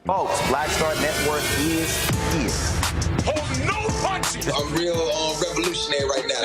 Folks, Black Star Network is here. Hold no punches. I'm real revolutionary right now.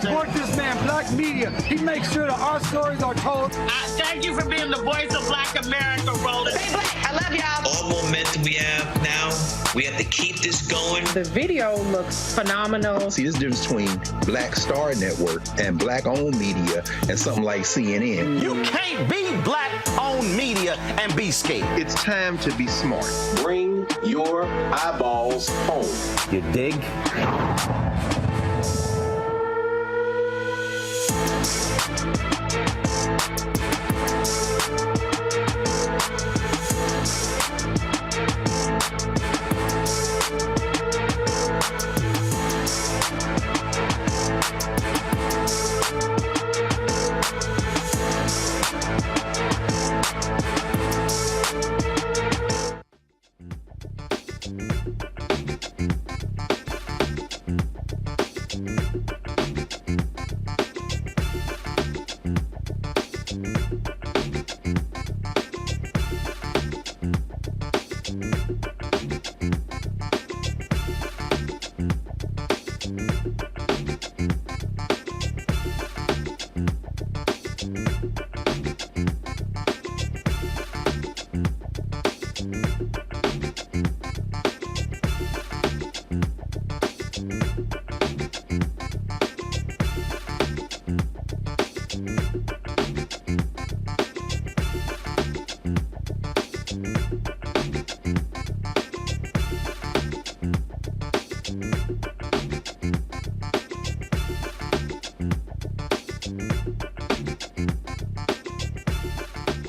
Support this man, Black Media. He makes sure that our stories are told. Thank you for being the voice of Black America, Roland. Stay black. I love y'all. All momentum we have now, we have to keep this going. The video looks phenomenal. See, this difference between Black Star Network and Black-owned media and something like CNN. You can't be Black-owned media and be scared. It's time to be smart. Bring your eyeballs home. You dig?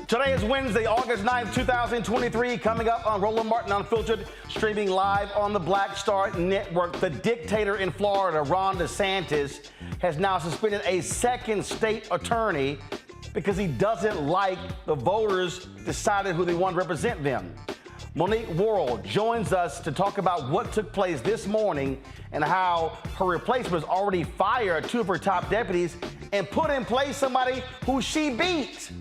Today is Wednesday, August 9th, 2023. Coming up on Roland Martin Unfiltered, streaming live on the Black Star Network. The dictator in Florida, Ron DeSantis, has now suspended a second state attorney because he doesn't like the voters decided who they want to represent them. Monique Worrell joins us to talk about what took place this morning and how her replacement has already fired two of her top deputies and put in place somebody who she beat.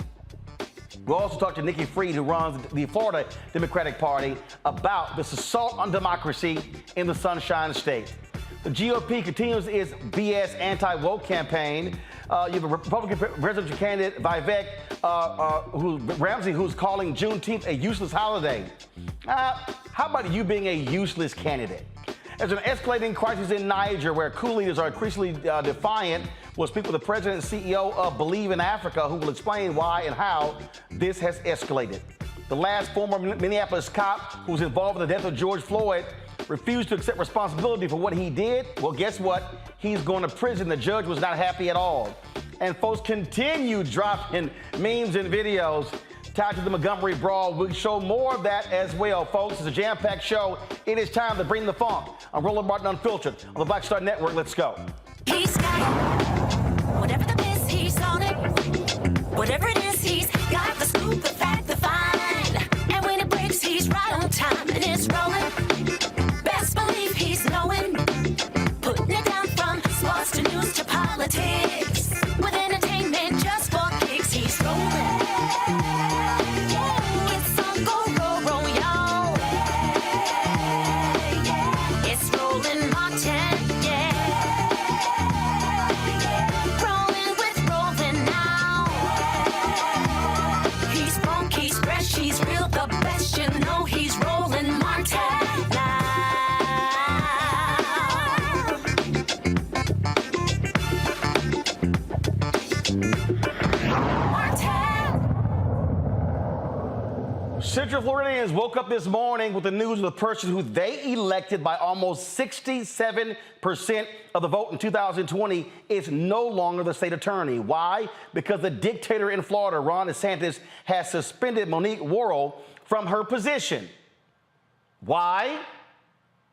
We'll also talk to Nikki Fried, who runs the Florida Democratic Party, about this assault on democracy in the Sunshine State. The GOP continues its BS anti-woke campaign. You have a Republican presidential candidate, Vivek Ramaswamy, who's calling Juneteenth a useless holiday. How about you being a useless candidate? There's an escalating crisis in Niger where coup leaders are increasingly defiant. We'll speak with the president and CEO of Believe in Africa, who will explain why and how this has escalated. The last former Minneapolis cop who was involved in the death of George Floyd refused to accept responsibility for what he did. Well, guess what? He's going to prison. The judge was not happy at all. And folks continue dropping memes and videos tied to the Montgomery Brawl. We'll show more of that as well, folks. It's a jam-packed show. It is time to bring the funk. I'm Roland Martin Unfiltered on the Black Star Network. Let's go. He's got whatever the biz, he's on it. Whatever it is, he's got the scoop, the fact, the fine. And when it breaks, he's right on time and it's rolling. Best believe he's knowing. Putting it down from sports to news to politics. With entertainment just for kicks, he's rolling. It's on go, roll, roll, y'all. It's Roland Martin, rolling with Roland now. He's funky, he's fresh, he's real, the best, you know he's Roland Martin now. Central Floridians woke up this morning with the news of the person who they elected by almost 67% of the vote in 2020 is no longer the state attorney. Why? Because the dictator in Florida, Ron DeSantis, has suspended Monique Worrell from her position. Why?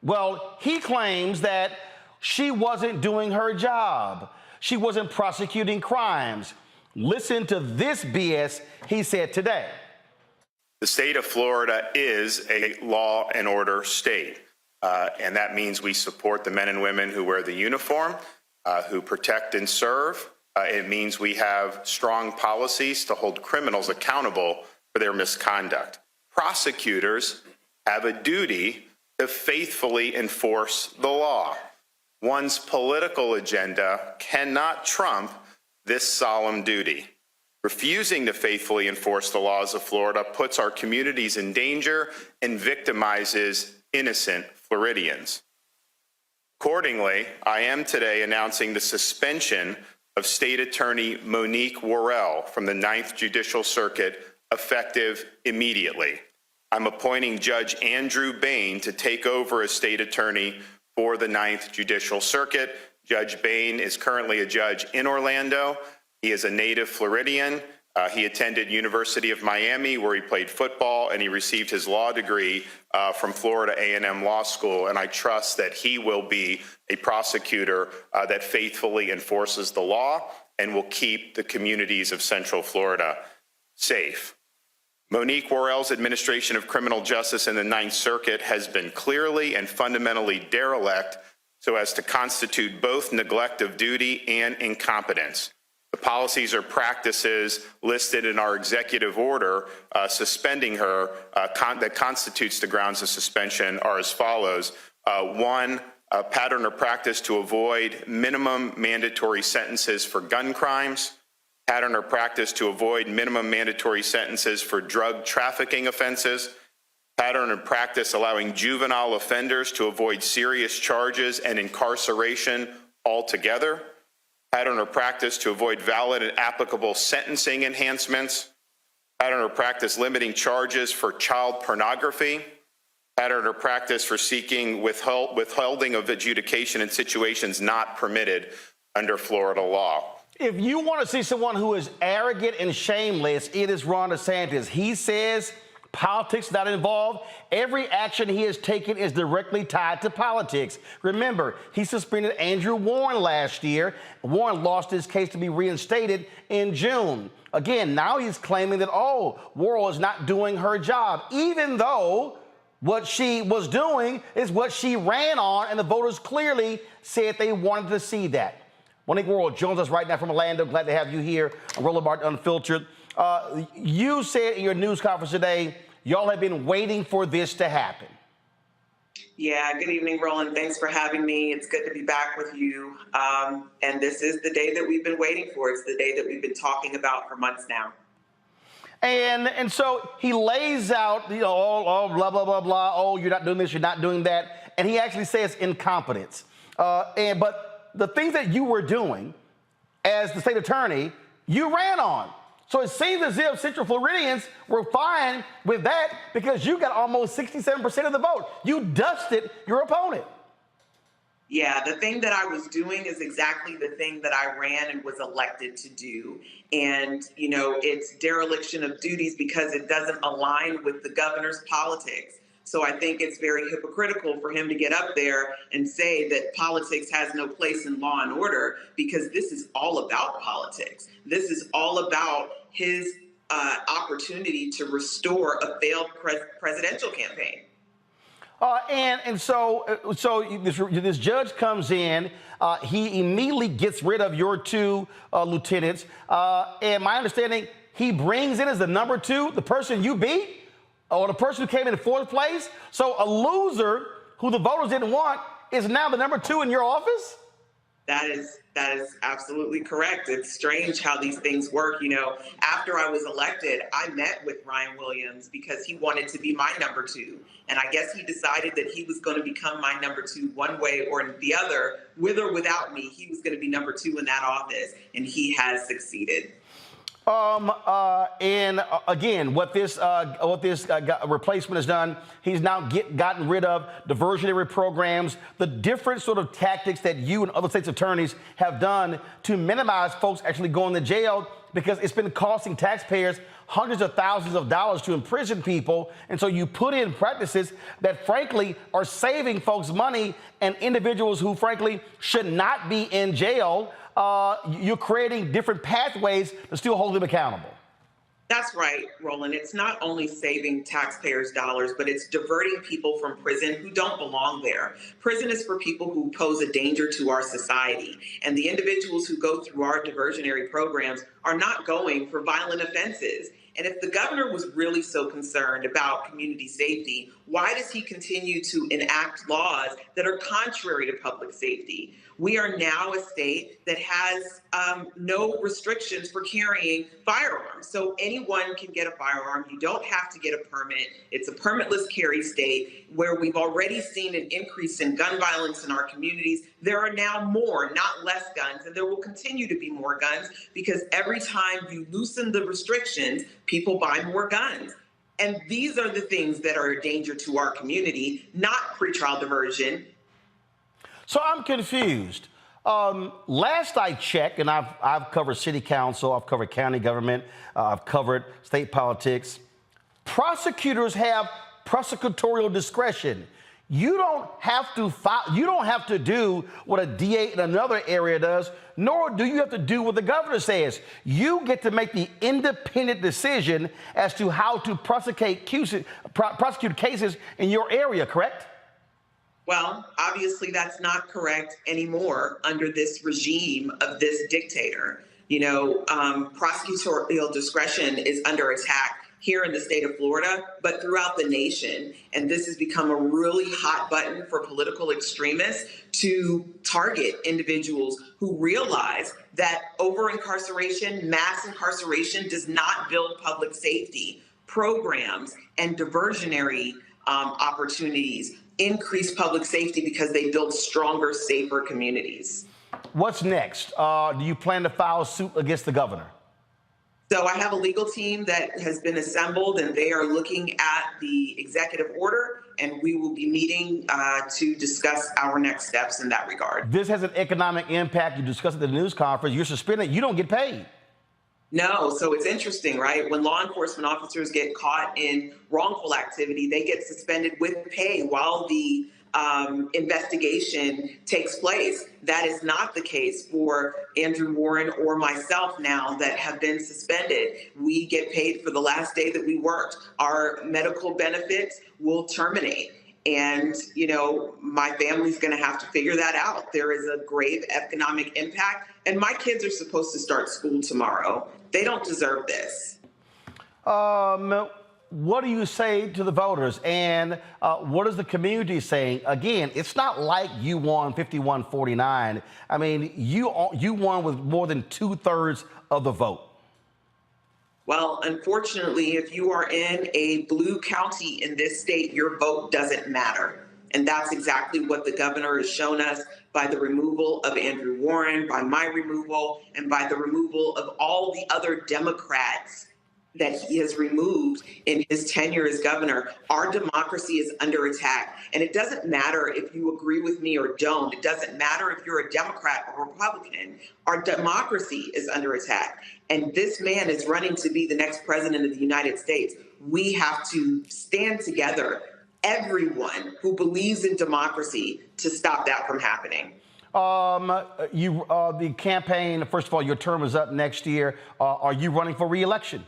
Well, he claims that she wasn't doing her job. She wasn't prosecuting crimes. Listen to this BS he said today. The state of Florida is a law and order state, and that means we support the men and women who wear the uniform, who protect and serve. It means we have strong policies to hold criminals accountable for their misconduct. Prosecutors have a duty to faithfully enforce the law. One's political agenda cannot trump this solemn duty. Refusing to faithfully enforce the laws of Florida puts our communities in danger and victimizes innocent Floridians. Accordingly, I am today announcing the suspension of State Attorney Monique Worrell from the 9th Judicial Circuit effective immediately. I'm appointing Judge Andrew Bain to take over as State Attorney for the 9th Judicial Circuit. Judge Bain is currently a judge in Orlando. He is a native Floridian. He attended University of Miami, where he played football, and he received his law degree from Florida A&M Law School. And I trust that he will be a prosecutor that faithfully enforces the law and will keep the communities of Central Florida safe. Monique Worrell's administration of criminal justice in the 9th Circuit has been clearly and fundamentally derelict so as to constitute both neglect of duty and incompetence. The policies or practices listed in our executive order suspending her that constitutes the grounds of suspension are as follows. One, a pattern or practice to avoid minimum mandatory sentences for gun crimes. Pattern or practice to avoid minimum mandatory sentences for drug trafficking offenses. Pattern or practice allowing juvenile offenders to avoid serious charges and incarceration altogether. Pattern or practice to avoid valid and applicable sentencing enhancements. Pattern or practice limiting charges for child pornography. Pattern or practice for seeking withholding of adjudication in situations not permitted under Florida law. If you want to see someone who is arrogant and shameless, it is Ron DeSantis. He says politics not involved. Every action he has taken is directly tied to politics. Remember, he suspended Andrew Warren last year. Warren lost his case to be reinstated in June. Again, now he's claiming that, Worrell is not doing her job, even though what she was doing is what she ran on, and the voters clearly said they wanted to see that. Monique Worrell joins us right now from Orlando. Glad to have you here on Roland Martin Unfiltered. You said in your news conference today, y'all have been waiting for this to happen. Yeah, good evening, Roland. Thanks for having me. It's good to be back with you. And this is the day that we've been waiting for. It's the day that we've been talking about for months now. And so he lays out, all blah, blah, blah, blah. Oh, you're not doing this, you're not doing that. And he actually says incompetence. But the things that you were doing as the state attorney, you ran on. So it seems as if Central Floridians were fine with that because you got almost 67% of the vote. You dusted your opponent. Yeah, the thing that I was doing is exactly the thing that I ran and was elected to do. And, it's dereliction of duties because it doesn't align with the governor's politics. So I think it's very hypocritical for him to get up there and say that politics has no place in law and order, because this is all about politics. This is all about his opportunity to restore a failed presidential campaign. So this judge comes in. He immediately gets rid of your two lieutenants. And my understanding, he brings in as the number two the person you beat, or the person who came in fourth place. So a loser who the voters didn't want is now the number two in your office? That is absolutely correct. It's strange how these things work. After I was elected, I met with Ryan Williams because he wanted to be my number two. And I guess he decided that he was going to become my number two one way or the other, with or without me. He was going to be number two in that office, and he has succeeded. And again, what this replacement has done, he's now gotten rid of diversionary programs, the different sort of tactics that you and other states' attorneys have done to minimize folks actually going to jail, because it's been costing taxpayers hundreds of thousands of dollars to imprison people. And so you put in practices that, frankly, are saving folks money, and individuals who, frankly, should not be in jail. You're creating different pathways to still hold them accountable. That's right, Roland. It's not only saving taxpayers' dollars, but it's diverting people from prison who don't belong there. Prison is for people who pose a danger to our society. And the individuals who go through our diversionary programs are not going for violent offenses. And if the governor was really so concerned about community safety, why does he continue to enact laws that are contrary to public safety? We are now a state that has no restrictions for carrying firearms. So anyone can get a firearm. You don't have to get a permit. It's a permitless carry state where we've already seen an increase in gun violence in our communities. There are now more, not less guns, and there will continue to be more guns because every time you loosen the restrictions, people buy more guns. And these are the things that are a danger to our community, not pretrial diversion. So I'm confused. Last I checked, and I've covered city council, I've covered county government, I've covered state politics. Prosecutors have prosecutorial discretion. You don't have to do what a DA in another area does, nor do you have to do what the governor says. You get to make the independent decision as to how to prosecute cases in your area, correct? Well, obviously that's not correct anymore under this regime of this dictator. You know, prosecutorial discretion is under attack here in the state of Florida, but throughout the nation. And this has become a really hot button for political extremists to target individuals who realize that over-incarceration, mass incarceration does not build public safety. Programs and diversionary opportunities increase public safety because they build stronger, safer communities. What's next? Do you plan to file suit against the governor? So I have a legal team that has been assembled, and they are looking at the executive order, and we will be meeting to discuss our next steps in that regard. This has an economic impact. You discussed at the news conference. You're suspended. You don't get paid. No, so it's interesting, right? When law enforcement officers get caught in wrongful activity, they get suspended with pay while the investigation takes place. That is not the case for Andrew Warren or myself now that have been suspended. We get paid for the last day that we worked. Our medical benefits will terminate. And, you know, my family's going to have to figure that out. There is a grave economic impact. And my kids are supposed to start school tomorrow. They don't deserve this. What do you say to the voters? And what is the community saying? Again, it's not like you won 51-49. I mean, you won with more than 2/3 of the vote. Well, unfortunately, if you are in a blue county in this state, your vote doesn't matter. And that's exactly what the governor has shown us by the removal of Andrew Warren, by my removal, and by the removal of all the other Democrats that he has removed in his tenure as governor. Our democracy is under attack. And it doesn't matter if you agree with me or don't. It doesn't matter if you're a Democrat or Republican. Our democracy is under attack. And this man is running to be the next president of the United States. We have to stand together, everyone who believes in democracy, to stop that from happening. The campaign, first of all, your term is up next year. Are you running for re-election?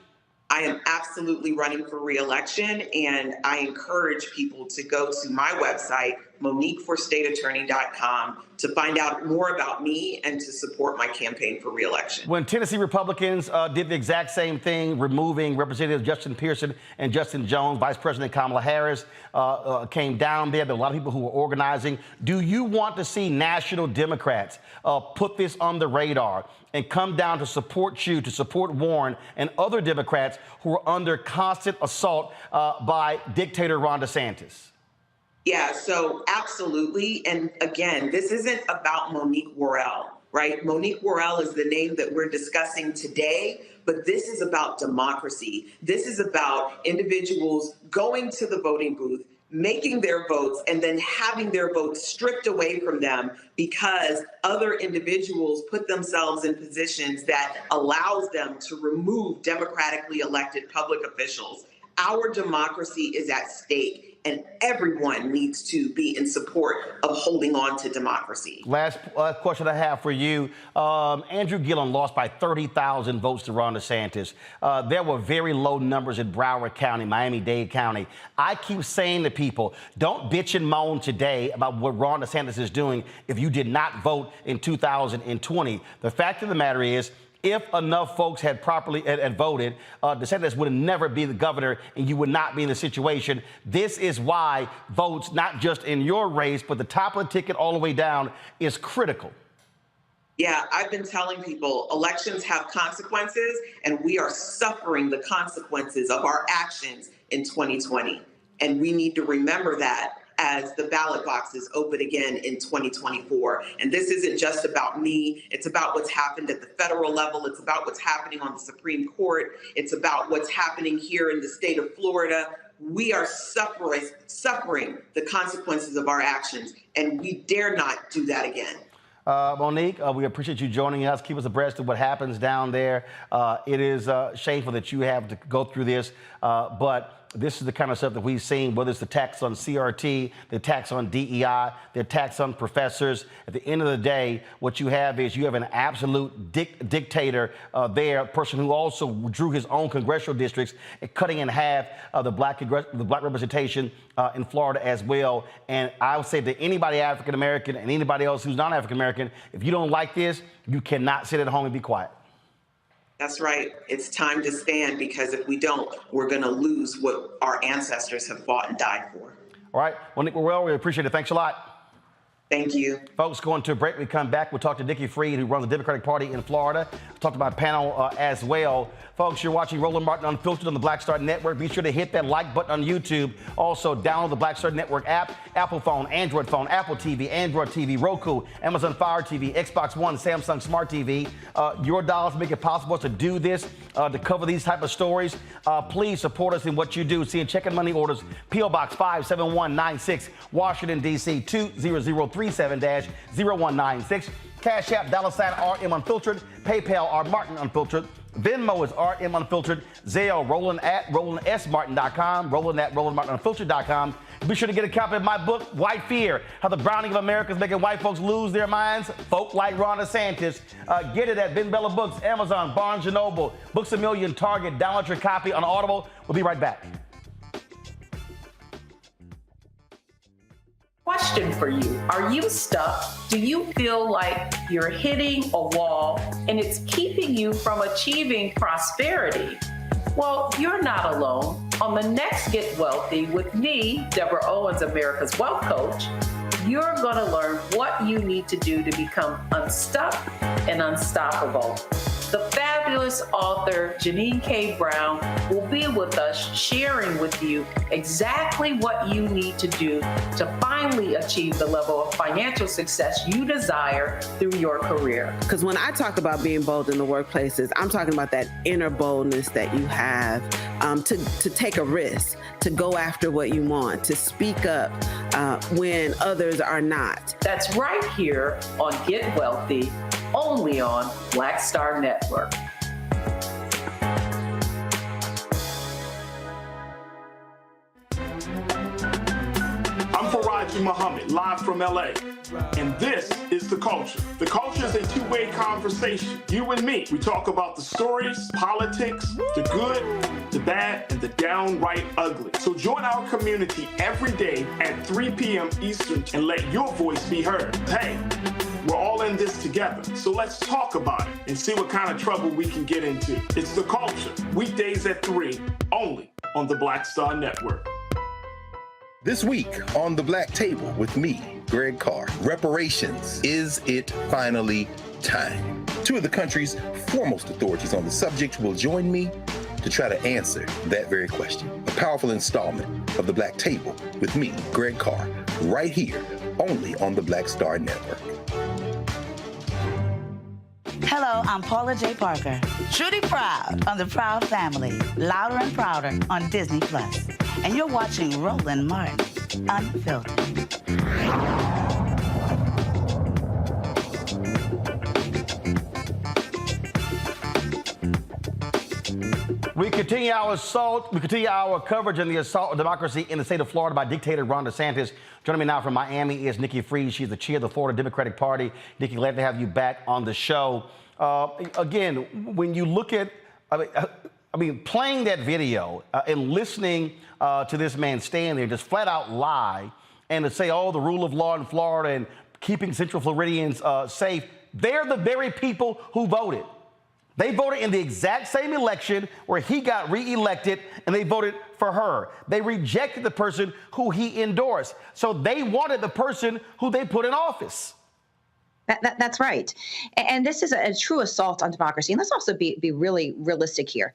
I am absolutely running for re-election, and I encourage people to go to my website, MoniqueForStateAttorney.com, to find out more about me and to support my campaign for re-election. When Tennessee Republicans did the exact same thing, removing Representatives Justin Pearson and Justin Jones, Vice President Kamala Harris came down there. There were a lot of people who were organizing. Do you want to see national Democrats put this on the radar and come down to support you, to support Warren and other Democrats who are under constant assault by dictator Ron DeSantis? Yeah, so absolutely. And again, this isn't about Monique Worrell, right? Monique Worrell is the name that we're discussing today, but this is about democracy. This is about individuals going to the voting booth, making their votes, and then having their votes stripped away from them because other individuals put themselves in positions that allows them to remove democratically elected public officials. Our democracy is at stake, and everyone needs to be in support of holding on to democracy. Last question I have for you. Andrew Gillum lost by 30,000 votes to Ron DeSantis. There were very low numbers in Broward County, Miami-Dade County. I keep saying to people, don't bitch and moan today about what Ron DeSantis is doing if you did not vote in 2020. The fact of the matter is, If enough folks had voted, DeSantis would never be the governor, and you would not be in the situation. This is why votes, not just in your race, but the top of the ticket all the way down, is critical. Yeah, I've been telling people elections have consequences, and we are suffering the consequences of our actions in 2020. And we need to remember that as the ballot boxes open again in 2024. And this isn't just about me. It's about what's happened at the federal level. It's about what's happening on the Supreme Court. It's about what's happening here in the state of Florida. We are suffering the consequences of our actions, and we dare not do that again. Monique, we appreciate you joining us. Keep us abreast of what happens down there. It is shameful that you have to go through this, but this is the kind of stuff that we've seen, whether it's the attacks on CRT, the attacks on DEI, the attacks on professors. At the end of the day, what you have is you have an absolute dictator there, a person who also drew his own congressional districts, cutting in half the black representation in Florida as well. And I would say to anybody African-American and anybody else who's not African-American, if you don't like this, you cannot sit at home and be quiet. That's right. It's time to stand, because if we don't, we're going to lose what our ancestors have fought and died for. All right. Well, Nick, we appreciate it. Thanks a lot. Thank you. Folks, going to a break. We come back. We'll talk to Nikki Fried, who runs the Democratic Party in Florida. We'll talk to my panel as well. Folks, you're watching Roland Martin Unfiltered on the Black Star Network. Be sure to hit that like button on YouTube. Also, download the Black Star Network app, Apple phone, Android phone, Apple TV, Android TV, Roku, Amazon Fire TV, Xbox One, Samsung Smart TV. Your dollars make it possible to do this, to cover these type of stories. Please support us in what you do. Seeing checking money orders, P.O. Box 57196, Washington, D.C. 20037-0196. Cash App, $RM Unfiltered. PayPal, R Martin Unfiltered. Venmo is RM Unfiltered. Zelle, Roland at RolandSMartin.com. Roland at RolandMartinUnfiltered.com. Be sure to get a copy of my book, White Fear, How the Browning of America is Making White Folks Lose Their Minds. Folk like Ron DeSantis. Get it at Ben Bella Books, Amazon, Barnes & Noble, Books A Million, Target. Download your copy on Audible. We'll be right back. Question for you. Are you stuck? Do you feel like you're hitting a wall and it's keeping you from achieving prosperity? Well, you're not alone. On the next Get Wealthy with me, Deborah Owens, America's Wealth Coach, you're going to learn what you need to do to become unstuck and unstoppable. The fabulous author Janine K. Brown will be with us, sharing with you exactly what you need to do to finally achieve the level of financial success you desire through your career. Because when I talk about being bold in the workplaces, I'm talking about that inner boldness that you have to take a risk, to go after what you want, to speak up when others are not. That's right here on Get Wealthy, only on Black Star Network. I'm Faraji Muhammad, live from LA. And this is The Culture. The Culture is a two-way conversation. You and me. We talk about the stories, politics, the good, the bad, and the downright ugly. So join our community every day at 3 p.m. Eastern and let your voice be heard. Hey, we're all in this together. So let's talk about it and see what kind of trouble we can get into. It's The Culture. Weekdays at 3, only on the Black Star Network. This week on The Black Table with me, Greg Carr, reparations. Is it finally time? Two of the country's foremost authorities on the subject will join me to try to answer that very question. A powerful installment of The Black Table with me, Greg Carr, right here, only on the Black Star Network. Hello, I'm Paula J. Parker. Truly proud on the Proud Family, Louder and Prouder on Disney+. And you're watching Roland Martin Unfiltered. We continue our coverage on the assault on democracy in the state of Florida by dictator Ron DeSantis. Joining me now from Miami is Nikki Fried. She's the chair of the Florida Democratic Party. Nikki, glad to have you back on the show. Again, when you look at, playing that video and listening to this man stand there, just flat out lie, and to say, oh, the rule of law in Florida and keeping Central Floridians safe, they're the very people who voted. They voted in the exact same election where he got reelected, and they voted for her. They rejected the person who he endorsed. So they wanted the person who they put in office. That's right. And this is a true assault on democracy. And let's also be really realistic here.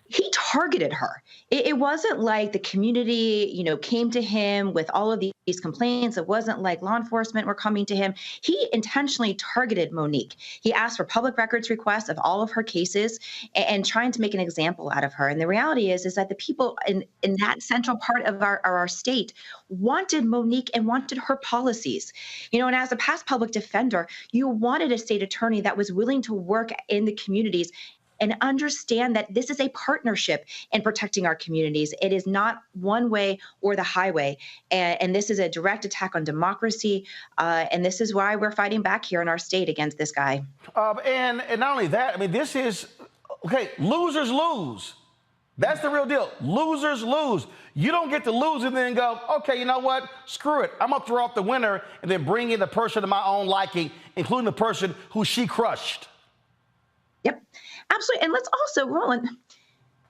He targeted her. It wasn't like the community, came to him with all of these complaints. It wasn't like law enforcement were coming to him. He intentionally targeted Monique. He asked for public records requests of all of her cases and trying to make an example out of her. And the reality is that the people in that central part of our state wanted Monique and wanted her policies. And as a past public defender, you wanted a state attorney that was willing to work in the communities and understand that this is a partnership in protecting our communities. It is not one way or the highway. And this is a direct attack on democracy. And this is why we're fighting back here in our state against this guy. And not only that, this is, losers lose. That's the real deal. Losers lose. You don't get to lose and then go, okay, you know what? Screw it. I'm going to throw out the winner and then bring in the person of my own liking, including the person who she crushed. Yep. Absolutely. And let's also, Ron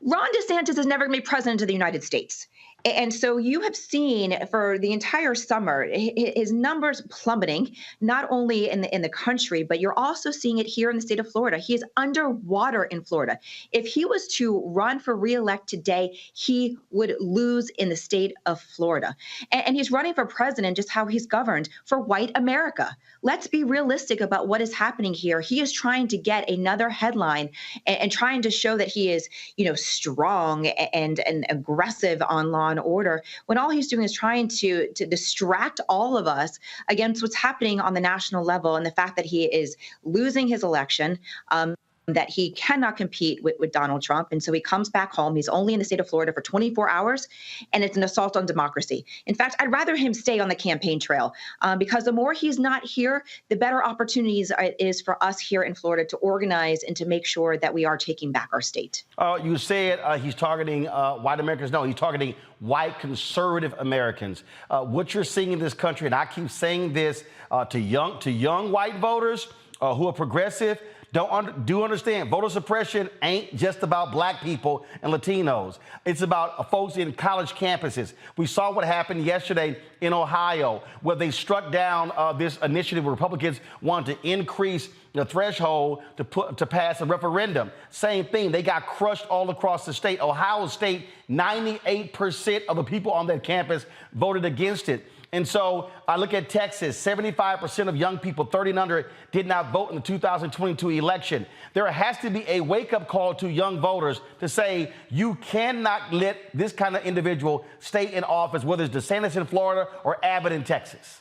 DeSantis is never going to be president of the United States. And so you have seen for the entire summer, his numbers plummeting, not only in the country, but you're also seeing it here in the state of Florida. He is underwater in Florida. If he was to run for reelect today, he would lose in the state of Florida. And he's running for president, just how he's governed, for white America. Let's be realistic about what is happening here. He is trying to get another headline and trying to show that he is, strong and aggressive on law and order, when all he's doing is trying to distract all of us against what's happening on the national level and the fact that he is losing his election, that he cannot compete with Donald Trump. And so he comes back home. He's only in the state of Florida for 24 hours, and it's an assault on democracy. In fact, I'd rather him stay on the campaign trail because the more he's not here, the better opportunities it is for us here in Florida to organize and to make sure that we are taking back our state. You said he's targeting white Americans. No, he's targeting white conservative Americans. What you're seeing in this country, and I keep saying this to young white voters who are progressive, do understand, voter suppression ain't just about black people and Latinos. It's about folks in college campuses. We saw what happened yesterday in Ohio, where they struck down this initiative where Republicans wanted to increase the threshold to pass a referendum. Same thing, they got crushed all across the state. Ohio State, 98% of the people on that campus voted against it. And so I look at Texas, 75% of young people 30 and under did not vote in the 2022 election. There has to be a wake-up call to young voters to say you cannot let this kind of individual stay in office, whether it's DeSantis in Florida or Abbott in Texas.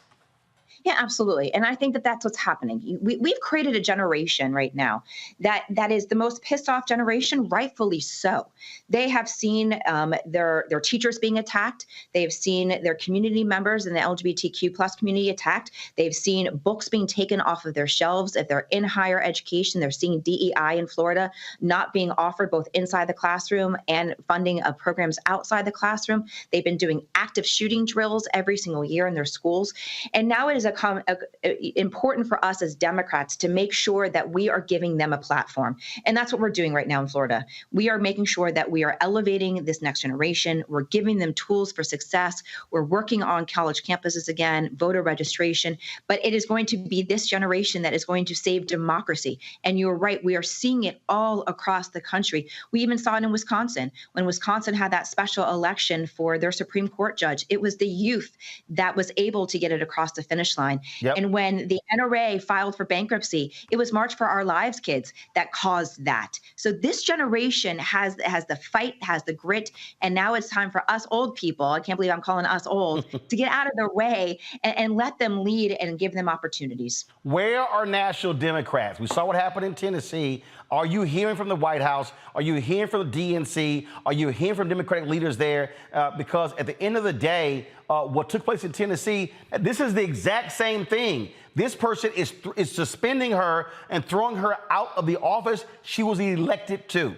Yeah, absolutely. And I think that that's what's happening. We've created a generation right now that is the most pissed off generation, rightfully so. They have seen their teachers being attacked. They've seen their community members in the LGBTQ plus community attacked. They've seen books being taken off of their shelves. If they're in higher education, they're seeing DEI in Florida not being offered both inside the classroom and funding of programs outside the classroom. They've been doing active shooting drills every single year in their schools. And now it is important for us as Democrats to make sure that we are giving them a platform. And that's what we're doing right now in Florida. We are making sure that we are elevating this next generation. We're giving them tools for success. We're working on college campuses again, voter registration. But it is going to be this generation that is going to save democracy. And you're right, we are seeing it all across the country. We even saw it in Wisconsin. When Wisconsin had that special election for their Supreme Court judge, it was the youth that was able to get it across the finish line. Yep. And when the NRA filed for bankruptcy, it was March for Our Lives kids that caused that. So this generation has the fight, has the grit, and now it's time for us old people, I can't believe I'm calling us old, to get out of their way and let them lead and give them opportunities. Where are national Democrats? We saw what happened in Tennessee. Are you hearing from the White House? Are you hearing from the DNC? Are you hearing from Democratic leaders there? Because at the end of the day, what took place in Tennessee, this is the exact same thing. This person is suspending her and throwing her out of the office she was elected to.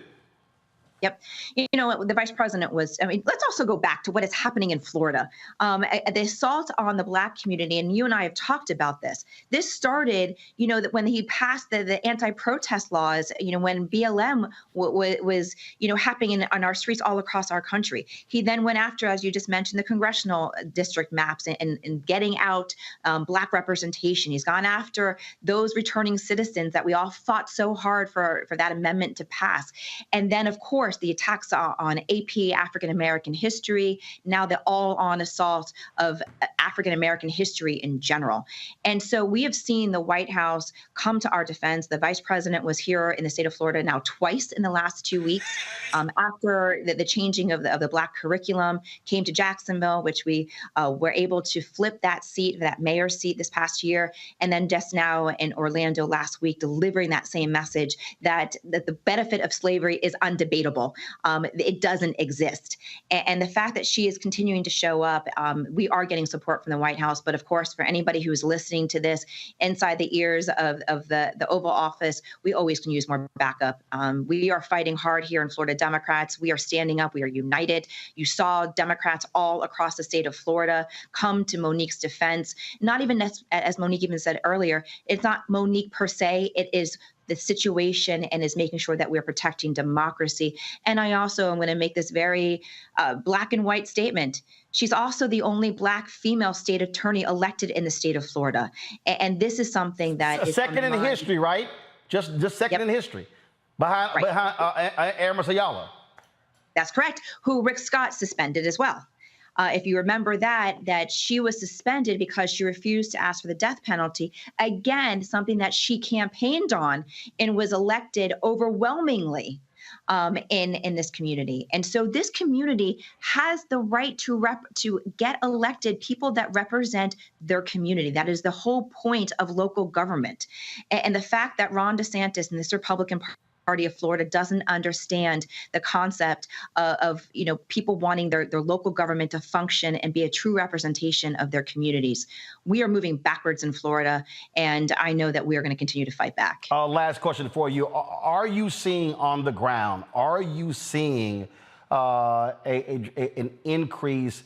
Yep. You know, the vice president was, I mean, let's also go back to what is happening in Florida. The assault on the Black community, and you and I have talked about this. This started, you know, that when he passed the anti-protest laws, you know, when BLM was, you know, happening on our streets all across our country. He then went after, as you just mentioned, the congressional district maps and getting out Black representation. He's gone after those returning citizens that we all fought so hard for that amendment to pass. And then, of course, the attacks on AP, African American history, now the all-on assault of African American history in general. And so we have seen the White House come to our defense. The vice president was here in the state of Florida now twice in the last 2 weeks after the changing of the Black curriculum, came to Jacksonville, which we were able to flip that seat, that mayor's seat this past year, and then just now in Orlando last week, delivering that same message that the benefit of slavery is undebatable. It doesn't exist. And the fact that she is continuing to show up, we are getting support from the White House. But of course, for anybody who is listening to this inside the ears of the Oval Office, we always can use more backup. We are fighting hard here in Florida Democrats. We are standing up. We are united. You saw Democrats all across the state of Florida come to Monique's defense. Not even as Monique even said earlier, it's not Monique per se. It is the situation and is making sure that we're protecting democracy. And I also am going to make this very black and white statement. She's also the only Black female state attorney elected in the state of Florida. And this is something that is second in history, right? Just second in history, behind Amos Ayala. That's correct. Who Rick Scott suspended as well. If you remember that she was suspended because she refused to ask for the death penalty. Again, something that she campaigned on and was elected overwhelmingly in this community. And so this community has the right to get elected people that represent their community. That is the whole point of local government. And the fact that Ron DeSantis and this Republican Party of Florida doesn't understand the concept of you know, people wanting their local government to function and be a true representation of their communities. We are moving backwards in Florida, and I know that we are going to continue to fight back. Last question for you. Are you seeing on the ground, are you seeing an increase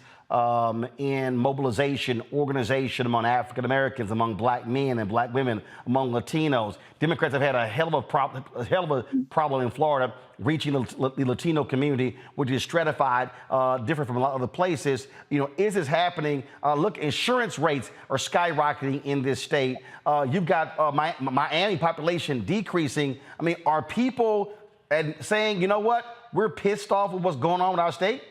in mobilization, organization among African Americans, among Black men and Black women, among Latinos? Democrats have had a hell of a problem in Florida reaching the Latino community, which is stratified, different from a lot of other places. You know, is this happening? Look, insurance rates are skyrocketing in this state. You've got Miami population decreasing. I mean, are people saying, you know what, we're pissed off with what's going on with our state?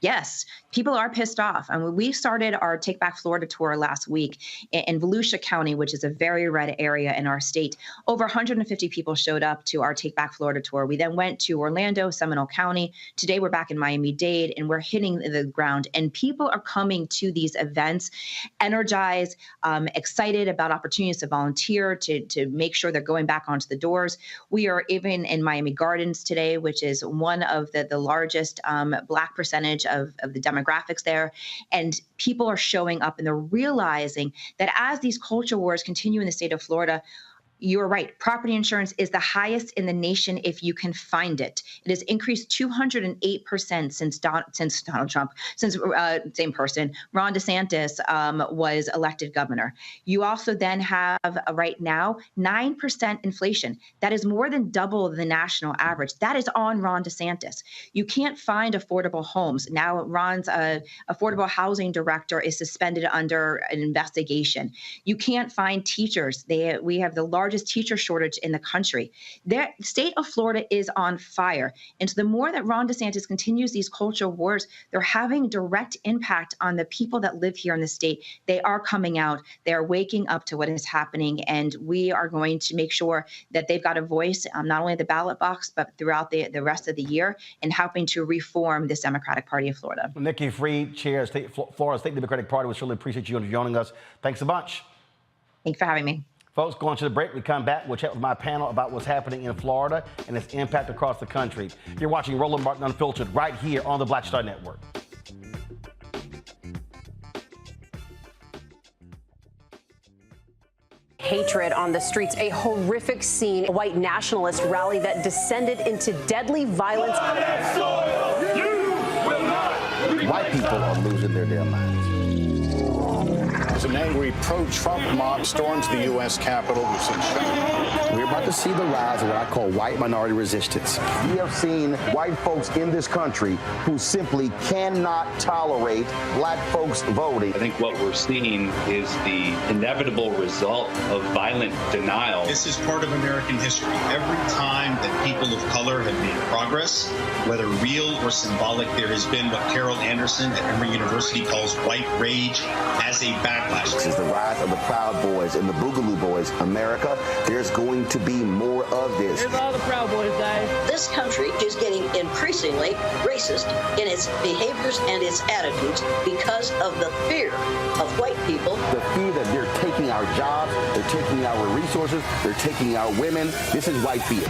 Yes, people are pissed off. I mean, we started our Take Back Florida tour last week in Volusia County, which is a very red area in our state. Over 150 people showed up to our Take Back Florida tour. We then went to Orlando, Seminole County. Today, we're back in Miami-Dade, and we're hitting the ground. And people are coming to these events energized, excited about opportunities to volunteer, to make sure they're going back onto the doors. We are even in Miami Gardens today, which is one of the largest Black percentage of the demographics there. And people are showing up and they're realizing that as these culture wars continue in the state of Florida, you're right. Property insurance is the highest in the nation if you can find it. It has increased 208% since Donald Trump, same person, Ron DeSantis was elected governor. You also then have right now 9% inflation. That is more than double the national average. That is on Ron DeSantis. You can't find affordable homes. Now Ron's affordable housing director is suspended under an investigation. You can't find teachers. We have the largest teacher shortage in the country. The state of Florida is on fire. And so the more that Ron DeSantis continues these culture wars, they're having direct impact on the people that live here in the state. They are coming out. They are waking up to what is happening. And we are going to make sure that they've got a voice, not only at the ballot box, but throughout the rest of the year in helping to reform this Democratic Party of Florida. Nikki Fried, Chair of Florida State Democratic Party. We really appreciate you joining us. Thanks a bunch. Thanks for having me. Folks, going to the break. We come back. We'll chat with my panel about what's happening in Florida and its impact across the country. You're watching Roland Martin Unfiltered right here on the Black Star Network. hatred on the streets. A horrific scene, a white nationalist rally that descended into deadly violence. White people are losing their damn minds. An angry pro-Trump mob storms the U.S. Capitol. We're about to see the rise of what I call white minority resistance. We have seen white folks in this country who simply cannot tolerate black folks voting. I think what we're seeing is the inevitable result of violent denial. This is part of American history. Every time that people of color have made progress, whether real or symbolic, there has been what Carol Anderson at Emory University calls white rage as a backlash. This is the rise of the Proud Boys and the Boogaloo Boys. America, there's going to be more of this. Here's all the Proud Boys, guys. This country is getting increasingly racist in its behaviors and its attitudes because of the fear of white people. The fear that they're taking our jobs, they're taking our resources, they're taking our women. This is white fear.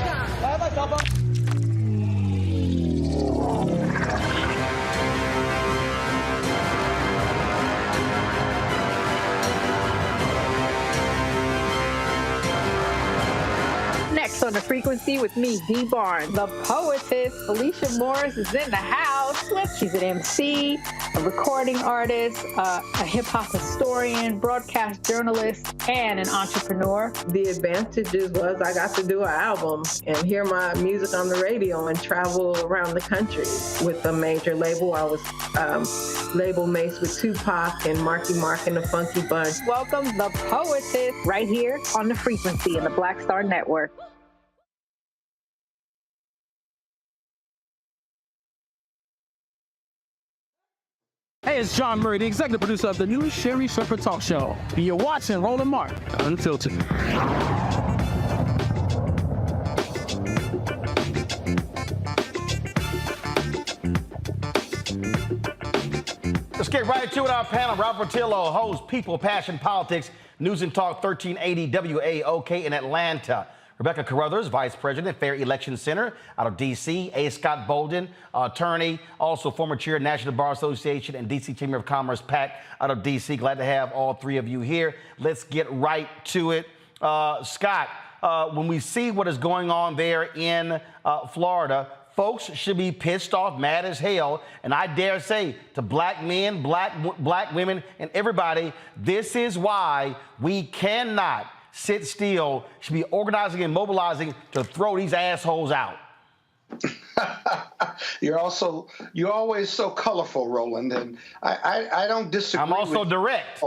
Next on The Frequency with me, Dee Barnes. The poetess, Felicia Morris, is in the house. She's an MC, a recording artist, a hip-hop historian, broadcast journalist, and an entrepreneur. The advantages was I got to do an album and hear my music on the radio and travel around the country with a major label. I was label mates with Tupac and Marky Mark and the Funky Bunch. Welcome, The Poetess, right here on The Frequency in the Black Star Network. Hey, it's John Murray, the executive producer of the new Sherry Shepherd Talk Show. You're watching Roland Martin Unfiltered. Let's get right to it. Our panel, Ralph Portillo, host, People, Passion, Politics, News and Talk 1380 WAOK in Atlanta. Rebecca Carruthers, Vice President, Fair Election Center out of D.C. A. Scott Bolden, attorney, also former chair of National Bar Association and D.C. Chamber of Commerce, PAC, out of D.C. Glad to have all three of you here. Let's get right to it. Scott, when we see what is going on there in Florida, folks should be pissed off, mad as hell, and I dare say to black men, black women, and everybody, this is why we cannot sit still, should be organizing and mobilizing to throw these assholes out. You're always so colorful, Roland, and I don't disagree. I'm also direct.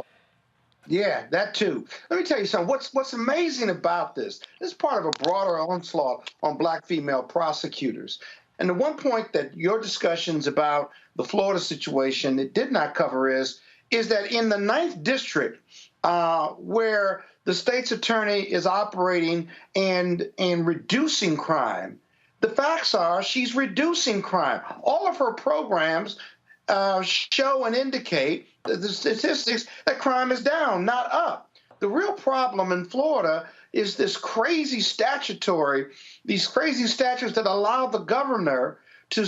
Yeah, that too. Let me tell you something. What's amazing about this is part of a broader onslaught on black female prosecutors. And the one point that your discussions about the Florida situation it did not cover is that in the 9th District, where the state's attorney is operating and reducing crime, the facts are she's reducing crime. All of her programs show and indicate the statistics that crime is down, not up. The real problem in Florida is these crazy statutes that allow the governor to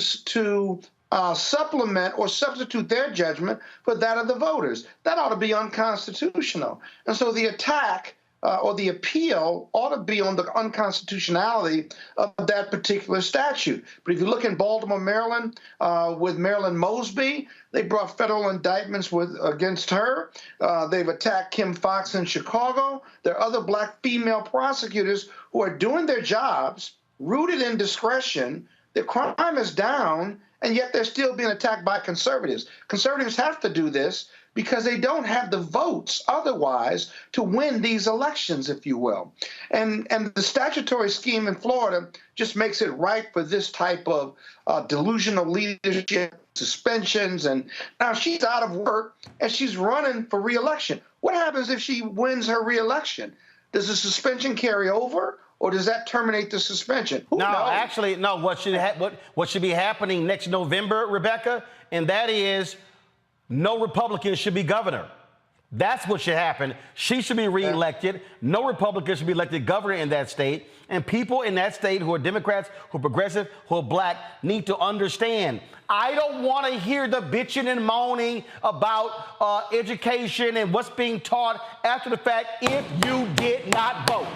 supplement or substitute their judgment for that of the voters. That ought to be unconstitutional. And so the attack or the appeal ought to be on the unconstitutionality of that particular statute. But if you look in Baltimore, Maryland, with Marilyn Mosby, they brought federal indictments against her. They've attacked Kim Foxx in Chicago. There are other black female prosecutors who are doing their jobs, rooted in discretion. The crime is down, and yet they're still being attacked by conservatives. Conservatives have to do this because they don't have the votes otherwise to win these elections, if you will. And the statutory scheme in Florida just makes it right for this type of delusional leadership, suspensions. And now she's out of work and she's running for re-election. What happens if she wins her re-election? Does the suspension carry over? Or does that terminate the suspension? Who knows? Actually, no. What should be happening next November, Rebecca, and that is no Republican should be governor. That's what should happen. She should be reelected. No Republican should be elected governor in that state. And people in that state who are Democrats, who are progressive, who are black, need to understand. I don't want to hear the bitching and moaning about education and what's being taught after the fact if you did not vote.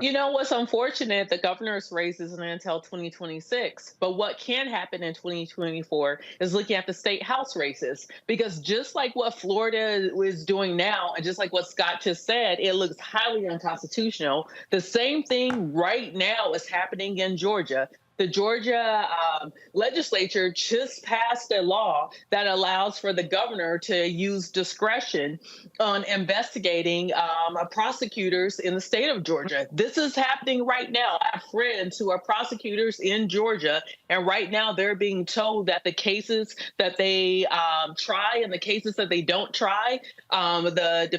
You know what's unfortunate? The governor's race isn't until 2026. But what can happen in 2024 is looking at the state house races. Because just like what Florida is doing now, and just like what Scott just said, it looks highly unconstitutional. The same thing right now is happening in Georgia. The Georgia legislature just passed a law that allows for the governor to use discretion on investigating prosecutors in the state of Georgia. This is happening right now. I have friends who are prosecutors in Georgia, and right now they're being told that the cases that they try and the cases that they don't try, the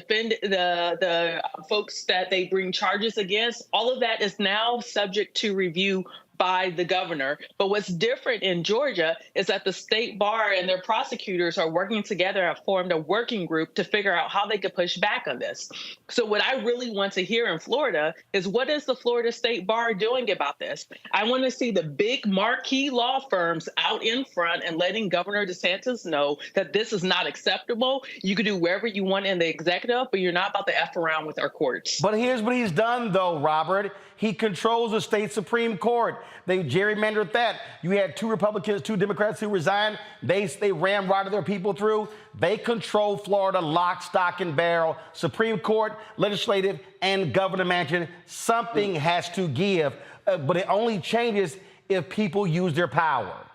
folks that they bring charges against, all of that is now subject to review by the governor. But what's different in Georgia is that the state bar and their prosecutors are working together, have formed a working group to figure out how they could push back on this. So what I really want to hear in Florida is, what is the Florida State Bar doing about this? I want to see the big marquee law firms out in front and letting Governor DeSantis know that this is not acceptable. You can do wherever you want in the executive, but you're not about to F around with our courts. But here's what he's done, though, Robert. He controls the state Supreme Court. They gerrymandered that. You had 2 Republicans, 2 Democrats who resigned. They ramrodded their people through. They control Florida lock, stock, and barrel. Supreme Court, legislative, and governor mansion. Something has to give, but it only changes if people use their power.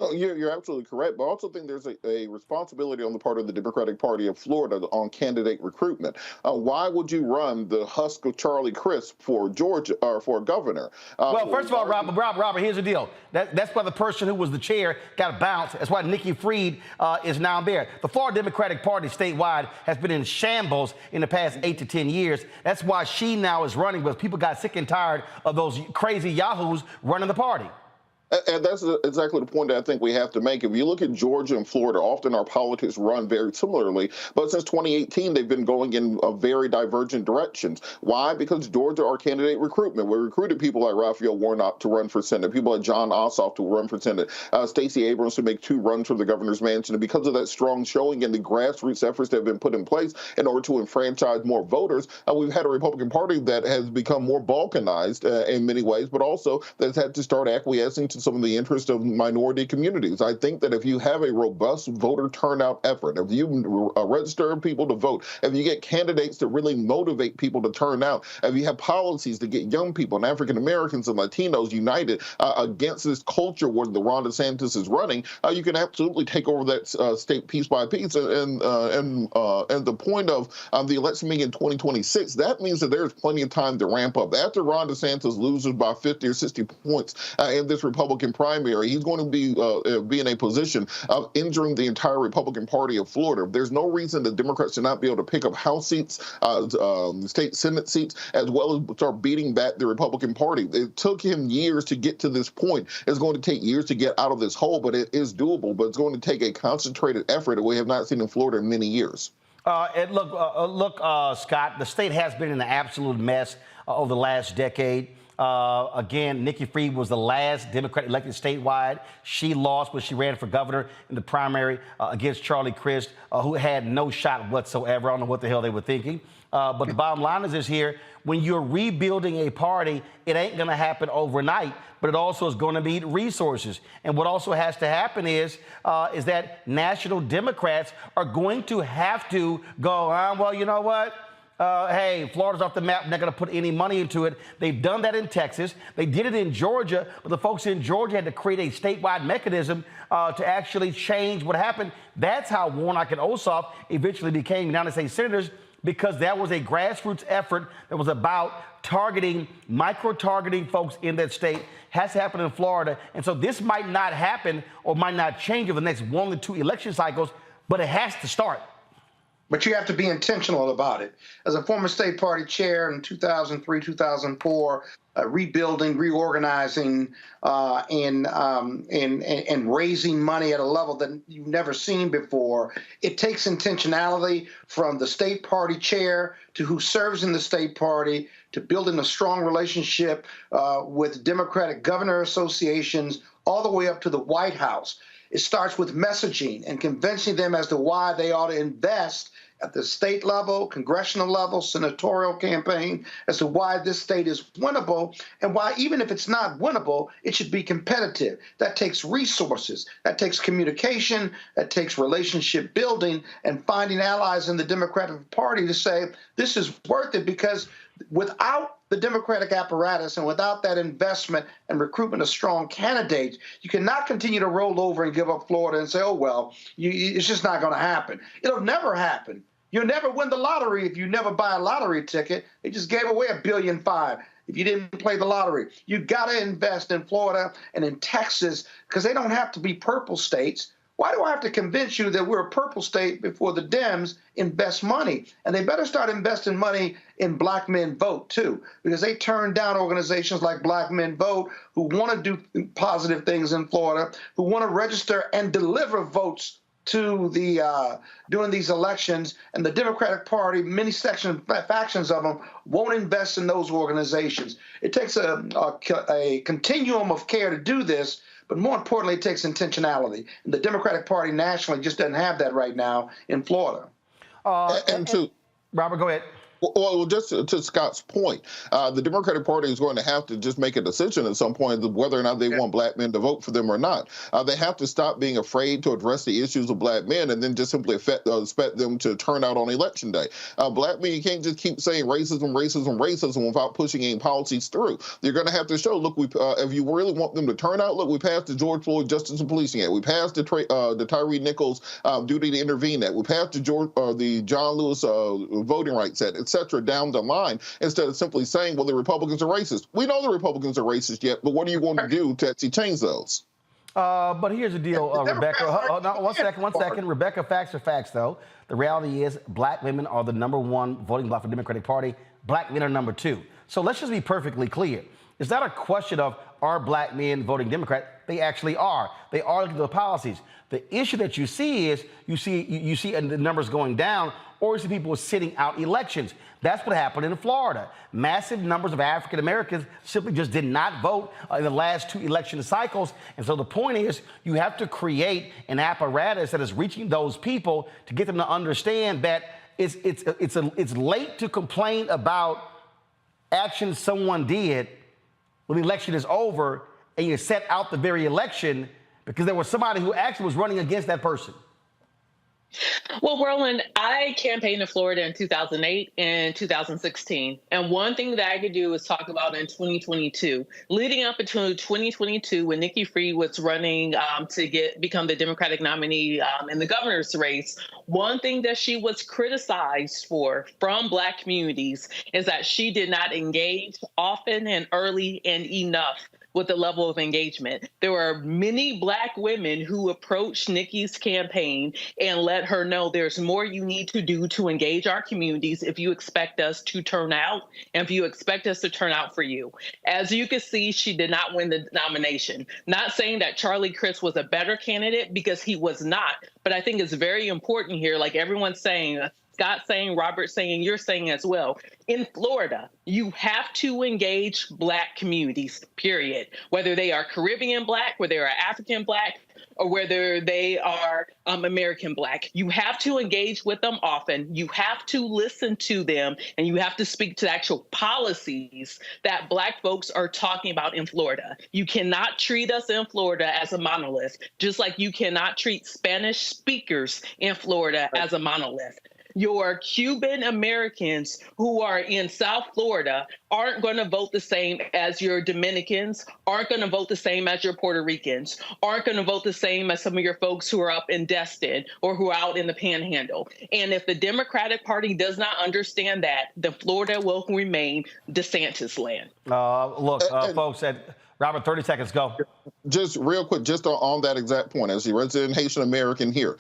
Oh, you're absolutely correct, but I also think there's a responsibility on the part of the Democratic Party of Florida on candidate recruitment. Why would you run the husk of Charlie Crist for Georgia or for governor? Well, first of all, Robert, here's the deal. That's why the person who was the chair got bounced. That's why Nikki Fried is now there. The Florida Democratic Party statewide has been in shambles in the past 8 to 10 years. That's why she now is running, because people got sick and tired of those crazy yahoos running the party. And that's exactly the point that I think we have to make. If you look at Georgia and Florida, often our politics run very similarly. But since 2018, they've been going in very divergent directions. Why? Because Georgia, our candidate recruitment. We recruited people like Raphael Warnock to run for Senate, people like John Ossoff to run for Senate, Stacey Abrams to make 2 runs for the governor's mansion. And because of that strong showing and the grassroots efforts that have been put in place in order to enfranchise more voters, we've had a Republican Party that has become more balkanized in many ways, but also that's had to start acquiescing to some of the interests of minority communities. I think that if you have a robust voter turnout effort, if you register people to vote, if you get candidates to really motivate people to turn out, if you have policies to get young people and African Americans and Latinos united against this culture where the Ron DeSantis is running, you can absolutely take over that state piece by piece. And the point of the election being in 2026, that means that there's plenty of time to ramp up. After Ron DeSantis loses by 50 or 60 points in this Republican primary, he's going to be in a position of injuring the entire Republican Party of Florida. There's no reason that Democrats should not be able to pick up House seats, state Senate seats, as well as start beating back the Republican Party. It took him years to get to this point. It's going to take years to get out of this hole, but it is doable. But it's going to take a concentrated effort that we have not seen in Florida in many years. Look, Scott, the state has been in an absolute mess over the last decade. Again, Nikki Fried was the last Democrat elected statewide. She lost when she ran for governor in the primary against Charlie Crist, who had no shot whatsoever. I don't know what the hell they were thinking. But the bottom line is this here. When you're rebuilding a party, it ain't going to happen overnight, but it also is going to need resources. And what also has to happen is that national Democrats are going to have to go, well, you know what? Hey, Florida's off the map. They're not going to put any money into it. They've done that in Texas. They did it in Georgia, but the folks in Georgia had to create a statewide mechanism to actually change what happened. That's how Warnock and Ossoff eventually became United States senators, because that was a grassroots effort that was about targeting, micro-targeting folks in that state. Has to happen in Florida. And so this might not happen or might not change over the next 1 to 2 election cycles, but it has to start. But you have to be intentional about it. As a former state party chair in 2003, 2004, rebuilding, reorganizing, and raising money at a level that you've never seen before, it takes intentionality from the state party chair to who serves in the state party to building a strong relationship with Democratic governor associations all the way up to the White House. It starts with messaging and convincing them as to why they ought to invest at the state level, congressional level, senatorial campaign, as to why this state is winnable and why, even if it's not winnable, it should be competitive. That takes resources, that takes communication, that takes relationship building and finding allies in the Democratic Party to say this is worth it, because without the Democratic apparatus and without that investment and recruitment of strong candidates, you cannot continue to roll over and give up Florida and say, oh, well, it's just not going to happen. It'll never happen. You'll never win the lottery if you never buy a lottery ticket. They just gave away $1.5 billion if you didn't play the lottery. You got to invest in Florida and in Texas, because they don't have to be purple states. Why do I have to convince you that we're a purple state before the Dems invest money? And they better start investing money in Black Men Vote, too, because they turn down organizations like Black Men Vote who want to do positive things in Florida, who want to register and deliver votes to the during these elections. And the Democratic Party, many factions of them, won't invest in those organizations. It takes a continuum of care to do this. But more importantly, it takes intentionality. And the Democratic Party nationally just doesn't have that right now in Florida. Robert, go ahead. Well, just to Scott's point, the Democratic Party is going to have to just make a decision at some point whether or not they want Black men to vote for them or not. They have to stop being afraid to address the issues of Black men and then just simply expect them to turn out on Election Day. Black men, you can't just keep saying racism, racism, racism without pushing any policies through. You're going to have to show, look, if you really want them to turn out, look, we passed the George Floyd Justice and Policing Act. We passed the Tyree Nichols Duty to Intervene Act. We passed the John Lewis Voting Rights Act, etc. down the line, instead of simply saying, well, the Republicans are racist. We know the Republicans are racist yet, but what are you going to do to actually change those? But here's the deal, Rebecca. One second. Rebecca, facts are facts, though. The reality is Black women are the #1 voting bloc for the Democratic Party. Black men are #2. So let's just be perfectly clear. It's not a question of are Black men voting Democrat. They actually are. They are looking at the policies. The issue that you see is you see the numbers going down, or you see people sitting out elections. That's what happened in Florida. Massive numbers of African Americans simply just did not vote in the last 2 election cycles. And so the point is, you have to create an apparatus that is reaching those people to get them to understand that it's late to complain about actions someone did when the election is over and you set out the very election because there was somebody who actually was running against that person. Well, Roland, I campaigned in Florida in 2008 and 2016. And one thing that I could do is talk about in 2022, leading up into 2022, when Nikki Fried was running to become the Democratic nominee in the governor's race. One thing that she was criticized for from Black communities is that she did not engage often and early and enough with the level of engagement. There were many Black women who approached Nikki's campaign and let her know there's more you need to do to engage our communities if you expect us to turn out and if you expect us to turn out for you. As you can see, she did not win the nomination. Not saying that Charlie Crist was a better candidate, because he was not, but I think it's very important here, like everyone's saying, Scott saying, Robert saying, you're saying as well. In Florida, you have to engage Black communities, period. Whether they are Caribbean Black, whether they are African Black, or whether they are American Black. You have to engage with them often. You have to listen to them, and you have to speak to the actual policies that Black folks are talking about in Florida. You cannot treat us in Florida as a monolith, just like you cannot treat Spanish speakers in Florida as a monolith. Your Cuban Americans who are in South Florida aren't going to vote the same as your Dominicans, aren't going to vote the same as your Puerto Ricans, aren't going to vote the same as some of your folks who are up in Destin or who are out in the Panhandle. And if the Democratic Party does not understand that, then Florida will remain DeSantis land. Folks, Robert, 30 seconds, go. Just real quick, just on that exact point, as a resident Haitian American here,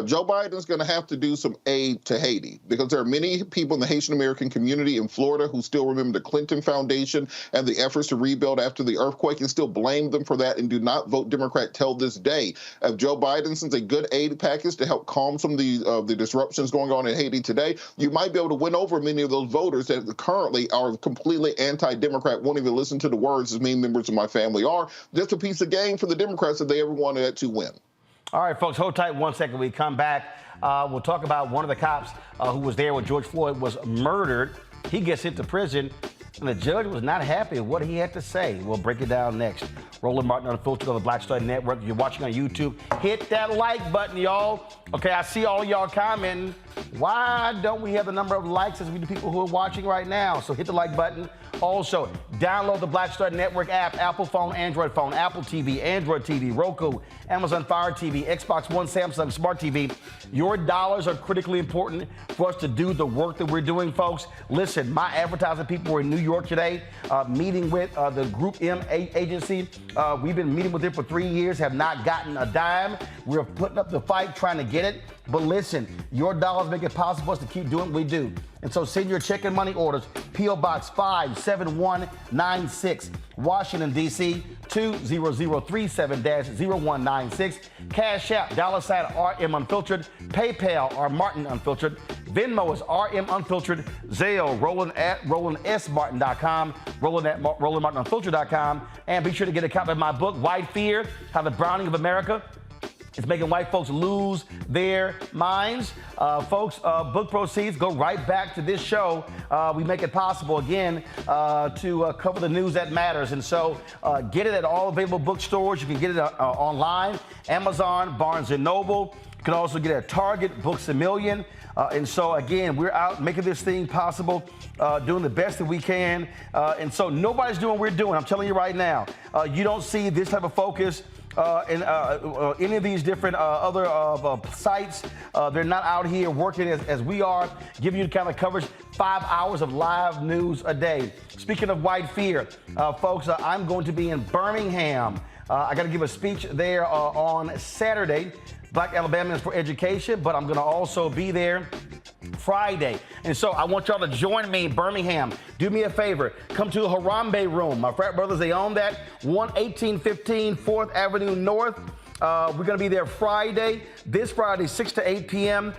Joe Biden's going to have to do some aid to Haiti because there are many people in the Haitian American community in Florida who still remember the Clinton Foundation and the efforts to rebuild after the earthquake and still blame them for that and do not vote Democrat till this day. If Joe Biden sends a good aid package to help calm some of the disruptions going on in Haiti today, you might be able to win over many of those voters that currently are completely anti-Democrat, won't even listen to the words as many members of my family are. Just a piece of game for the Democrats if they ever wanted to win. All right, folks, hold tight 1 second. We come back. We'll talk about one of the cops who was there when George Floyd was murdered. He gets sent to prison, and the judge was not happy with what he had to say. We'll break it down next. Roland Martin Unfiltered on the Black Star Network. If you're watching on YouTube, hit that like button, y'all. Okay, I see all y'all commenting. Why don't we have the number of likes as we do people who are watching right now? So hit the like button. Also, download the Black Star Network app, Apple phone, Android phone, Apple TV, Android TV, Roku, Amazon Fire TV, Xbox One, Samsung Smart TV. Your dollars are critically important for us to do the work that we're doing, folks. Listen, my advertising people were in New York today, meeting with the Group M agency. We've been meeting with them for 3 years, have not gotten a dime. We're putting up the fight, trying to get it. But listen, your dollars make it possible for us to keep doing what we do. And so send your check and money orders, P.O. Box 57196, Washington, D.C., 20037-0196. Cash App, $RM Unfiltered. PayPal, R Martin Unfiltered. Venmo is RM Unfiltered. Zelle, Roland at RolandSMartin.com, Roland at RolandMartinUnfiltered.com. And be sure to get a copy of my book, White Fear, How the Browning of America It's making white folks lose their minds. Folks, book proceeds go right back to this show. We make it possible, again, to cover the news that matters. And so get it at all available bookstores. You can get it online, Amazon, Barnes & Noble. You can also get it at Target, Books A Million. And so, again, we're out making this thing possible, doing the best that we can. And so nobody's doing what we're doing. I'm telling you right now, you don't see this type of focus in any of these different other sites. They're not out here working as we are, giving you the kind of coverage, 5 hours of live news a day. Speaking of white fear, folks, I'm going to be in Birmingham. I got to give a speech there on Saturday. Black Alabamians for Education, but I'm going to also be there Friday. And so I want y'all to join me in Birmingham. Do me a favor. Come to the Harambe Room. My frat brothers, they own that. 1815 4th Avenue North. We're going to be there Friday, this Friday, 6 to 8 p.m.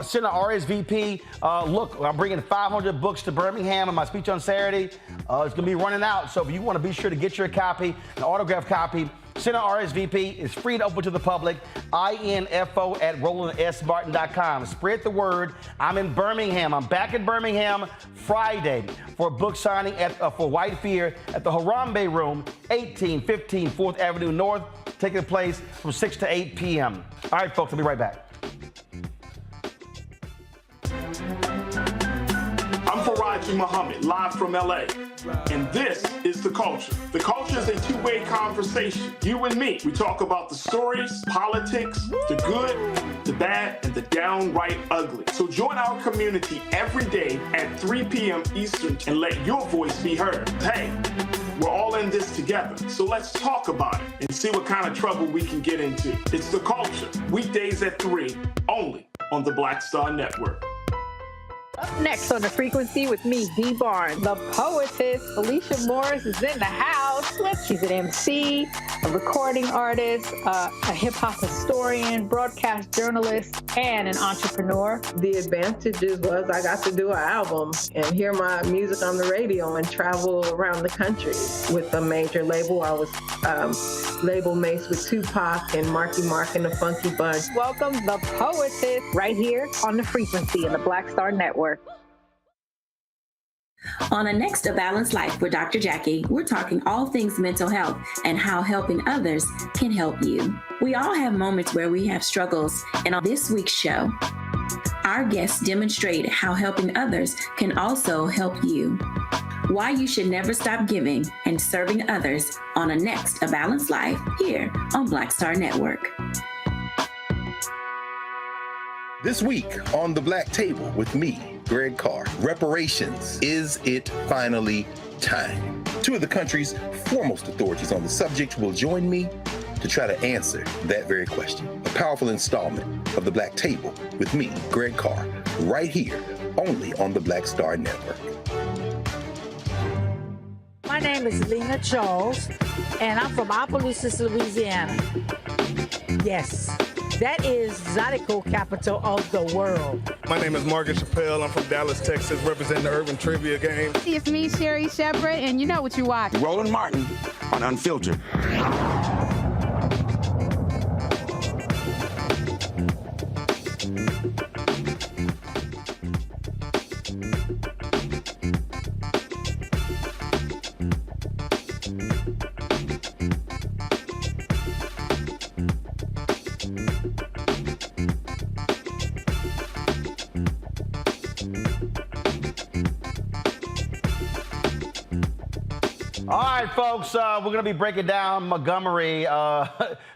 Send an RSVP. Look, I'm bringing 500 books to Birmingham in my speech on Saturday. It's going to be running out. So if you want to be sure to get your copy, an autographed copy, send an RSVP. It's free to open to the public. info@RolandSMartin.com. Spread the word. I'm in Birmingham. I'm back in Birmingham Friday for a book signing for White Fear at the Harambe Room, 1815 4th Avenue North, taking place from 6 to 8 p.m. All right, folks, I'll be right back. I'm Faraji Muhammad, live from LA. And this is The Culture. The Culture is a two-way conversation. You and me. We talk about the stories, politics, the good, the bad, and the downright ugly. So join our community every day at 3 p.m. Eastern and let your voice be heard. Hey, we're all in this together. So let's talk about it and see what kind of trouble we can get into. It's The Culture, weekdays at 3, only on the Black Star Network. Up next on The Frequency with me, Dee Barnes. The poetess, Alicia Morris, is in the house. She's an MC, a recording artist, a hip-hop historian, broadcast journalist, and an entrepreneur. The advantages was I got to do an album and hear my music on the radio and travel around the country with a major label. I was label mates with Tupac and Marky Mark and the Funky Bunch. Welcome, The Poetess, right here on The Frequency and the Black Star Network. On the next A Balanced Life with Dr. Jackie, we're talking all things mental health and how helping others can help you. We all have moments where we have struggles, and on this week's show, our guests demonstrate how helping others can also help you. Why you should never stop giving and serving others on the next A Balanced Life here on Black Star Network. This week on The Black Table with me, Greg Carr, reparations. Is it finally time? Two of the country's foremost authorities on the subject will join me to try to answer that very question. A powerful installment of The Black Table with me, Greg Carr, right here, only on the Black Star Network. My name is Lena Charles, and I'm from Opelousas, Louisiana. Yes, that is Zydeco capital of the world. My name is Margaret Chappelle. I'm from Dallas, Texas, representing the Urban Trivia Game. It's me, Sherry Shepherd, and you know what you watch. Roland Martin on Unfiltered. All right, folks, we're going to be breaking down Montgomery.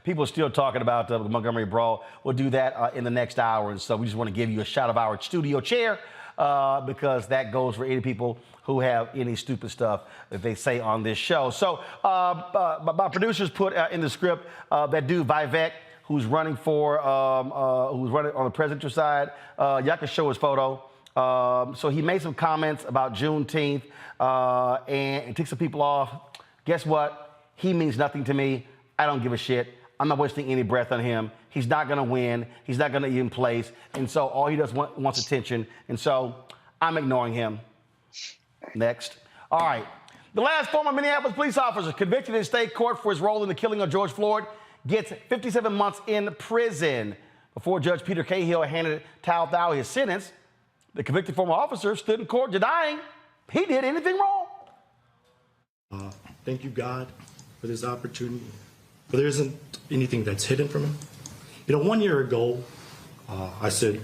People are still talking about the Montgomery brawl. We'll do that in the next hour. And so we just want to give you a shot of our studio chair because that goes for any people who have any stupid stuff that they say on this show. So my producers put in the script that dude Vivek, who's running on the presidential side. Y'all can show his photo. So he made some comments about Juneteenth and took some people off. Guess what? He means nothing to me. I don't give a shit. I'm not wasting any breath on him. He's not going to win. He's not going to even place. And so all he does wants attention. And so I'm ignoring him. Next. All right. The last former Minneapolis police officer convicted in state court for his role in the killing of George Floyd gets 57 months in prison. Before Judge Peter Cahill handed Tal Thao his sentence, the convicted former officer stood in court denying he did anything wrong. Thank you, God, for this opportunity. But there isn't anything that's hidden from him. 1 year ago, I said,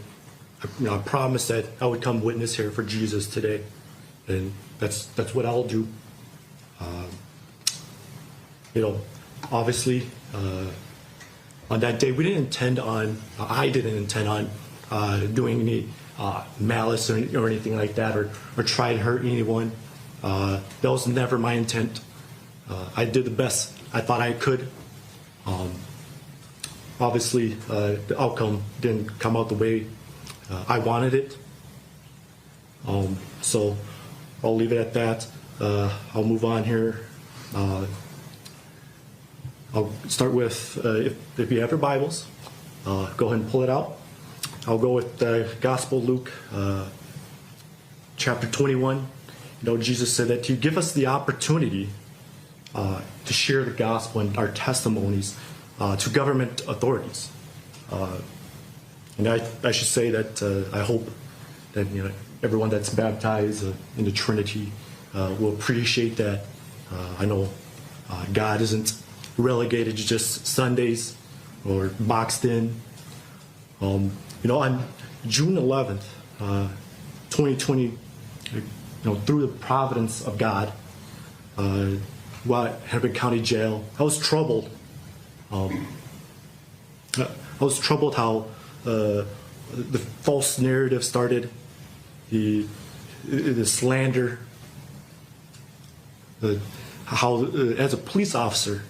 I promised that I would come witness here for Jesus today. And that's what I'll do. Obviously, on that day, I didn't intend on doing any malice or anything like that, or try to hurt anyone. That was never my intent. I did the best I thought I could. Obviously, the outcome didn't come out the way I wanted it. So I'll leave it at that. I'll move on here. I'll start with, if you have your Bibles, go ahead and pull it out. I'll go with the Gospel Luke, chapter 21. Jesus said that you give us the opportunity to share the gospel and our testimonies to government authorities. And I should say that I hope that everyone that's baptized in the Trinity will appreciate that. I know God isn't relegated to just Sundays or boxed in. On June 11th, 2020, through the providence of God, while at Hennepin County Jail, I was troubled. I was troubled how the false narrative started, the slander, how as a police officer,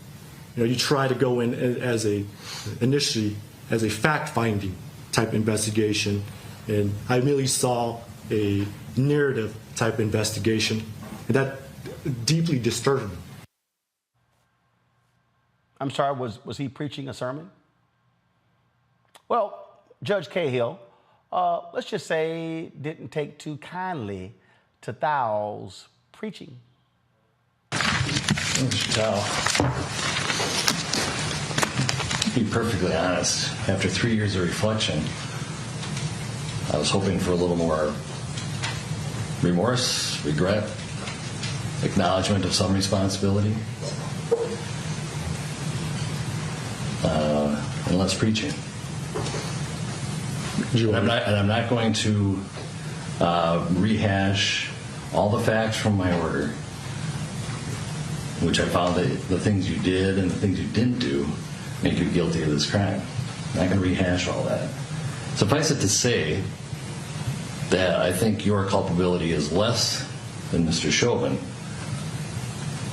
you try to go in initially as a fact-finding type investigation, and I merely saw a narrative type investigation, and that deeply disturbed me. I'm sorry, was he preaching a sermon? Well, Judge Cahill, let's just say, didn't take too kindly to Thao's preaching. Mr. Thao, to be perfectly honest, after 3 years of reflection, I was hoping for a little more remorse, regret, acknowledgement of some responsibility, and less preaching. And I'm not going to rehash all the facts from my order, which I found that the things you did and the things you didn't do make you guilty of this crime. I'm not going to rehash all that. Suffice it to say that I think your culpability is less than Mr. Chauvin,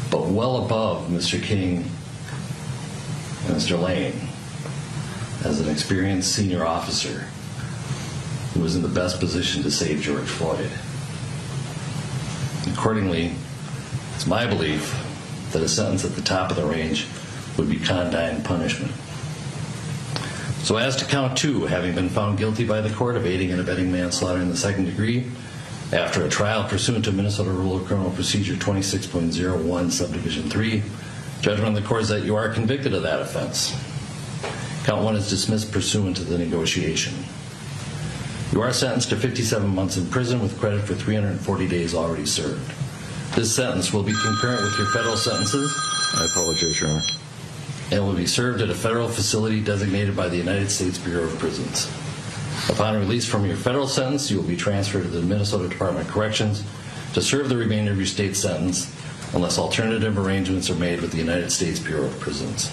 but well above Mr. King and Mr. Lane as an experienced senior officer who was in the best position to save George Floyd. Accordingly, it's my belief that a sentence at the top of the range would be condign punishment. So as to count 2, having been found guilty by the court of aiding and abetting manslaughter in the second degree, after a trial pursuant to Minnesota Rule of Criminal Procedure 26.01 Subdivision 3, judgment of the court is that you are convicted of that offense. Count 1 is dismissed pursuant to the negotiation. You are sentenced to 57 months in prison with credit for 340 days already served. This sentence will be concurrent with your federal sentences. I apologize, Your Honor. And will be served at a federal facility designated by the United States Bureau of Prisons. Upon release from your federal sentence, you will be transferred to the Minnesota Department of Corrections to serve the remainder of your state sentence unless alternative arrangements are made with the United States Bureau of Prisons.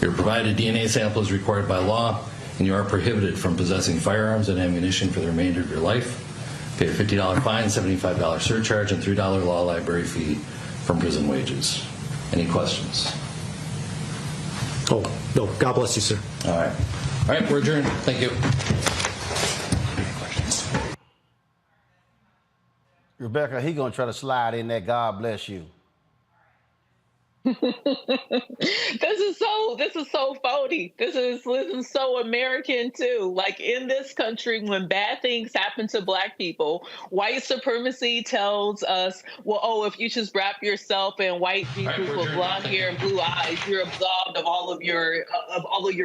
Your provided DNA sample is required by law, and you are prohibited from possessing firearms and ammunition for the remainder of your life. Pay a $50 fine, $75 surcharge, and $3 law library fee from prison wages. Any questions? Oh, no. God bless you, sir. All right. All right, we're adjourned. Thank you. Rebecca, he gonna try to slide in that God bless you. This is so phony. This is so American too. Like in this country, when bad things happen to Black people, white supremacy tells us, well, oh, if you just wrap yourself in white people with blonde hair and blue eyes, you're absolved of all of your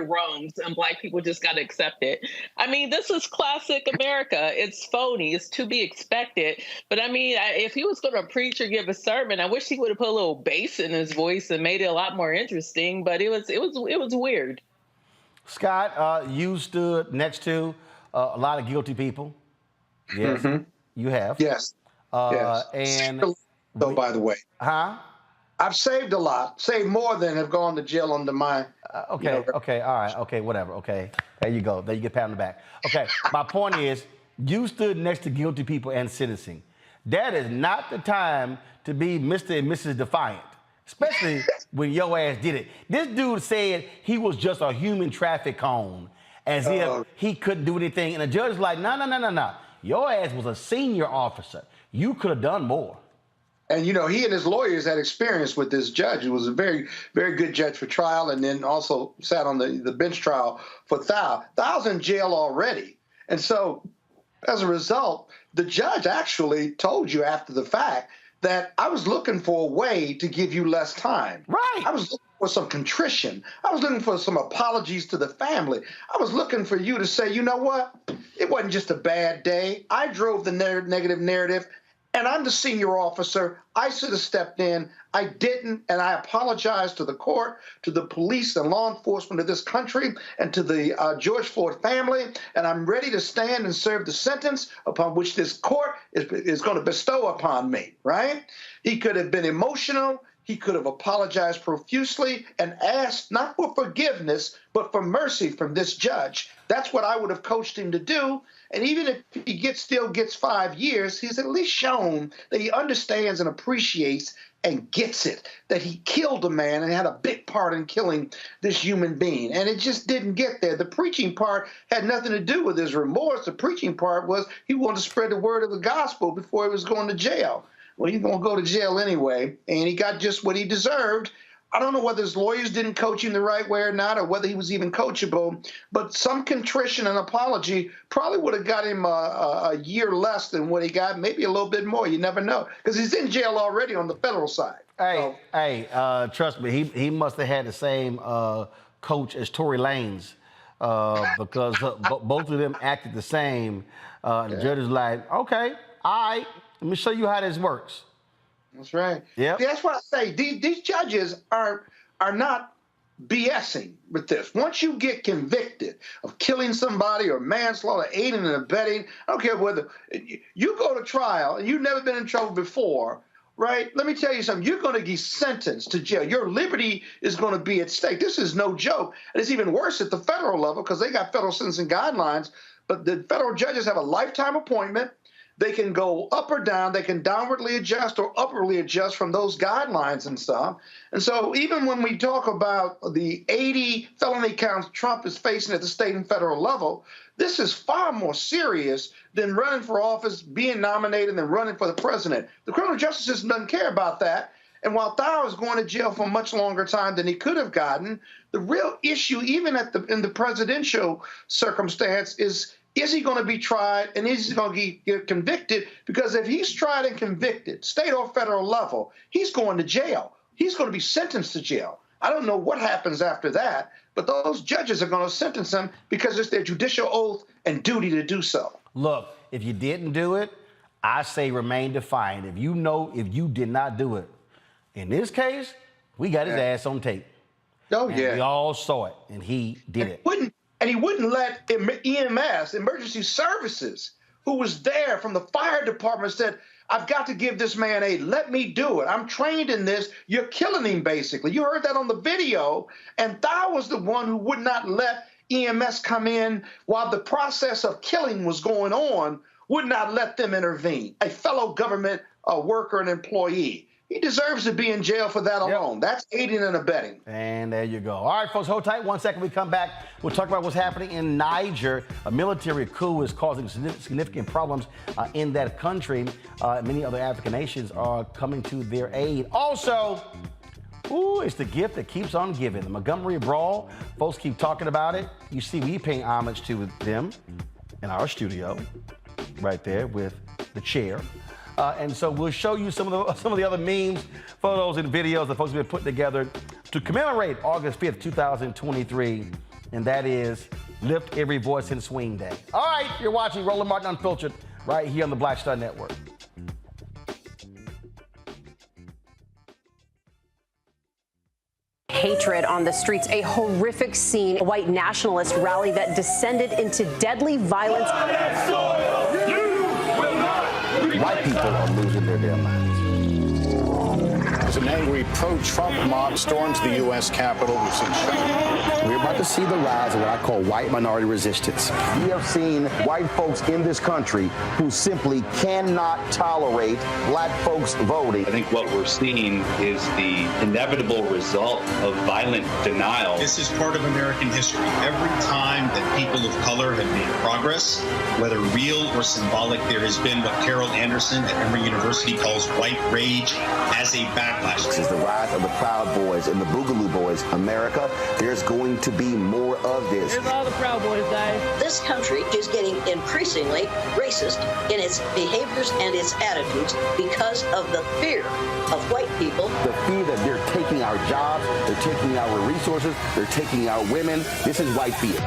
wrongs, and Black people just got to accept it. I mean, this is classic America. It's phony. It's to be expected. But I mean, if he was going to preach or give a sermon, I wish he would have put a little bass in his voice and made it a lot more interesting. But it was weird. Scott, you stood next to a lot of guilty people. Yes, you have. Yes. Yes. And so, by the way, I've saved a lot, saved more than have gone to jail under my. Okay. All right. Okay. Whatever. Okay. There you go. There you get pat on the back. Okay. My point is, you stood next to guilty people and sentencing. That is not the time to be Mr. and Mrs. Defiant, especially when your ass did it. This dude said he was just a human traffic cone, as if he couldn't do anything. And the judge is like, no. Your ass was a senior officer. You could have done more. And, you know, he and his lawyers had experience with this judge. He was a very, very good judge for trial, and then also sat on the bench trial for Thao. Thao's in jail already. And so, as a result, the judge actually told you after the fact that I was looking for a way to give you less time. Right. I was looking for some contrition. I was looking for some apologies to the family. I was looking for you to say, you know what? It wasn't just a bad day. I drove the negative narrative, and I'm the senior officer. I should have stepped in. I didn't, and I apologize to the court, to the police and law enforcement of this country, and to the George Floyd family, and I'm ready to stand and serve the sentence upon which this court is going to bestow upon me, right? He could have been emotional. He could have apologized profusely and asked not for forgiveness, but for mercy from this judge. That's what I would have coached him to do. And even if he still gets 5 years, he's at least shown that he understands and appreciates and gets it, that he killed a man and had a big part in killing this human being. And it just didn't get there. The preaching part had nothing to do with his remorse. The preaching part was he wanted to spread the word of the gospel before he was going to jail. Well, he's going to go to jail anyway, and he got just what he deserved. I don't know whether his lawyers didn't coach him the right way or not, or whether he was even coachable, but some contrition and apology probably would have got him a year less than what he got, maybe a little bit more. You never know, because he's in jail already on the federal side. Trust me, he must have had the same coach as Tory Lanez, because both of them acted the same. The judge is like, okay, all right, let me show you how this works. That's right. Yeah. That's what I say. These judges are not BSing with this. Once you get convicted of killing somebody or manslaughter, aiding and abetting, I don't care whether you go to trial and you've never been in trouble before, right? Let me tell you something. You're going to get sentenced to jail. Your liberty is going to be at stake. This is no joke. And it's even worse at the federal level because they got federal sentencing guidelines. But the federal judges have a lifetime appointment. They can go up or down. They can downwardly adjust or upwardly adjust from those guidelines and stuff. And so even when we talk about the 80 felony counts Trump is facing at the state and federal level, this is far more serious than running for office, being nominated, and then running for the president. The criminal justice system doesn't care about that. And while Thao is going to jail for a much longer time than he could have gotten, the real issue, even in the presidential circumstance, is he going to be tried and is he going to get convicted? Because if he's tried and convicted, state or federal level, he's going to jail. He's going to be sentenced to jail. I don't know what happens after that, but those judges are going to sentence him because it's their judicial oath and duty to do so. Look, if you didn't do it, I say remain defiant. If you did not do it. In this case, we got his ass on tape. Oh, and yeah. we all saw it, and he did it. And he wouldn't let EMS, emergency services, who was there from the fire department, said, I've got to give this man aid. Let me do it. I'm trained in this. You're killing him, basically. You heard that on the video. And Thao was the one who would not let EMS come in while the process of killing was going on, would not let them intervene. A fellow government worker and employee. He deserves to be in jail for that alone. That's aiding and abetting. And there you go. All right, folks, hold tight. 1 second, we come back. We'll talk about what's happening in Niger. A military coup is causing significant problems in that country. Many other African nations are coming to their aid. Also, it's the gift that keeps on giving. The Montgomery Brawl, folks keep talking about it. You see, we paying homage to them in our studio, right there with the chair. And so we'll show you some of the other memes, photos, and videos that folks have been putting together to commemorate August 5th, 2023, and that is Lift Every Voice and Swing Day. All right, you're watching Roland Martin Unfiltered right here on the Black Star Network. Hatred on the streets, a horrific scene, a white nationalist rally that descended into deadly violence. White people are losing their damn minds. As an angry pro-Trump mob storms the U.S. Capitol, we've seen shooting. We're about to see the rise of what I call white minority resistance. We have seen white folks in this country who simply cannot tolerate black folks voting. I think what we're seeing is the inevitable result of violent denial. This is part of American history. Every time that people of color have made progress, whether real or symbolic, there has been what Carol Anderson at Emory University calls white rage as a backlash. This is the rise of the Proud Boys and the Boogaloo Boys. America, there's going to be more of this. Here's all the Proud Boys, guys. This country is getting increasingly racist in its behaviors and its attitudes because of the fear of white people. The fear that they're taking our jobs, they're taking our resources, they're taking our women. This is white fear.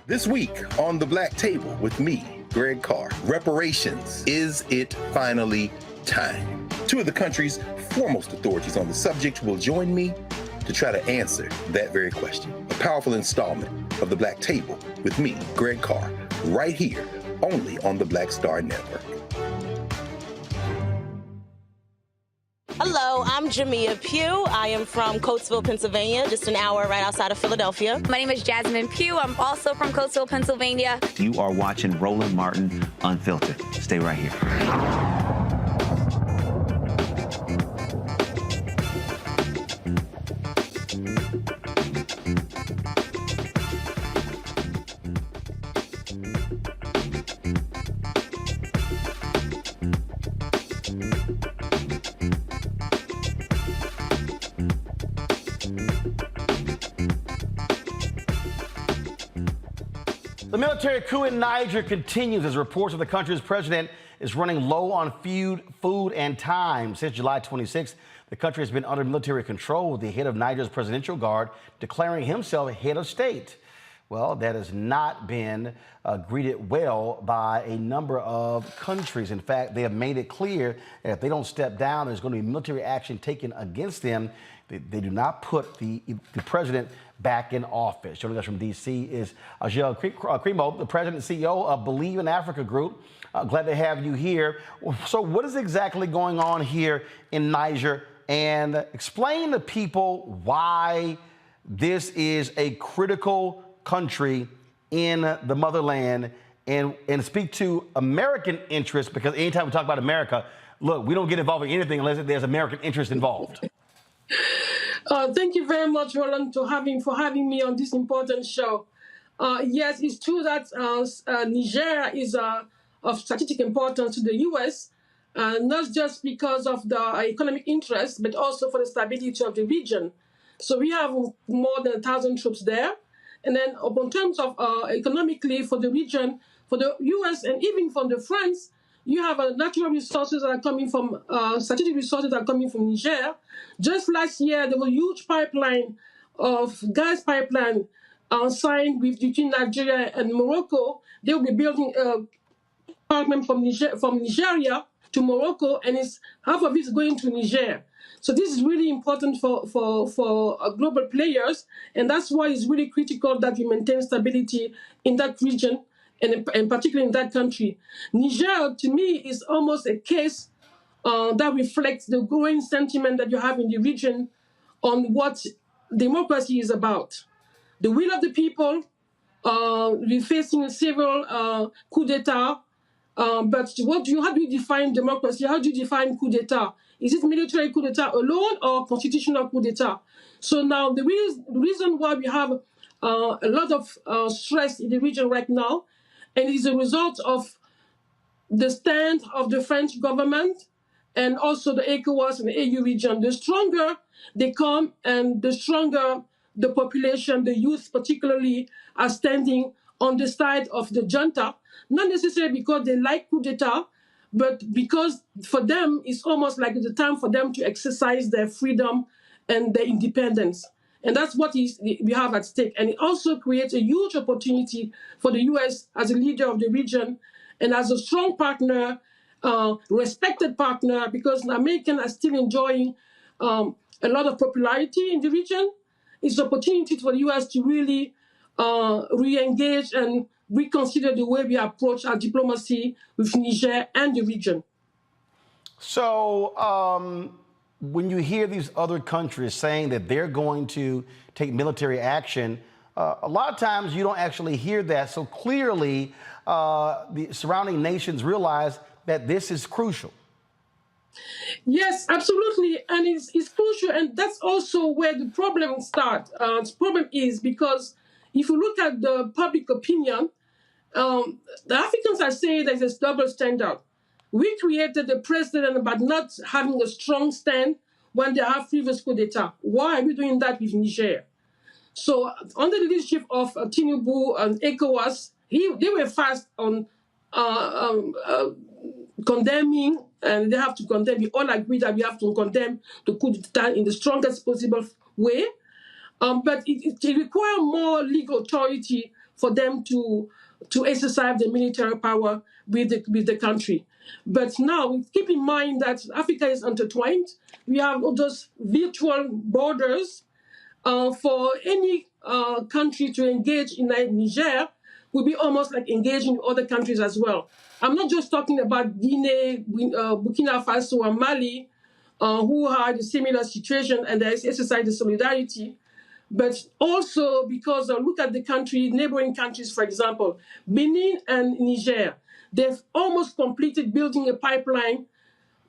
This week on The Black Table with me, Greg Carr, reparations. Is it finally time? Two of the country's foremost authorities on the subject will join me to try to answer that very question. A powerful installment of The Black Table with me, Greg Carr, right here, only on the Black Star Network. Hello, I'm Jamia Pugh. I am from Coatesville, Pennsylvania, just an hour right outside of Philadelphia. My name is Jasmine Pugh. I'm also from Coatesville, Pennsylvania. You are watching Roland Martin Unfiltered. Stay right here. The military coup in Niger continues as reports of the country's president is running low on food and time. Since July 26th, the country has been under military control, with the head of Niger's presidential guard declaring himself head of state. Well, that has not been greeted well by a number of countries. In fact, they have made it clear that if they don't step down, there's going to be military action taken against them. They do not put the president back in office. Joining us from D.C. is Ajel Cremo, the president and CEO of Believe in Africa Group. Glad to have you here. So what is exactly going on here in Niger? And explain to people why this is a critical country in the motherland, and speak to American interests, because anytime we talk about America, look, we don't get involved in anything unless there's American interest involved. Thank you very much, Roland, for having me on this important show. Yes, it's true that Niger is of strategic importance to the U.S., not just because of the economic interest, but also for the stability of the region. So we have more than 1,000 troops there. And then in terms of economically for the region, for the U.S. and even from the France, you have natural resources that are coming from, strategic resources that are coming from Niger. Just last year, there was a huge pipeline of gas pipeline signed between Nigeria and Morocco. They will be building a pipeline from Nigeria to Morocco, and half of it is going to Niger. So this is really important for global players, and that's why it's really critical that we maintain stability in that region, and particularly in that country. Niger, to me, is almost a case that reflects the growing sentiment that you have in the region on what democracy is about. The will of the people, we're facing several coup d'etat, but how do you define democracy? How do you define coup d'etat? Is it military coup d'etat alone or constitutional coup d'etat? So now the reason why we have a lot of stress in the region right now, and it is a result of the stand of the French government and also the ECOWAS and the AU region. The stronger they come and the stronger the population, the youth particularly, are standing on the side of the junta, not necessarily because they like coup d'etat, but because for them, it's almost like the time for them to exercise their freedom and their independence. And that's what we have at stake. And it also creates a huge opportunity for the U.S. as a leader of the region and as a strong partner, respected partner, because the Americans are still enjoying a lot of popularity in the region. It's an opportunity for the U.S. to really re-engage and reconsider the way we approach our diplomacy with Niger and the region. So when you hear these other countries saying that they're going to take military action, a lot of times you don't actually hear that. So clearly the surrounding nations realize that this is crucial. Yes, absolutely. And it's crucial. And that's also where the problem starts. The problem is because if you look at the public opinion, the Africans are saying there's a double standard. We created the president by not having a strong stand when they have previous coup d'etat. Why are we doing that with Niger? So under the leadership of Tinubu and ECOWAS, they were fast on condemning, and they have to condemn. We all agree that we have to condemn the coup d'etat in the strongest possible way. But it requires more legal authority for them to exercise the military power with the country. But now, keep in mind that Africa is intertwined. We have those virtual borders. For any country to engage in Niger will be almost like engaging other countries as well. I'm not just talking about Guinea, Burkina Faso, and Mali, who had a similar situation and they exercise the solidarity, but also because look at the neighboring countries, for example, Benin and Niger. They've almost completed building a pipeline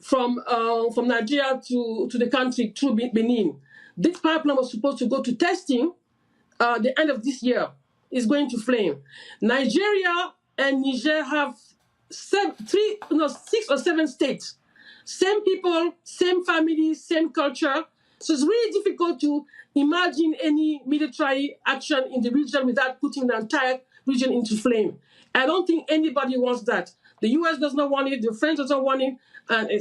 from Nigeria to the country through Benin. This pipeline was supposed to go to testing the end of this year. It's going to flame. Nigeria and Niger have 6 or 7 states. Same people, same family, same culture. So it's really difficult to imagine any military action in the region without putting the entire region into flame. I don't think anybody wants that. The US does not want it, the French doesn't want it, and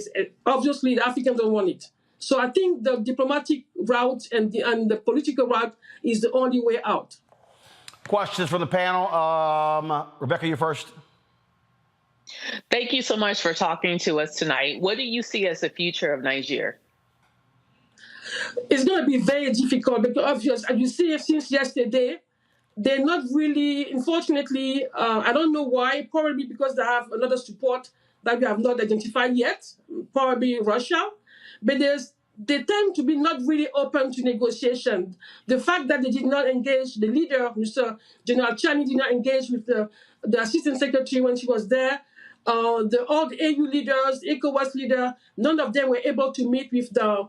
obviously the Africans don't want it. So I think the diplomatic route and the political route is the only way out. Questions from the panel. Rebecca, you first. Thank you so much for talking to us tonight. What do you see as the future of Niger? It's going to be very difficult because, obviously, as you see, since yesterday, they're not really, unfortunately, I don't know why, probably because they have another support that we have not identified yet, probably Russia, but they tend to be not really open to negotiation. The fact that they did not engage the leader, Mr. General Chani, did not engage with the assistant secretary when she was there. All the AU leaders, ECOWAS leader, none of them were able to meet with the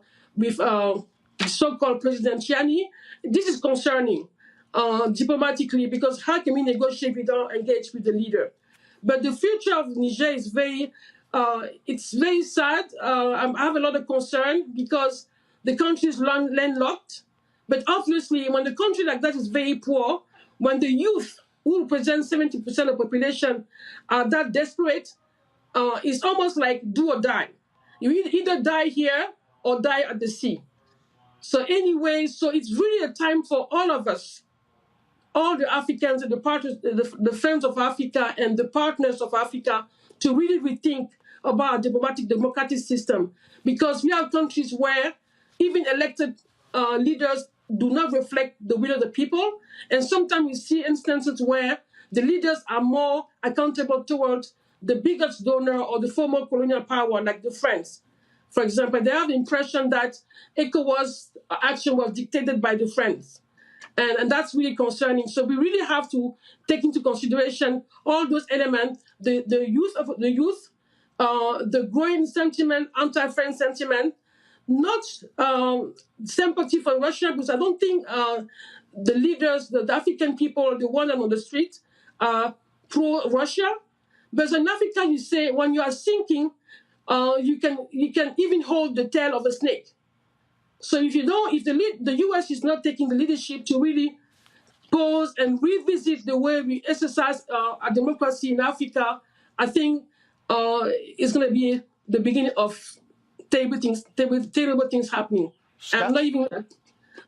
so-called President Chani. This is concerning diplomatically, because how can we negotiate if we don't engage with the leader? But the future of Niger is it's very sad. I have a lot of concern because the country is landlocked. But obviously, when the country like that is very poor, when the youth, who represent 70% of the population, are that desperate, it's almost like do or die. You either die here or die at the sea. So anyway, so it's really a time for all of us, all the Africans and the partners, the friends of Africa and the partners of Africa, to really rethink about a democratic system, because we have countries where even elected leaders do not reflect the will of the people, and sometimes we see instances where the leaders are more accountable towards the biggest donor or the former colonial power, like the French. For example, they have the impression that ECOWAS action was dictated by the French. And that's really concerning. So we really have to take into consideration all those elements, the youth, the growing sentiment, anti-French sentiment, not sympathy for Russia, because I don't think the leaders, the African people, the ones on the street, are pro-Russia. But in Africa, you say when you are sinking, you can even hold the tail of a snake. So if the U.S. is not taking the leadership to really pause and revisit the way we exercise our democracy in Africa, I think it's going to be the beginning of terrible things happening. And not even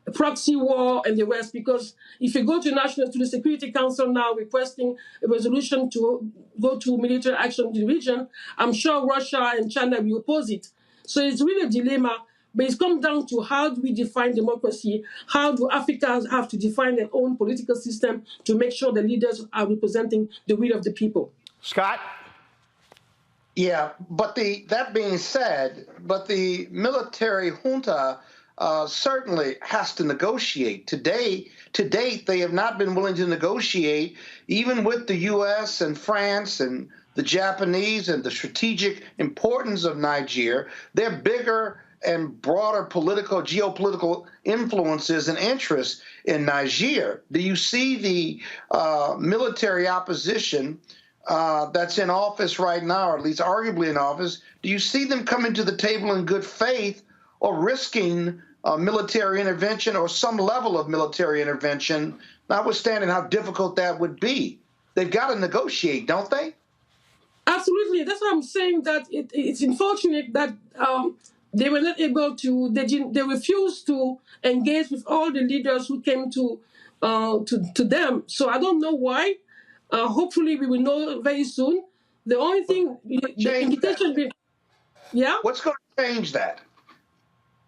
a proxy war and the rest, because if you go to the Security Council now requesting a resolution to go to military action in the region, I'm sure Russia and China will oppose it. So it's really a dilemma. But it's come down to how do we define democracy? How do Africans have to define their own political system to make sure the leaders are representing the will of the people? Scott? Yeah, but that being said, the military junta certainly has to negotiate. To date, they have not been willing to negotiate, even with the U.S. and France and the Japanese and the strategic importance of Niger. They're bigger and broader geopolitical influences and interests in Niger. Do you see the military opposition that's in office right now, or at least arguably in office? Do you see them coming to the table in good faith or risking military intervention or some level of military intervention, notwithstanding how difficult that would be? They've got to negotiate, don't they? Absolutely. That's why I'm saying that it's unfortunate that they were not able to. They refused to engage with all the leaders who came to them. So I don't know why. Hopefully, we will know very soon. The only thing, the invitation, yeah. What's going to change that?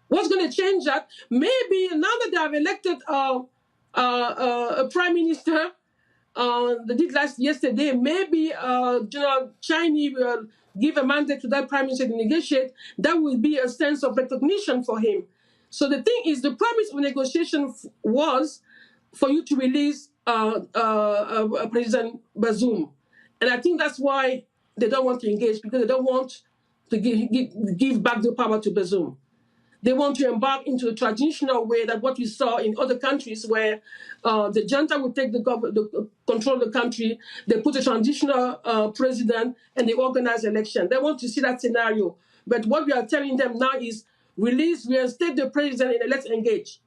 What's going to change that? Maybe now that they have elected a prime minister, they did yesterday. Maybe General Chani will give a mandate to that prime minister to negotiate. That will be a sense of recognition for him. So the thing is, the promise of negotiation was for you to release President Bazoum. And I think that's why they don't want to engage, because they don't want to give back the power to Bazoum. They want to embark into a traditional way that what we saw in other countries where the junta would take the control of the country, they put a transitional president, and they organize election. They want to see that scenario. But what we are telling them now is reinstate the president and let's engage.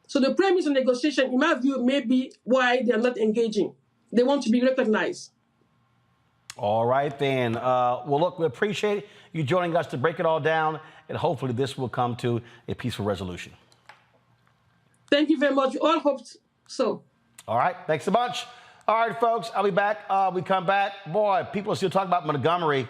So the premise of negotiation, in my view, may be why they are not engaging. They want to be recognized. All right, then. Well, look, we appreciate you joining us to break it all down, and hopefully this will come to a peaceful resolution. Thank you very much. We all hope so. All right. Thanks so much. All right, folks, I'll be back. We come back. Boy, people are still talking about Montgomery.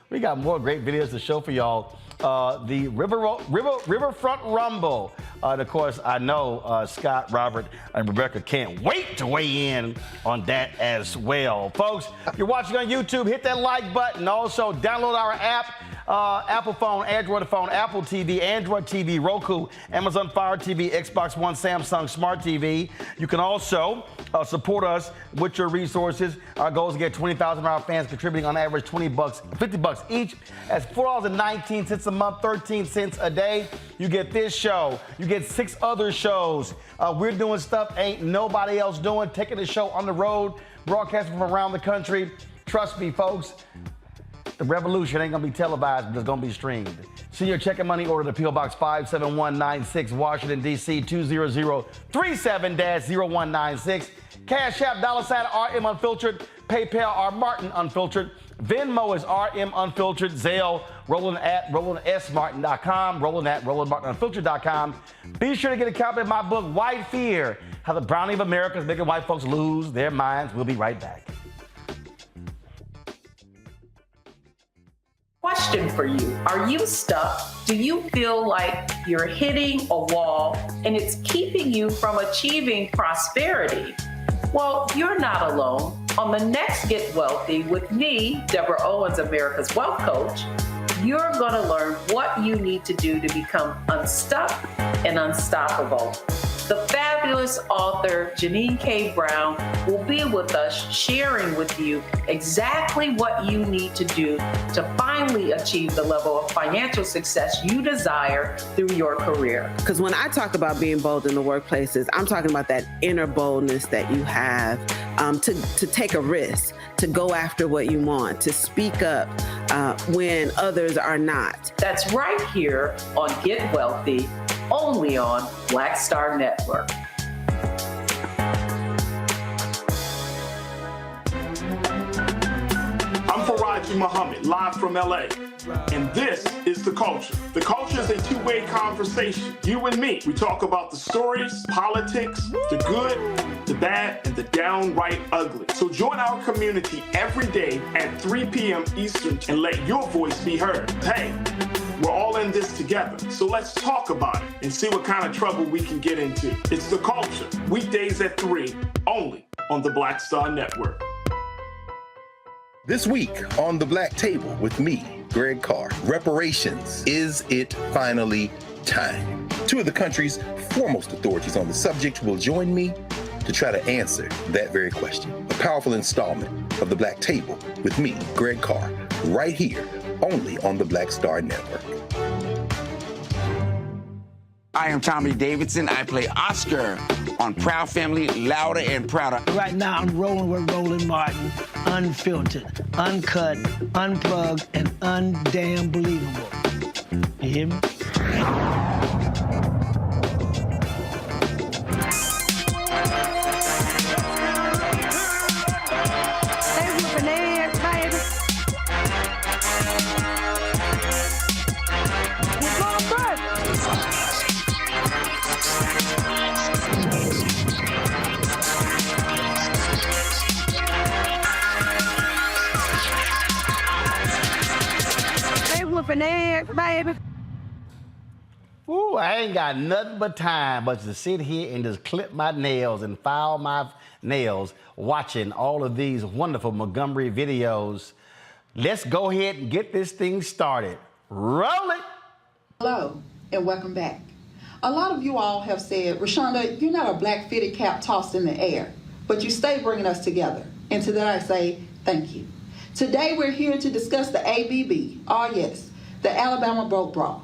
We got more great videos to show for y'all. The Riverfront Rumble. And of course, I know Scott, Robert, and Rebecca can't wait to weigh in on that as well. Folks, if you're watching on YouTube, hit that like button. Also, download our app. Apple phone, Android phone, Apple TV, Android TV, Roku, Amazon Fire TV, Xbox One, Samsung Smart TV. You can also support us with your resources. Our goal is to get 20,000 of our fans contributing on average $20, $50 each. That's $4.19 a month, 13 cents a day. You get this show. You get 6 other shows. We're doing stuff ain't nobody else doing, taking the show on the road, broadcasting from around the country. Trust me, folks. The revolution ain't gonna be televised, but it's gonna be streamed. Send your check and money order to P.O. Box 57196, Washington, D.C. 20037-0196. Cash App, $RM Unfiltered. PayPal, R Martin Unfiltered. Venmo is RM Unfiltered. Zelle, Roland at RolandSMartin.com. Roland at RolandMartinUnfiltered.com. Be sure to get a copy of my book, White Fear, How the Browning of America is Making White Folks Lose Their Minds. We'll be right back. Question for you. Are you stuck? Do you feel like you're hitting a wall and it's keeping you from achieving prosperity? Well, you're not alone. On the next Get Wealthy with me, Deborah Owens, America's Wealth Coach, you're going to learn what you need to do to become unstuck and unstoppable. The fabulous author Janine K. Brown will be with us sharing with you exactly what you need to do to finally achieve the level of financial success you desire through your career. Because when I talk about being bold in the workplaces, I'm talking about that inner boldness that you have to take a risk, to go after what you want, to speak up when others are not. That's right here on Get Wealthy, only on Black Star Network. I'm Faraji Muhammad, live from LA. And this is The Culture. The Culture is a two-way conversation. You and me. We talk about the stories, politics, the good, the bad, and the downright ugly. So join our community every day at 3 p.m. Eastern and let your voice be heard. Hey, we're all in this together. So let's talk about it and see what kind of trouble we can get into. It's The Culture, weekdays at 3, only on the Black Star Network. This week on The Black Table with me, Greg Carr, reparations. Is it finally time? 2 of the country's foremost authorities on the subject will join me to try to answer that very question. A powerful installment of The Black Table with me, Greg Carr, right here, only on the Black Star Network. I am Tommy Davidson. I play Oscar on Proud Family, Louder and Prouder. Right now, I'm rolling with Roland Martin, unfiltered, uncut, unplugged, and undamn believable. You hear me? Baby. Ooh, I ain't got nothing but time but to sit here and just clip my nails and file my nails watching all of these wonderful Montgomery videos. Let's go ahead and get this thing started. Roll it. Hello, and welcome back. A lot of you all have said, Rashonda, you're not a black fitted cap tossed in the air, but you stay bringing us together. And to that I say, thank you. Today we're here to discuss the ABB. Oh yes. The Alabama Broke Bra,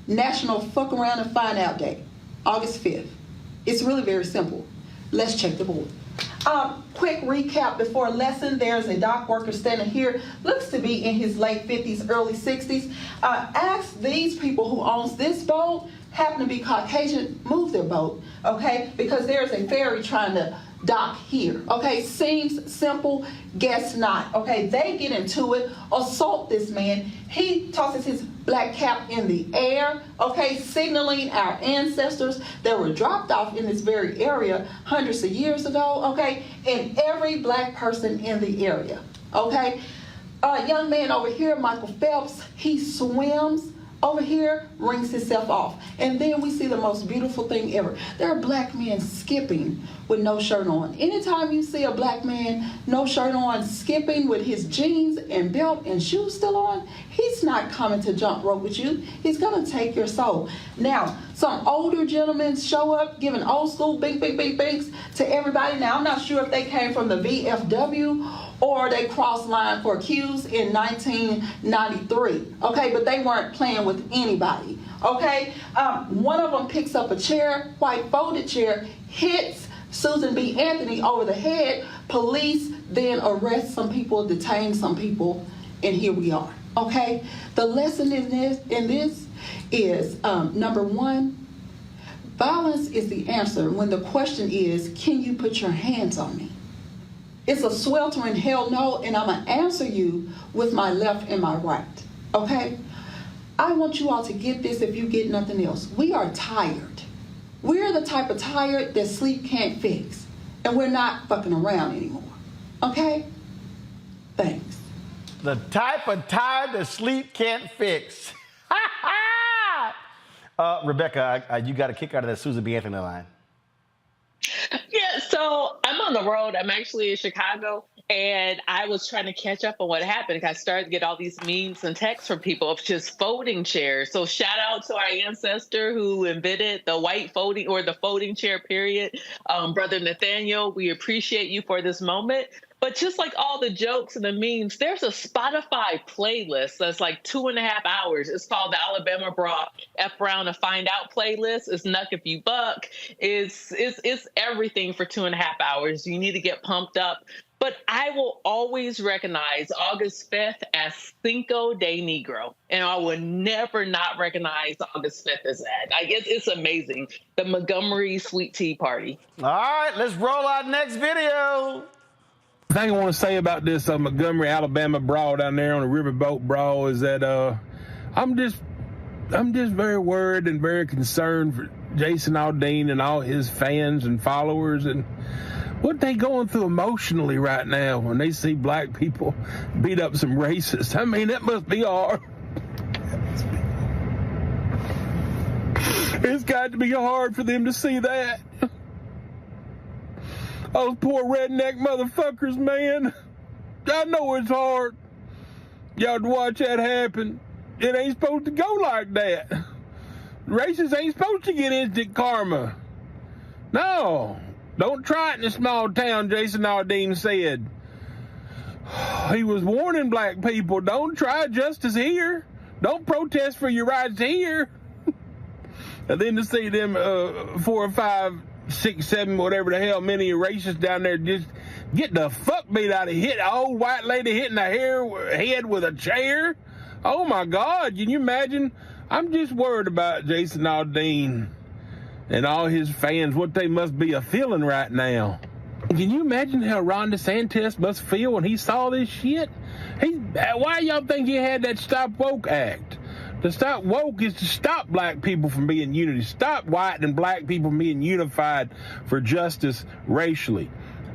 National Fuck Around and Find Out Day, August 5th. It's really very simple. Let's check the board. Quick recap before lesson. There's a dock worker standing here, looks to be in his late 50s, early 60s. Ask these people who owns this boat, happen to be Caucasian, move their boat, okay? Because there's a ferry trying to dock here, okay? Seems simple, guess not, okay? They get into it, assault this man. He tosses his black cap in the air, okay? Signaling our ancestors that were dropped off in this very area hundreds of years ago, okay? And every black person in the area, okay? A young man over here, Michael Phelps, he swims Over here, rings himself off. And then we see the most beautiful thing ever. There are black men skipping with no shirt on. Anytime you see a black man, no shirt on, skipping with his jeans and belt and shoes still on, he's not coming to jump rope with you. He's gonna take your soul. Now, some older gentlemen show up giving old school bink, bink, bink, binks to everybody. Now, I'm not sure if they came from the VFW or they crossed line for Q's in 1993, okay? But they weren't playing with anybody, okay? One of them picks up a chair, white folded chair, hits Susan B. Anthony over the head. Police then arrest some people, detain some people, and here we are, okay? The lesson in this is, number one, violence is the answer when the question is, can you put your hands on me? It's a sweltering hell no, and I'm going to answer you with my left and my right, okay? I want you all to get this if you get nothing else. We are tired. We're the type of tired that sleep can't fix, and we're not fucking around anymore, okay? Thanks. The type of tired that sleep can't fix. Rebecca, you got a kick out of that Susan B. Anthony line. Yeah, so I'm on the road. I'm actually in Chicago, and I was trying to catch up on what happened. I started to get all these memes and texts from people of just folding chairs. So shout out to our ancestor who invented the white folding or the folding chair, period. Brother Nathaniel, we appreciate you for this moment. But just like all the jokes and the memes, there's a Spotify playlist that's like 2.5 hours. It's called the Alabama Bra F Brown to Find Out playlist. It's Nuck If You Buck. It's everything for 2.5 hours. You need to get pumped up. But I will always recognize August 5th as Cinco de Negro. And I will never not recognize August 5th as that. I guess it's amazing. The Montgomery Sweet Tea Party. All right, let's roll our next video. The thing I want to say about this Montgomery, Alabama brawl down there on the riverboat brawl is that I'm just very worried and very concerned for Jason Aldean and all his fans and followers and what they going through emotionally right now when they see black people beat up some racists. I mean, that must be hard. It's got to be hard for them to see that. Those poor redneck motherfuckers, man. I know it's hard. Y'all to watch that happen. It ain't supposed to go like that. Racists ain't supposed to get instant karma. No. Don't try it in a small town, Jason Aldean said. He was warning black people, don't try justice here. Don't protest for your rights here. And then to see them 4 or 5, 6, 7, whatever the hell, many racists down there just get the fuck beat out of hit. An old white lady hitting her head with a chair. Oh my God, can you imagine? I'm just worried about Jason Aldean and all his fans, what they must be feeling right now. Can you imagine how Ron DeSantis must feel when he saw this shit? Why y'all think he had that Stop Woke Act? To stop woke is to stop black people from being unity. Stop white and black people from being unified for justice racially.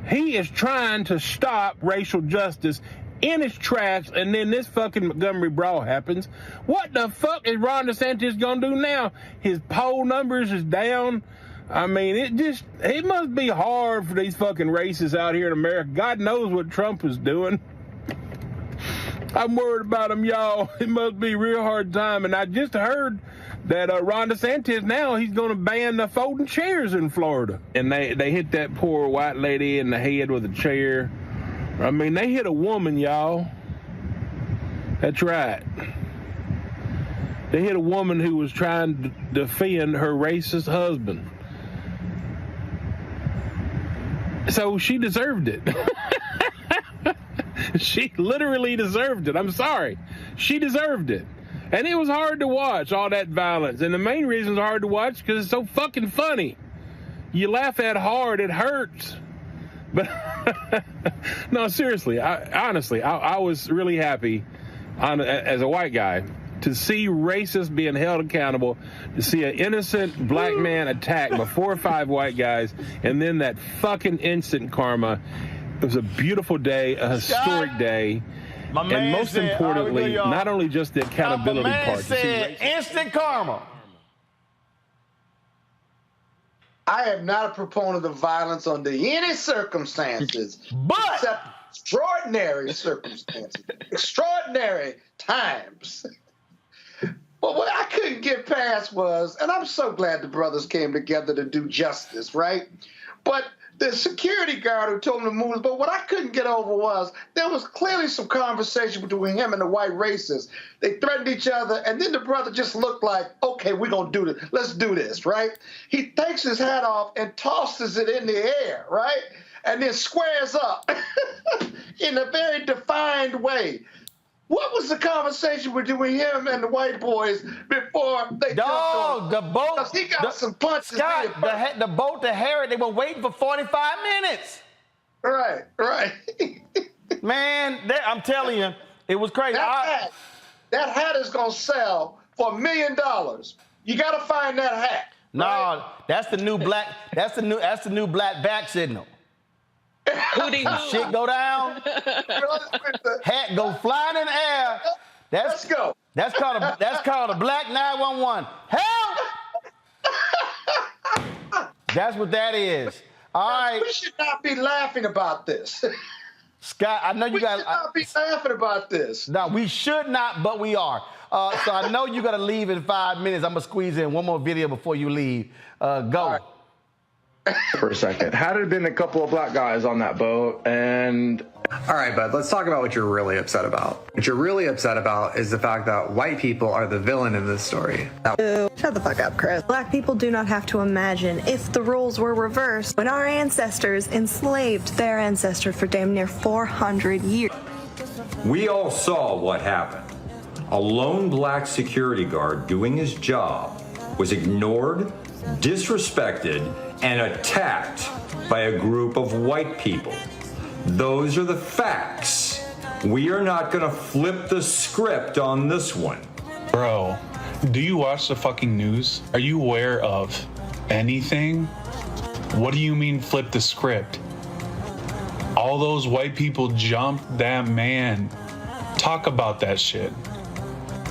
He is trying to stop racial justice in its tracks, and then this fucking Montgomery brawl happens. What the fuck is Ron DeSantis gonna do now? His poll numbers is down. I mean, it must be hard for these fucking racists out here in America. God knows what Trump is doing. I'm worried about him, y'all. It must be a real hard time. And I just heard that Ron DeSantis now, he's going to ban the folding chairs in Florida. And they hit that poor white lady in the head with a chair. I mean, they hit a woman, y'all. That's right. They hit a woman who was trying to defend her racist husband. So she deserved it. She literally deserved it. I'm sorry. She deserved it. And it was hard to watch, all that violence. And the main reason it's hard to watch is because it's so fucking funny. You laugh at hard, it hurts. But no, seriously, honestly, I was really happy as a white guy to see racists being held accountable, to see an innocent black man attacked by 4 or 5 white guys, and then that fucking instant karma. It was a beautiful day, a historic day, And most importantly, not only just the accountability my man part. said instant karma. I am not a proponent of violence under any circumstances, except extraordinary circumstances, extraordinary times. But what I couldn't get past was, and I'm so glad the brothers came together to do justice, right? But the security guard who told him to move, but what I couldn't get over was there was clearly some conversation between him and the white racists. They threatened each other, and then the brother just looked like, okay, we're going to do this. Let's do this, right? He takes his hat off and tosses it in the air, right? And then squares up in a very defined way. What was the conversation between him and the white boys before they jumped on? The boat. 'Cause he got some punches. Scott, the boat to Harriet, they were waiting for 45 minutes. Right. Man, I'm telling you, it was crazy. That hat is going to sell for $1 million. You got to find that hat. No, right? that's the new black. That's the new black back signal. Shit go down, hat go flying in the air. Let's go. That's called a black 911. Help! That's what that is. All right. We should not be laughing about this. Scott, I know you guys. We should not be laughing about this. No, we should not, but we are. So I know you got to leave in 5 minutes. I'm gonna squeeze in one more video before you leave. Go. For a second. Had it been a couple of black guys on that boat and... All right, bud, let's talk about what you're really upset about. What you're really upset about is the fact that white people are the villain in this story. Shut the fuck up, Chris. Black people do not have to imagine if the roles were reversed when our ancestors enslaved their ancestors for damn near 400 years. We all saw what happened. A lone black security guard doing his job was ignored, disrespected, and attacked by a group of white people. Those are the facts. We are not gonna flip the script on this one. Bro, do you watch the fucking news? Are you aware of anything? What do you mean flip the script? All those white people jumped that man. Talk about that shit.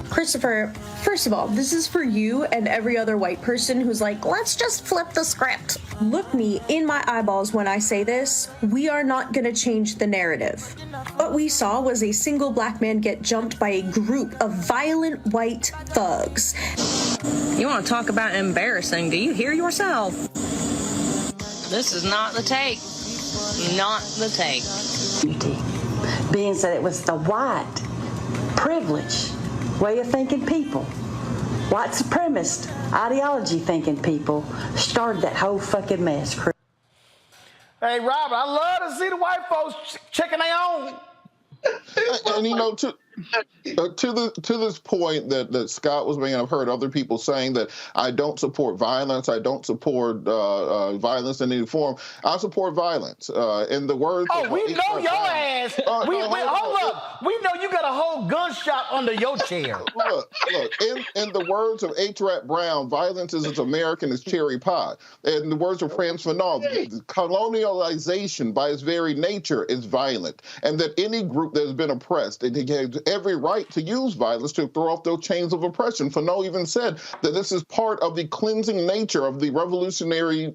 Christopher, first of all, this is for you and every other white person who's like, let's just flip the script. Look me in my eyeballs when I say this. We are not going to change the narrative. What we saw was a single black man get jumped by a group of violent white thugs. You want to talk about embarrassing? Do you hear yourself? This is not the take. Not the take. Being that it was the white privilege way of thinking people, white supremacist ideology thinking people started that whole fucking mess. Hey, Robert, I love to see the white folks checking their own. And you know, to this point that Scott was making, I've heard other people saying that I don't support violence. I don't support violence in any form. I support violence. In the words. Oh, we know your ass. Hold up. We know you got a whole gunshot under your chair. Look. In the words of H. Rat Brown, violence is as American as cherry pie. In the words of Frantz Fanon, colonialization by its very nature is violent, and that any group that has been oppressed, it has every right to use violence to throw off those chains of oppression. Fanon even said that this is part of the cleansing nature of the revolutionary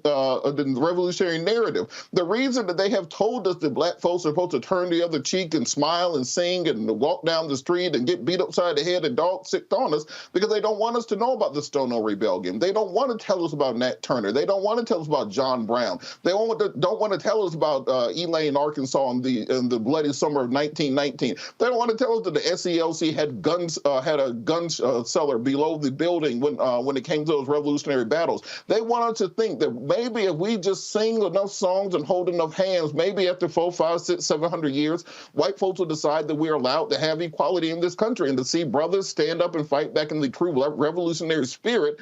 narrative. The reason that they have told us that black folks are supposed to turn the other cheek and smile and sing and walk down the street and get beat upside the head and dog sick on us, because they don't want us to know about the Stono Rebellion. They don't want to tell us about Nat Turner. They don't want to tell us about John Brown. They don't want to tell us about Elaine, Arkansas in the bloody summer of 1919. They don't want to tell us that the SELC had a gun cellar below the building when it came to those revolutionary battles. They want us to think that maybe if we just sing enough songs and hold enough hands, maybe after 4, 5, 6, 700 years, white folks will decide that we're allowed to have equality in this country, and to see brothers stand up and fight back in the true revolutionary spirit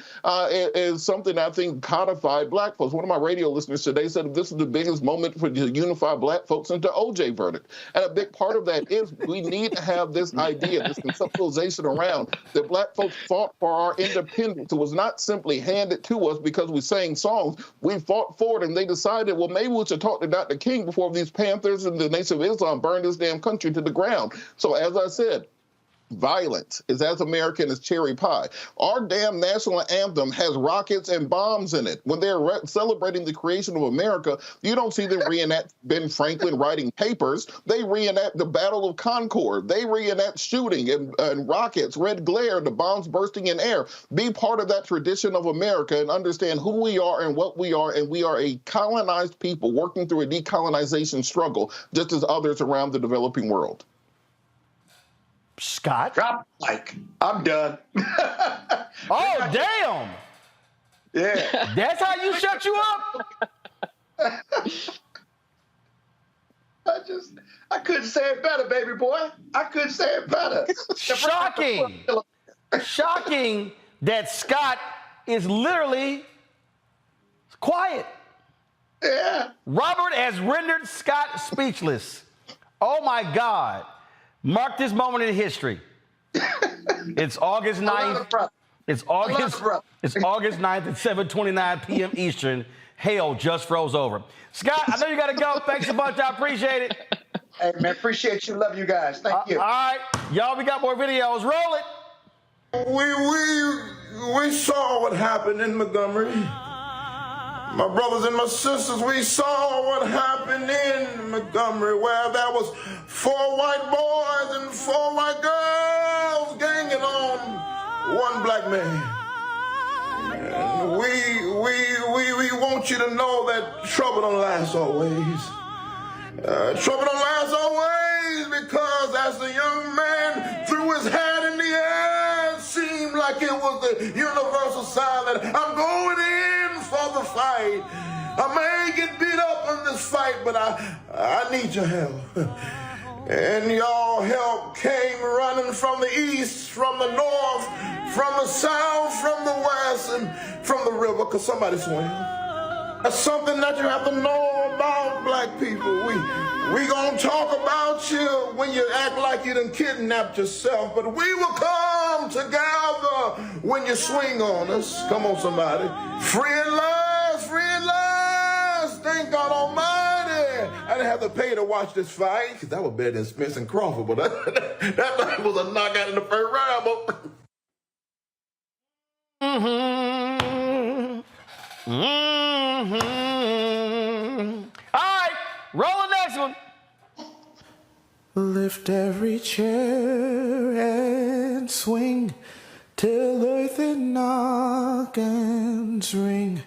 is something I think codified black folks. One of my radio listeners today said this is the biggest moment to unify black folks into OJ verdict. And a big part of that is we need to have this this idea, this conceptualization around that black folks fought for our independence. It was not simply handed to us because we sang songs. We fought for it, and they decided, well, maybe we should talk to Dr. King before these Panthers and the Nation of Islam burn this damn country to the ground. So as I said, violence is as American as cherry pie. Our damn national anthem has rockets and bombs in it. When they're celebrating the creation of America, you don't see them reenact Ben Franklin writing papers. They reenact the Battle of Concord. They reenact shooting and rockets, red glare, the bombs bursting in air. Be part of that tradition of America and understand who we are and what we are. And we are a colonized people working through a decolonization struggle, just as others around the developing world. Scott? Drop the mic. I'm done. Oh, damn. Yeah. That's how you shut you up? I couldn't say it better, baby boy. I couldn't say it better. Shocking. Shocking that Scott is literally quiet. Yeah. Robert has rendered Scott speechless. Oh, my God. Mark this moment in history. It's August 9th. It's August 9th at 7:29 p.m. Eastern. Hell just froze over. Scott, I know you got to go. Thanks a bunch. I appreciate it. Hey, man, appreciate you. Love you guys. Thank you. All right. Y'all, we got more videos. Roll it. We saw what happened in Montgomery. My brothers and my sisters, we saw what happened in Montgomery, where there was 4 white boys and 4 white girls ganging on one black man. And we want you to know that trouble don't last always. Trouble don't last always, because as the young man threw his hat in the air, it seemed like it was the universal sign that I'm going in for the fight. I may get beat up in this fight, but I need your help. And y'all help came running from the east, from the north, from the south, from the west, and from the river, because somebody swam. That's something that you have to know about black people. We gonna talk about you when you act like you done kidnapped yourself, but we will come together when you swing on us. Come on, somebody. Free at last, free at last. Thank God Almighty. I didn't have to pay to watch this fight, because that was better than Spence and Crawford, but that was a knockout in the first round. All right, roll the next one. Lift every chair and swing till earth and organs ring,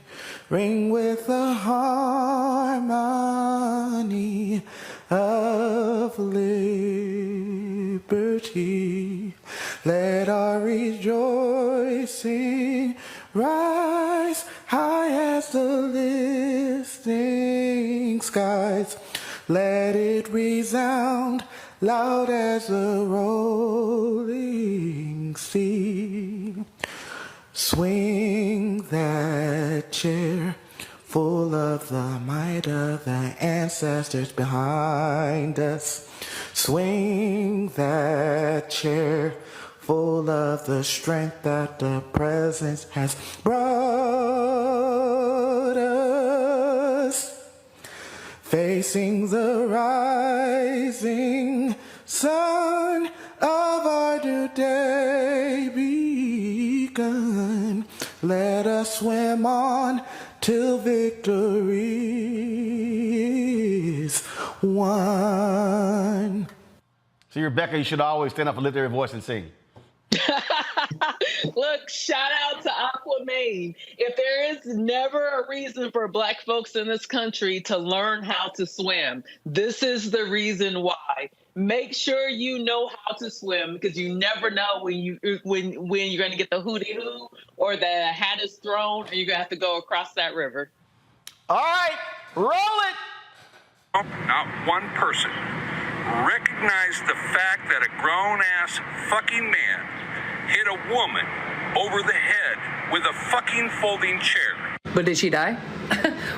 ring with the harmony of liberty. Let our rejoicing rise high as the listening skies. Let it resound loud as a rolling sea. Swing that chair full of the might of the ancestors behind us. Swing that chair full of the strength that the presence has brought us. Facing the rising sun of our new day begun. Let us swim on till victory is won. See, Rebecca, you should always stand up and lift your voice and sing. Look, shout out to Aquaman. If there is never a reason for black folks in this country to learn how to swim, this is the reason why. Make sure you know how to swim, because you never know when you're going to get the hootie hoo or the hat is thrown, or you're going to have to go across that river. All right, roll it. Not one person recognized the fact that a grown-ass fucking man hit a woman over the head with a fucking folding chair. But did she die?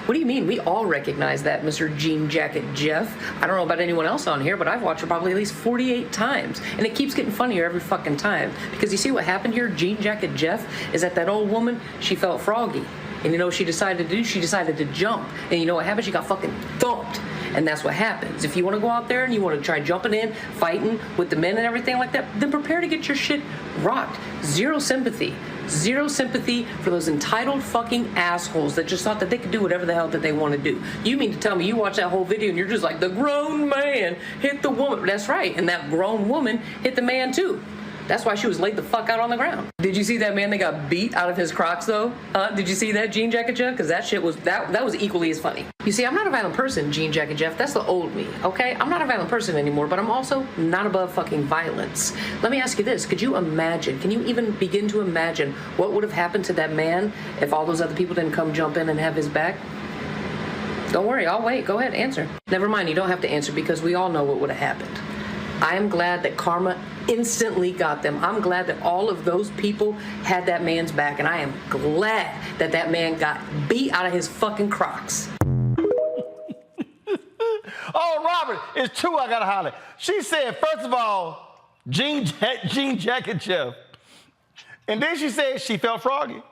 What do you mean? We all recognize that, Mr. Jean Jacket Jeff. I don't know about anyone else on here, but I've watched it probably at least 48 times. And it keeps getting funnier every fucking time. Because you see what happened here, Jean Jacket Jeff, is that old woman, she felt froggy. And you know what she decided to do? She decided to jump. And you know what happened? She got fucking thumped. And that's what happens. If you want to go out there and you want to try jumping in, fighting with the men and everything like that, then prepare to get your shit rocked. Zero sympathy. Zero sympathy for those entitled fucking assholes that just thought that they could do whatever the hell that they want to do. You mean to tell me you watch that whole video and you're just like, the grown man hit the woman. That's right. And that grown woman hit the man too. That's why she was laid the fuck out on the ground. Did you see that man that got beat out of his Crocs though? Did you see that, Jean Jacket Jeff? Because that shit was, that was equally as funny. You see, I'm not a violent person, Jean Jacket Jeff. That's the old me, okay? I'm not a violent person anymore, but I'm also not above fucking violence. Let me ask you this. Could you imagine, can you even begin to imagine what would have happened to that man if all those other people didn't come jump in and have his back? Don't worry, I'll wait. Go ahead, answer. Never mind, you don't have to answer because we all know what would have happened. I am glad that karma instantly got them. I'm glad that all of those people had that man's back, and I am glad that that man got beat out of his fucking Crocs. Oh, Robert, it's true I gotta holler. She said, first of all, Jean Jacket Jeff. And then she said she felt froggy.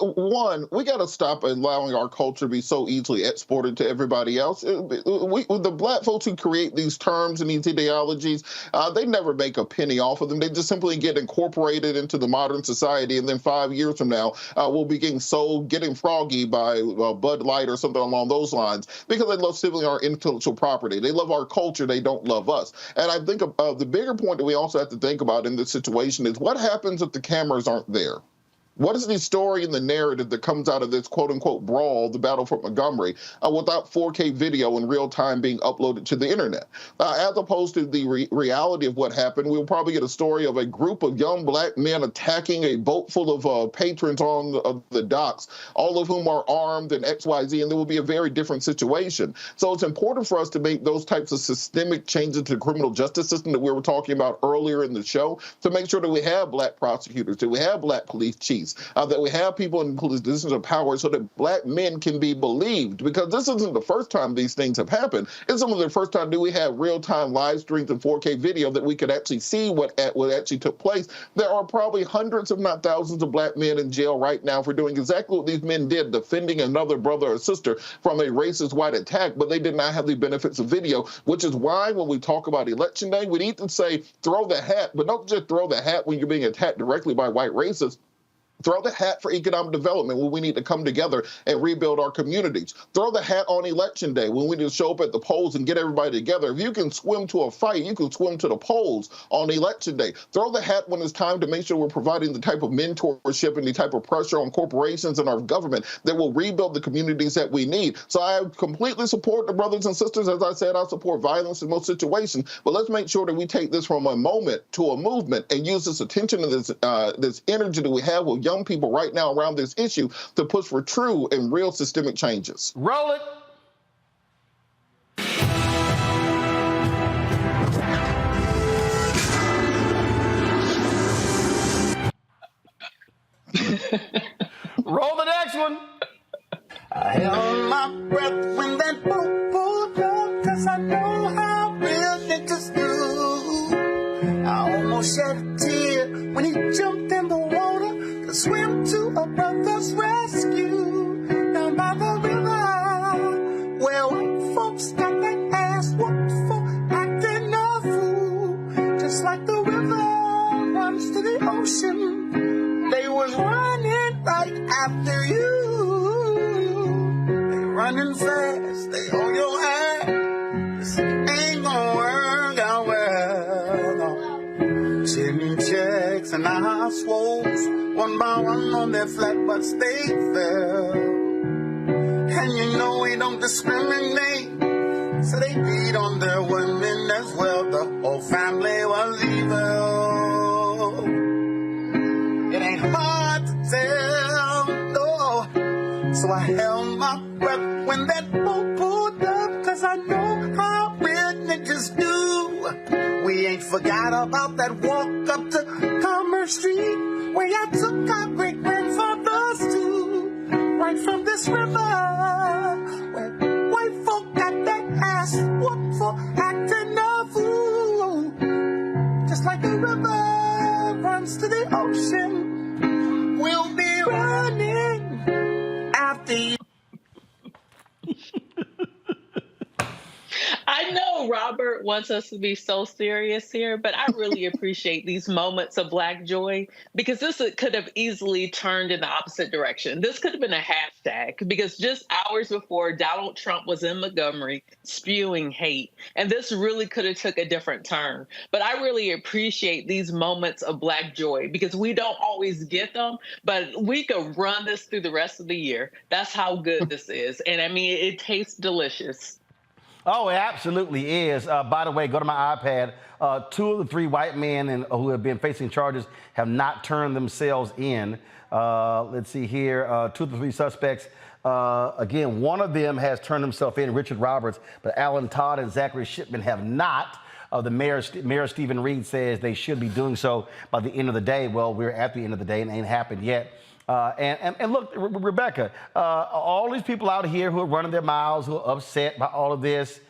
One, we got to stop allowing our culture to be so easily exported to everybody else. The black folks who create these terms and these ideologies, they never make a penny off of them. They just simply get incorporated into the modern society, and then 5 years from now, we'll be getting froggy by Bud Light or something along those lines because they love stealing our intellectual property. They love our culture. They don't love us. And I think the bigger point that we also have to think about in this situation is what happens if the cameras aren't there? What is the story and the narrative that comes out of this quote-unquote brawl, the battle for Montgomery, without 4K video in real time being uploaded to the internet? As opposed to the reality of what happened, we'll probably get a story of a group of young black men attacking a boat full of patrons on the docks, all of whom are armed and XYZ, and there will be a very different situation. So it's important for us to make those types of systemic changes to the criminal justice system that we were talking about earlier in the show to make sure that we have black prosecutors, that we have black police chiefs, that we have people in positions of power so that black men can be believed, because this isn't the first time these things have happened. It's some of the first time we have real-time live streams and 4K video that we could actually see what actually took place. There are probably hundreds, if not thousands, of black men in jail right now for doing exactly what these men did, defending another brother or sister from a racist white attack, but they did not have the benefits of video, which is why when we talk about Election Day, we need to say throw the hat, but don't just throw the hat when you're being attacked directly by white racists. Throw the hat for economic development when we need to come together and rebuild our communities. Throw the hat on Election Day when we need to show up at the polls and get everybody together. If you can swim to a fight, you can swim to the polls on Election Day. Throw the hat when it's time to make sure we're providing the type of mentorship and the type of pressure on corporations and our government that will rebuild the communities that we need. So I completely support the brothers and sisters. As I said, I support violence in most situations, but let's make sure that we take this from a moment to a movement and use this attention and this energy that we have with young people right now around this issue to push for true and real systemic changes. Roll it. Roll the next one. I held my breath when that boat pulled up, 'cause I know how real niggas do. I almost shed a tear when he jumped in the water to swim to a brother's rescue down by the river, where white folks got their ass whooped for acting a fool. Just like the river runs to the ocean, they was running right after you. They running fast, they on your hand. This ain't gonna work out well, no. Chin checks and eye swolls, one by one on their flat butts they fell. And you know we don't discriminate, so they beat on their women as well. The whole family was evil. It ain't hard to tell, no. So I held my breath when that boat pulled up, 'cause I know how real niggas do. We ain't forgot about that walk up to Commerce Street, where I took our great grandfathers to, right from this river where white folk got their ass whooped for acting a fool. Just like the river runs to the ocean, we'll be running after you. I know Robert wants us to be so serious here, but I really appreciate these moments of Black joy, because this could have easily turned in the opposite direction. This could have been a hashtag, because just hours before, Donald Trump was in Montgomery spewing hate, and this really could have took a different turn. But I really appreciate these moments of Black joy, because we don't always get them, but we could run this through the rest of the year. That's how good this is. And I mean, it tastes delicious. Oh, it absolutely is. By the way, go to my iPad. 2 of the 3 white men who have been facing charges have not turned themselves in. Let's see here. 2 of the 3 suspects. Again, one of them has turned himself in, Richard Roberts, but Alan Todd and Zachary Shipman have not. The Mayor Stephen Reed says they should be doing so by the end of the day. Well, we're at the end of the day and it ain't happened yet. And look, Rebecca, all these people out here who are running their mouths, who are upset by all of this,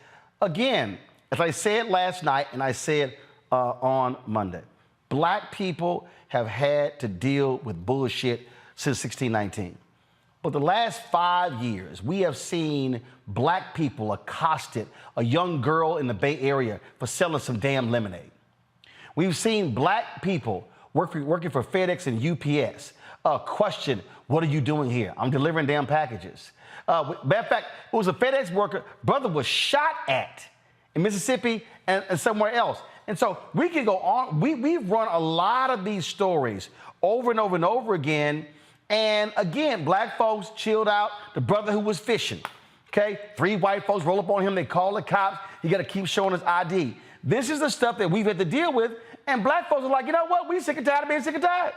again, as I said last night and I said on Monday, Black people have had to deal with bullshit since 1619. But the last 5 years, we have seen Black people accosted a young girl in the Bay Area for selling some damn lemonade. We've seen Black people working for FedEx and UPS question, what are you doing here? I'm delivering damn packages. Matter of fact, it was a FedEx worker, brother was shot at in Mississippi and somewhere else. And so we can go on. We've run a lot of these stories over and over and over again. And again, Black folks chilled out. The brother who was fishing, okay? 3 white folks roll up on him. They call the cops. You got to keep showing his ID. This is the stuff that we've had to deal with. And Black folks are like, you know what? We sick and tired of being sick and tired.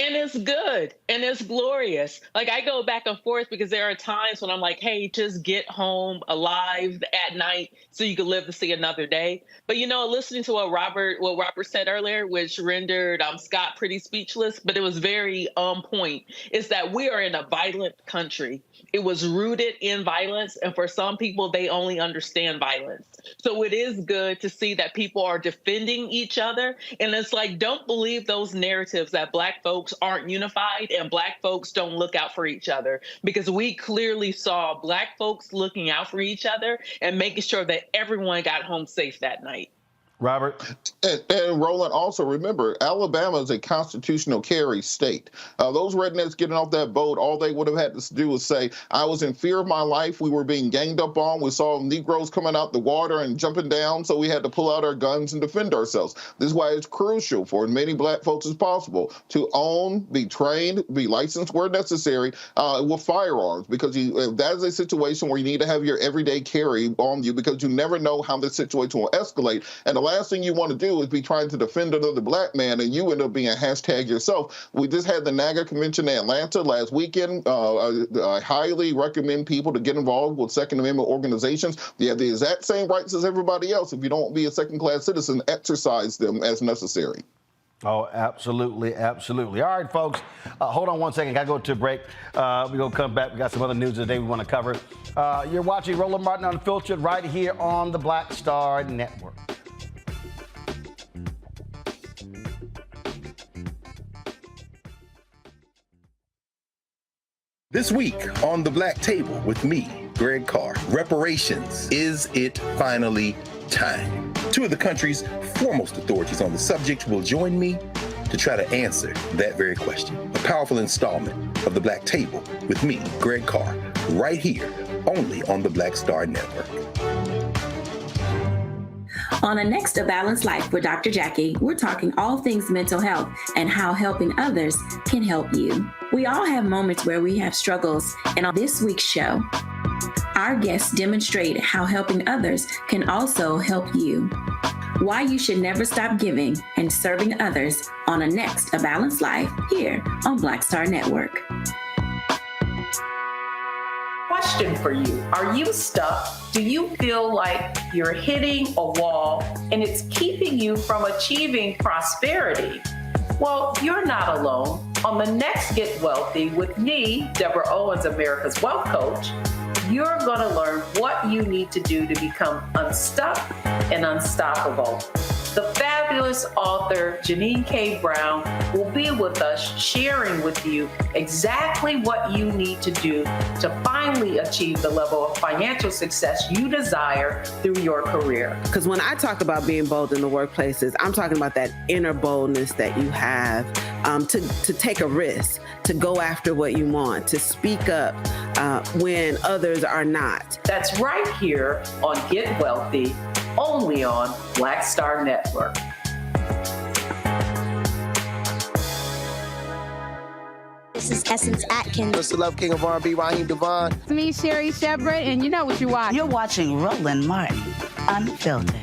And it's good and it's glorious. Like, I go back and forth because there are times when I'm like, hey, just get home alive at night so you can live to see another day. But, you know, listening to what Robert said earlier, which rendered Scott pretty speechless, but it was very on point, is that we are in a violent country. It was rooted in violence. And for some people, they only understand violence. So it is good to see that people are defending each other. And it's like, don't believe those narratives that Black folks aren't unified and Black folks don't look out for each other, because we clearly saw Black folks looking out for each other and making sure that everyone got home safe that night. Robert? And Roland, also remember, Alabama is a constitutional carry state. Those rednecks getting off that boat, all they would have had to do was say, I was in fear of my life. We were being ganged up on. We saw Negroes coming out the water and jumping down, so we had to pull out our guns and defend ourselves. This is why it's crucial for as many Black folks as possible to own, be trained, be licensed where necessary with firearms, because that is a situation where you need to have your everyday carry on you, because you never know how the situation will escalate. And the last thing you want to do is be trying to defend another Black man and you end up being a hashtag yourself. We just had the Niger convention in Atlanta last weekend. I highly recommend people to get involved with Second Amendment organizations. You have the exact same rights as everybody else. If you don't be a second-class citizen, exercise them as necessary. Oh, absolutely, absolutely. All right, folks, hold on one second. Got to go to a break. We're going to come back. We got some other news today we want to cover. You're watching Roland Martin Unfiltered right here on the Black Star Network. This week on The Black Table with me, Greg Carr, reparations. Is it finally time? 2 of the country's foremost authorities on the subject will join me to try to answer that very question. A powerful installment of The Black Table with me, Greg Carr, right here, only on the Black Star Network. On the next A Balanced Life with Dr. Jackie, we're talking all things mental health and how helping others can help you. We all have moments where we have struggles, and on this week's show, our guests demonstrate how helping others can also help you. Why you should never stop giving and serving others on the next A Balanced Life here on Black Star Network. Question for you. Are you stuck? Do you feel like you're hitting a wall and it's keeping you from achieving prosperity? Well, you're not alone. On the next Get Wealthy with me, Deborah Owens, America's Wealth Coach, you're going to learn what you need to do to become unstuck and unstoppable. The fabulous author Janine K. Brown will be with us sharing with you exactly what you need to do to finally achieve the level of financial success you desire through your career. Because when I talk about being bold in the workplaces, I'm talking about that inner boldness that you have to take a risk, to go after what you want, to speak up when others are not. That's right here on Get Wealthy, only on Black Star Network. This is Essence Atkins. It's the Love King of R&B, Raheem Devon. It's me, Sherry Shepherd, and you know what you watch. You're watching Roland Martin, Unfiltered.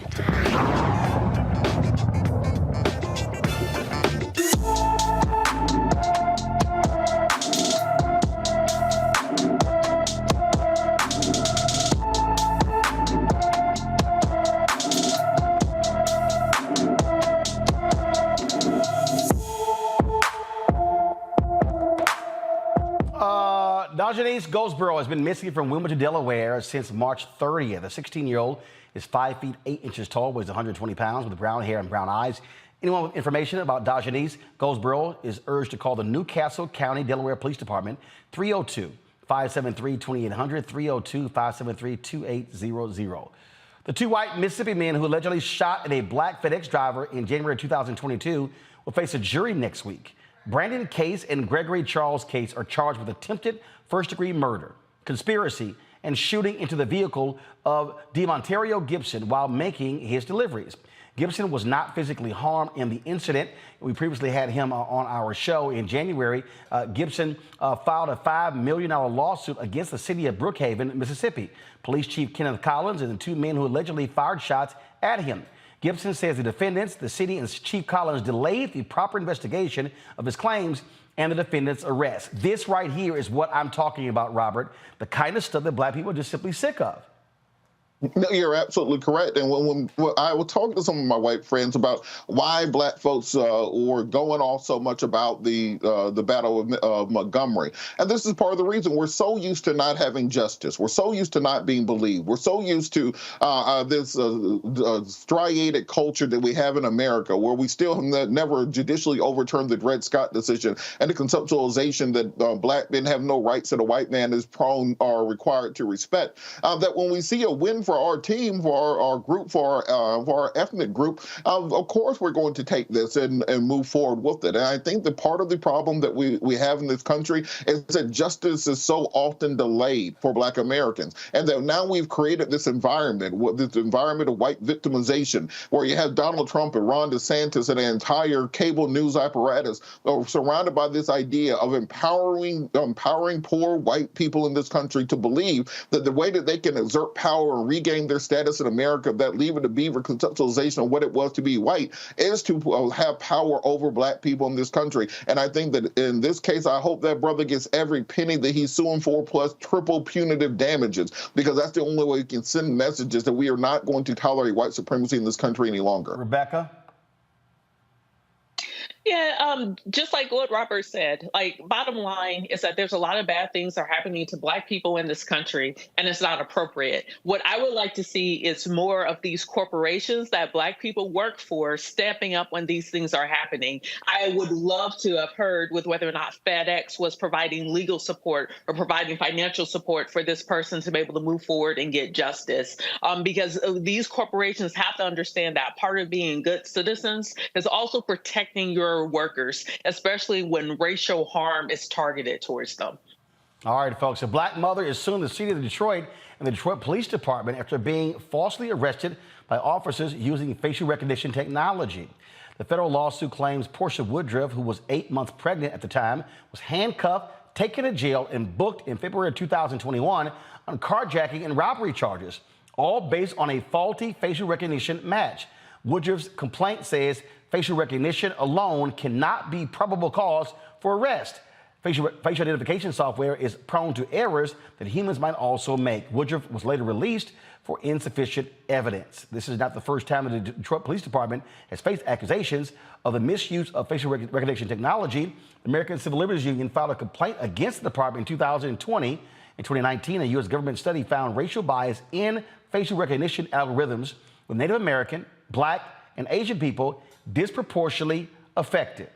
Dajanese Goldsboro has been missing from Wilmington, Delaware since March 30th. The 16-year-old is 5 feet 8 inches tall, weighs 120 pounds, with brown hair and brown eyes. Anyone with information about Dajanese Goldsboro is urged to call the Newcastle County, Delaware Police Department, 302-573-2800, 302-573-2800. The two white Mississippi men who allegedly shot at a black FedEx driver in January 2022 will face a jury next week. Brandon Case and Gregory Charles Case are charged with attempted first-degree murder, conspiracy, and shooting into the vehicle of DeMontario Gibson while making his deliveries. Gibson was not physically harmed in the incident. We previously had him on our show in January. Gibson filed a $5 million lawsuit against the city of Brookhaven, Mississippi. Police Chief Kenneth Collins and the two men who allegedly fired shots at him. Gibson says the defendants, the city, and Chief Collins delayed the proper investigation of his claims and the defendant's arrest. This right here is what I'm talking about, Robert, the kind of stuff that black people are just simply sick of. No, you're absolutely correct. And when I was talking to some of my white friends about why black folks were going off so much about the Battle of Montgomery, and this is part of the reason. We're so used to not having justice. We're so used to not being believed. We're so used to this striated culture that we have in America, where we still have never judicially overturned the Dred Scott decision, and the conceptualization that black men have no rights that a white man is prone or required to respect. That when we see a win for our team, for our group, for our ethnic group, of course we're going to take this and move forward with it. And I think that part of the problem that we have in this country is that justice is so often delayed for black Americans. And that now we've created this environment of white victimization, where you have Donald Trump and Ron DeSantis and an entire cable news apparatus surrounded by this idea of empowering poor white people in this country to believe that the way that they can exert power and regain their status in America, that Leave It to Beaver conceptualization of what it was to be white, is to have power over black people in this country. And I think that in this case, I hope that brother gets every penny that he's suing for, plus triple punitive damages, because that's the only way we can send messages that we are not going to tolerate white supremacy in this country any longer. Rebecca? Yeah, just like what Robert said, like, bottom line is that there's a lot of bad things that are happening to black people in this country, and it's not appropriate. What I would like to see is more of these corporations that black people work for stepping up when these things are happening. I would love to have heard with whether or not FedEx was providing legal support or providing financial support for this person to be able to move forward and get justice. Because these corporations have to understand that part of being good citizens is also protecting your workers, especially when racial harm is targeted towards them. All right, folks. A black mother is suing the city of Detroit and the Detroit Police Department after being falsely arrested by officers using facial recognition technology. The federal lawsuit claims Portia Woodruff, who was 8 months pregnant at the time, was handcuffed, taken to jail, and booked in February of 2021 on carjacking and robbery charges, all based on a faulty facial recognition match. Woodruff's complaint says facial recognition alone cannot be probable cause for arrest. Facial identification software is prone to errors that humans might also make. Woodruff was later released for insufficient evidence. This is not the first time the Detroit Police Department has faced accusations of the misuse of facial recognition technology. The American Civil Liberties Union filed a complaint against the department in 2020. In 2019, a U.S. government study found racial bias in facial recognition algorithms with Native American, Black, and Asian people disproportionately affected.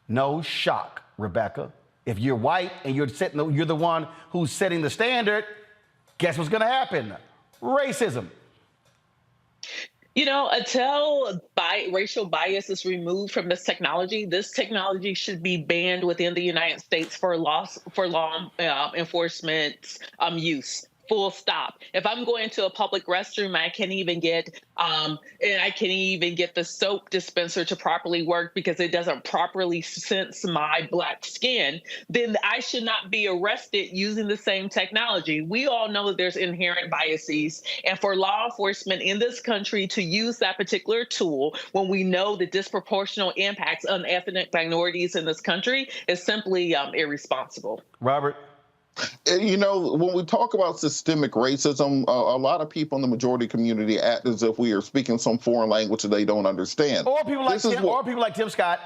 No shock, Rebecca. If you're white and you're the one who's setting the standard, guess what's going to happen? Racism. You know, until racial bias is removed from this technology should be banned within the United States for law enforcement use. Full stop. If I'm going to a public restroom, I can't even get the soap dispenser to properly work because it doesn't properly sense my Black skin, then I should not be arrested using the same technology. We all know that there's inherent biases, and for law enforcement in this country to use that particular tool when we know the disproportionate impacts on ethnic minorities in this country is simply irresponsible. Robert? You know, when we talk about systemic racism, a lot of people in the majority community act as if we are speaking some foreign language that they don't understand. Or people like Tim Scott.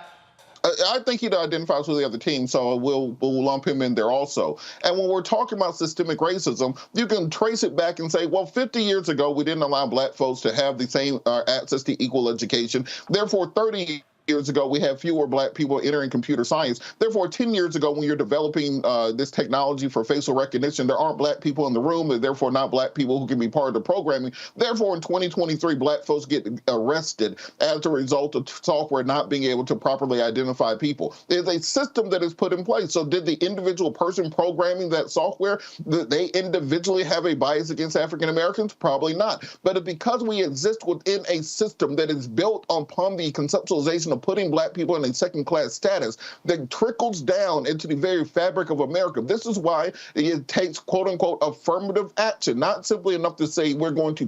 I think he identifies with the other team, so we'll lump him in there also. And when we're talking about systemic racism, you can trace it back and say, well, 50 years ago, we didn't allow Black folks to have the same access to equal education. Therefore, 30 years ago, we have fewer Black people entering computer science. Therefore, 10 years ago, when you're developing this technology for facial recognition, there aren't Black people in the room, and therefore not Black people who can be part of the programming. Therefore, in 2023, Black folks get arrested as a result of software not being able to properly identify people. There's a system that is put in place. So did the individual person programming that software, did they individually have a bias against African Americans? Probably not. But because we exist within a system that is built upon the conceptualization of putting Black people in a second-class status that trickles down into the very fabric of America. This is why it takes, quote-unquote, affirmative action, not simply enough to say we're going to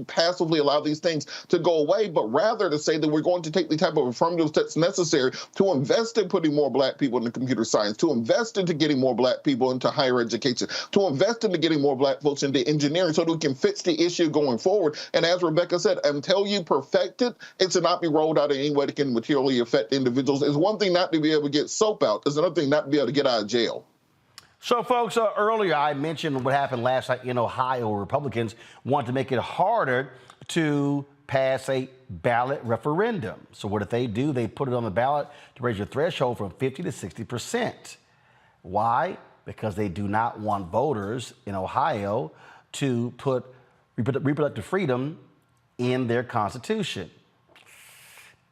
passively allow these things to go away, but rather to say that we're going to take the type of affirmative steps necessary to invest in putting more Black people into computer science, to invest into getting more Black people into higher education, to invest into getting more Black folks into engineering so that we can fix the issue going forward. And as Rebecca said, until you perfect it, it should not be rolled out in any way that can materially affect individuals. It's one thing not to be able to get soap out. It's another thing not to be able to get out of jail. So, folks, earlier I mentioned what happened last night in Ohio. Republicans want to make it harder to pass a ballot referendum. So what did they do? They put it on the ballot to raise your threshold from 50 to 60%. Why? Because they do not want voters in Ohio to put reproductive freedom in their constitution.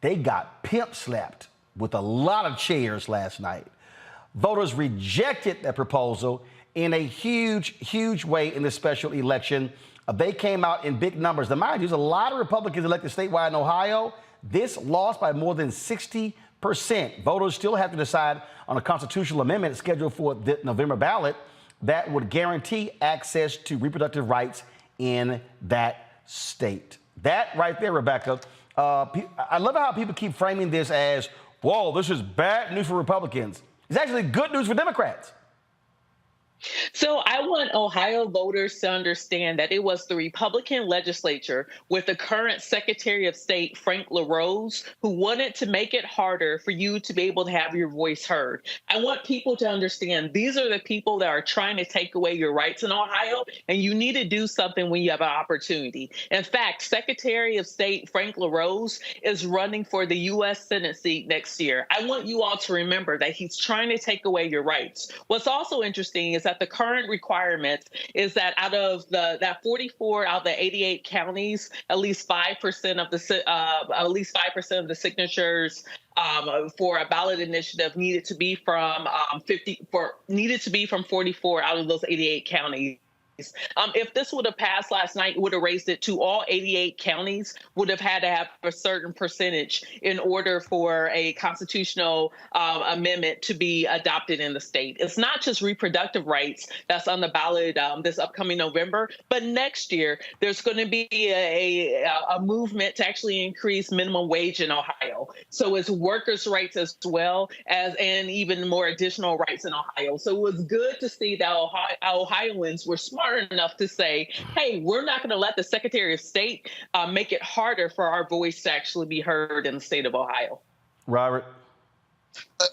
They got pimp slapped with a lot of chairs last night. Voters rejected that proposal in a huge way in this special election. They came out in big numbers. Now, mind you, there's a lot of Republicans elected statewide in Ohio. This lost by more than 60%. Voters still have to decide on a constitutional amendment scheduled for the November ballot that would guarantee access to reproductive rights in that state. That right there, Rebecca, I love how people keep framing this as, whoa, this is bad news for Republicans. It's actually good news for Democrats. So I want Ohio voters to understand that it was the Republican legislature with the current Secretary of State, Frank LaRose, who wanted to make it harder for you to be able to have your voice heard. I want people to understand these are the people that are trying to take away your rights in Ohio, and you need to do something when you have an opportunity. In fact, Secretary of State Frank LaRose is running for the U.S. Senate seat next year. I want you all to remember that he's trying to take away your rights. What's also interesting is that the current requirement is that out of that 44 out of the 88 counties, at least 5% of the signatures for a ballot initiative needed to be from 44 out of those 88 counties. If this would have passed last night, would have raised it to all 88 counties, would have had to have a certain percentage in order for a constitutional amendment to be adopted in the state. It's not just reproductive rights that's on the ballot this upcoming November, but next year there's going to be a movement to actually increase minimum wage in Ohio. So it's workers' rights as well and even more additional rights in Ohio. So it was good to see that Ohioans were smart enough to say, hey, we're not going to let the Secretary of State make it harder for our voice to actually be heard in the state of Ohio. Robert?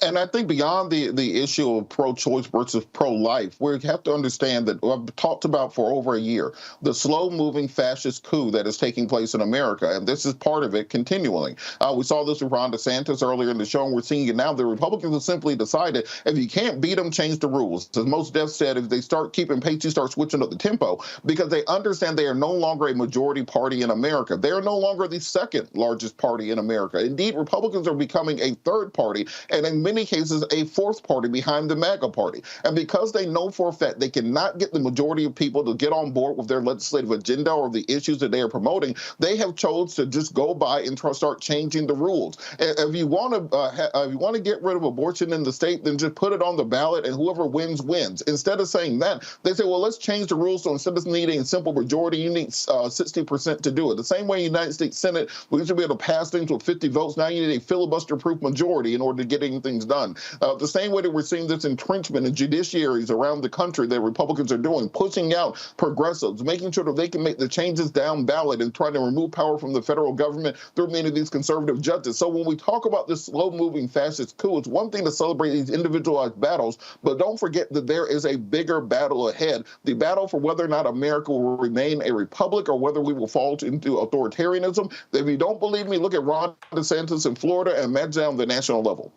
And I think beyond the issue of pro-choice versus pro-life, we have to understand that I've talked about for over a year, the slow-moving fascist coup that is taking place in America, and this is part of it continually. We saw this with Ron DeSantis earlier in the show, and we're seeing it now. The Republicans have simply decided, if you can't beat them, change the rules. As Most Def said, if they start keeping pace, you start switching up the tempo, because they understand they are no longer a majority party in America. They are no longer the second largest party in America. Indeed, Republicans are becoming a third party, and in many cases, a fourth party behind the MAGA party. And because they know for a fact they cannot get the majority of people to get on board with their legislative agenda or the issues that they are promoting, they have chose to just go by and start changing the rules. If you want to get rid of abortion in the state, then just put it on the ballot and whoever wins, wins. Instead of saying that, they say, well, let's change the rules. So instead of needing a simple majority, you need 60% to do it. The same way in the United States Senate, we used to be able to pass things with 50 votes. Now you need a filibuster-proof majority in order to get things done. The same way that we're seeing this entrenchment in judiciaries around the country that Republicans are doing, pushing out progressives, making sure that they can make the changes down ballot and trying to remove power from the federal government through many of these conservative judges. So when we talk about this slow-moving fascist coup, it's one thing to celebrate these individualized battles, but don't forget that there is a bigger battle ahead, the battle for whether or not America will remain a republic or whether we will fall into authoritarianism. If you don't believe me, look at Ron DeSantis in Florida and match down the national level.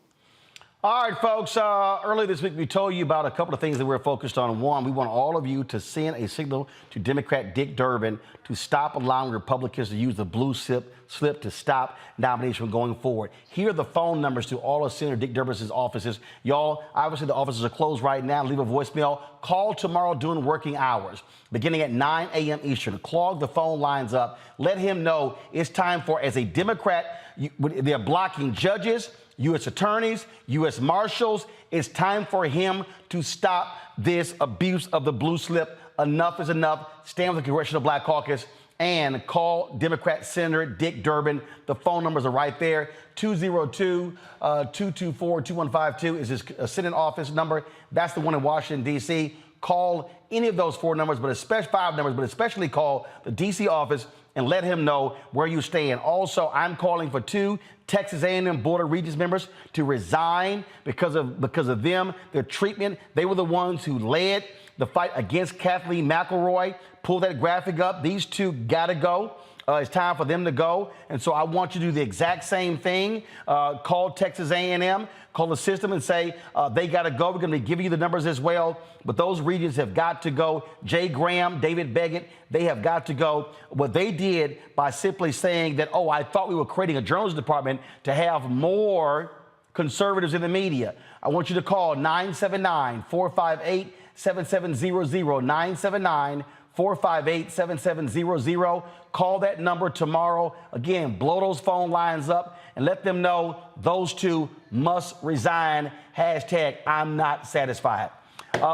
All right, folks, earlier this week we told you about a couple of things that we're focused on. One, we want all of you to send a signal to Democrat Dick Durbin to stop allowing Republicans to use the blue slip to stop nominations from going forward. Here are the phone numbers to all of Senator Dick Durbin's offices. Y'all, obviously the offices are closed right now. Leave a voicemail. Call tomorrow during working hours, beginning at 9 a.m. Eastern. Clog the phone lines up. Let him know it's time for, as a Democrat, they're blocking judges, U.S. attorneys, U.S. marshals. It's time for him to stop this abuse of the blue slip. Enough is enough. Stand with the Congressional Black Caucus and call Democrat Senator Dick Durbin. The phone numbers are right there. 202-224-2152 is his Senate office number. That's the one in Washington, D.C. Call any of those 4 numbers, but especially 5 numbers, but especially call the D.C. office and let him know where you stand. Also, I'm calling for 2 Texas A&M Board of Regents members to resign because of them, their treatment. They were the ones who led the fight against Kathleen McElroy. Pull that graphic up. These 2 got to go. It's time for them to go. And so I want you to do the exact same thing. Call Texas A&M, call the system and say they got to go. We're going to be giving you the numbers as well. But those regents have got to go. Jay Graham, David Beggett, they have got to go. What they did by simply saying that, oh, I thought we were creating a journalism department to have more conservatives in the media. I want you to call 979-458-7700, 979-458-7700. Call that number tomorrow. Again, blow those phone lines up and let them know those 2 must resign. Hashtag I'm not satisfied.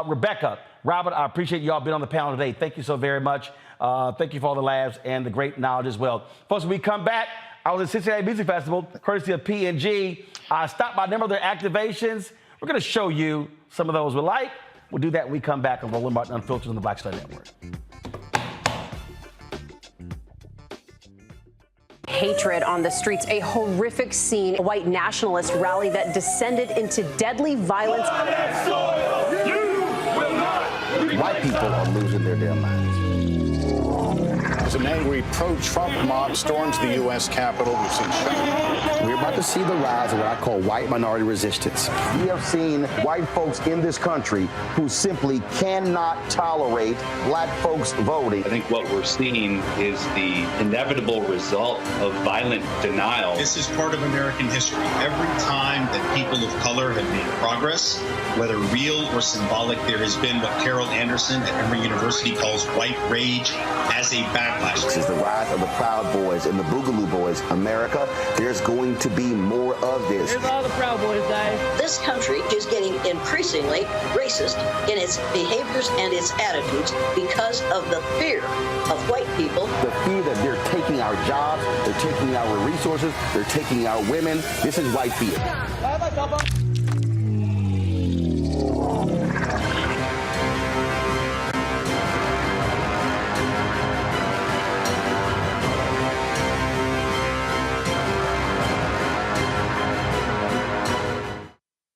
Rebecca, Robert, I appreciate y'all being on the panel today. Thank you so very much. Thank you for all the laughs and the great knowledge as well. Folks, when we come back, I was at Cincinnati Music Festival, courtesy of P&G. I stopped by a number of their activations. We're going to show you some of those we like. We'll do that when we come back on Roland Martin Unfiltered on the Black Star Network. Hatred on the streets, a horrific scene, a white nationalist rally that descended into deadly violence. White people are losing their damn minds. As an angry pro-Trump mob storms the U.S. Capitol, we've seen shooting. We're about to see the rise of what I call white minority resistance. We have seen white folks in this country who simply cannot tolerate black folks voting. I think what we're seeing is the inevitable result of violent denial. This is part of American history. Every time that people of color have made progress, whether real or symbolic, there has been what Carol Anderson at Emory University calls white rage as a backlash. This is the rise of the Proud Boys and the Boogaloo Boys. America, there's going to be more of this. Here's all the Proud Boys, guys. This country is getting increasingly racist in its behaviors and its attitudes because of the fear of white people. The fear that they're taking our jobs, they're taking our resources, they're taking our women. This is white fear.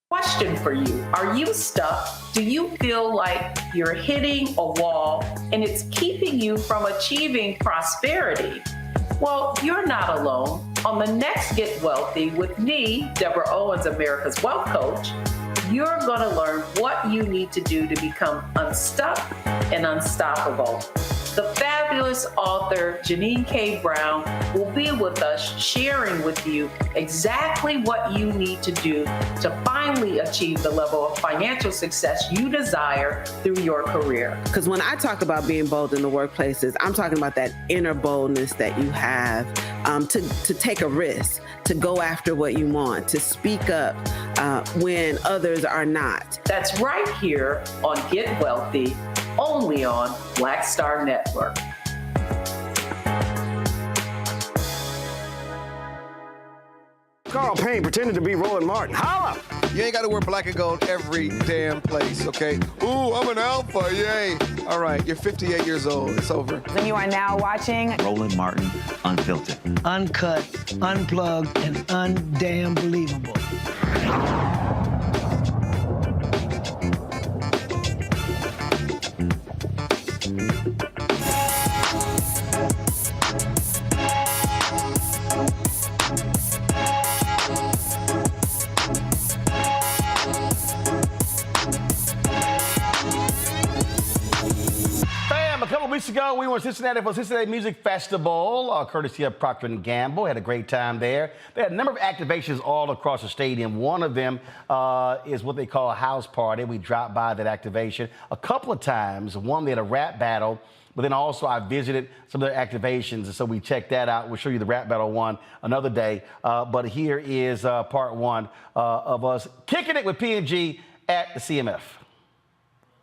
Question for you. Are you stuck? Do you feel like you're hitting a wall and it's keeping you from achieving prosperity? Well, you're not alone. On the next Get Wealthy with me, Deborah Owens, America's Wealth Coach, you're going to learn what you need to do to become unstuck and unstoppable. The fabulous author Janine K. Brown will be with us sharing with you exactly what you need to do to finally achieve the level of financial success you desire through your career. Because when I talk about being bold in the workplaces, I'm talking about that inner boldness that you have to take a risk, to go after what you want, to speak up when others are not. That's right here on Get Wealthy, only on Black Star Network. Carl Payne pretending to be Roland Martin. Holla! You ain't got to wear black and gold every damn place, okay? Ooh, I'm an alpha, yay. All right, you're 58 years old. It's over. And you are now watching Roland Martin Unfiltered. Uncut, unplugged, and undamn believable. Weeks ago, we were in Cincinnati for Cincinnati Music Festival, courtesy of Procter & Gamble. Had a great time there. They had a number of activations all across the stadium. One of them is what they call a house party. We dropped by that activation a couple of times. One, they had a rap battle, but then also I visited some of their activations, and so we checked that out. We'll show you the rap battle one another day. But here is part one of us kicking it with P&G at the CMF.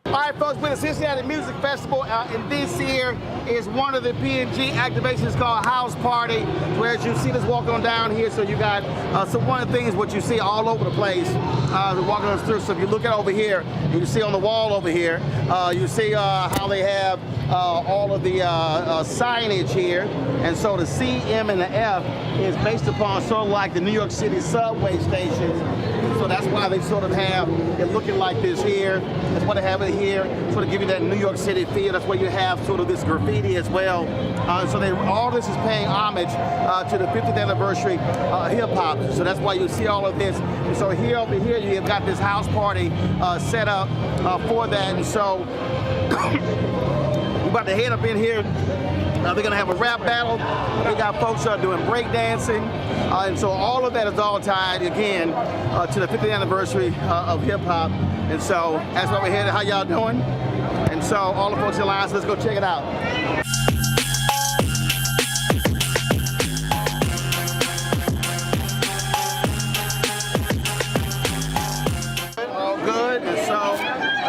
All right, folks, we're at the Cincinnati Music Festival, and this here is one of the P&G activations called House Party, where as you see this walking on down here, so you got, so one of the things what you see all over the place, walking us through, so if you look at over here, you see on the wall over here, you see how they have all of the signage here, and so the C, M, and the F is based upon sort of like the New York City subway stations, so that's why they sort of have it looking like this here. That's why they have it here, sort of give you that New York City feel. That's where you have sort of this graffiti as well. So all this is paying homage to the 50th anniversary hip hop. So that's why you see all of this. And so here over here, you've got this house party set up for that. And so we're about to head up in here. They're going to have a rap battle. We got folks doing breakdancing. And so all of that is all tied, again, to the 50th anniversary of hip-hop. And so that's why we're headed. How y'all doing? And so all the folks in line, so let's go check it out. All good. And so,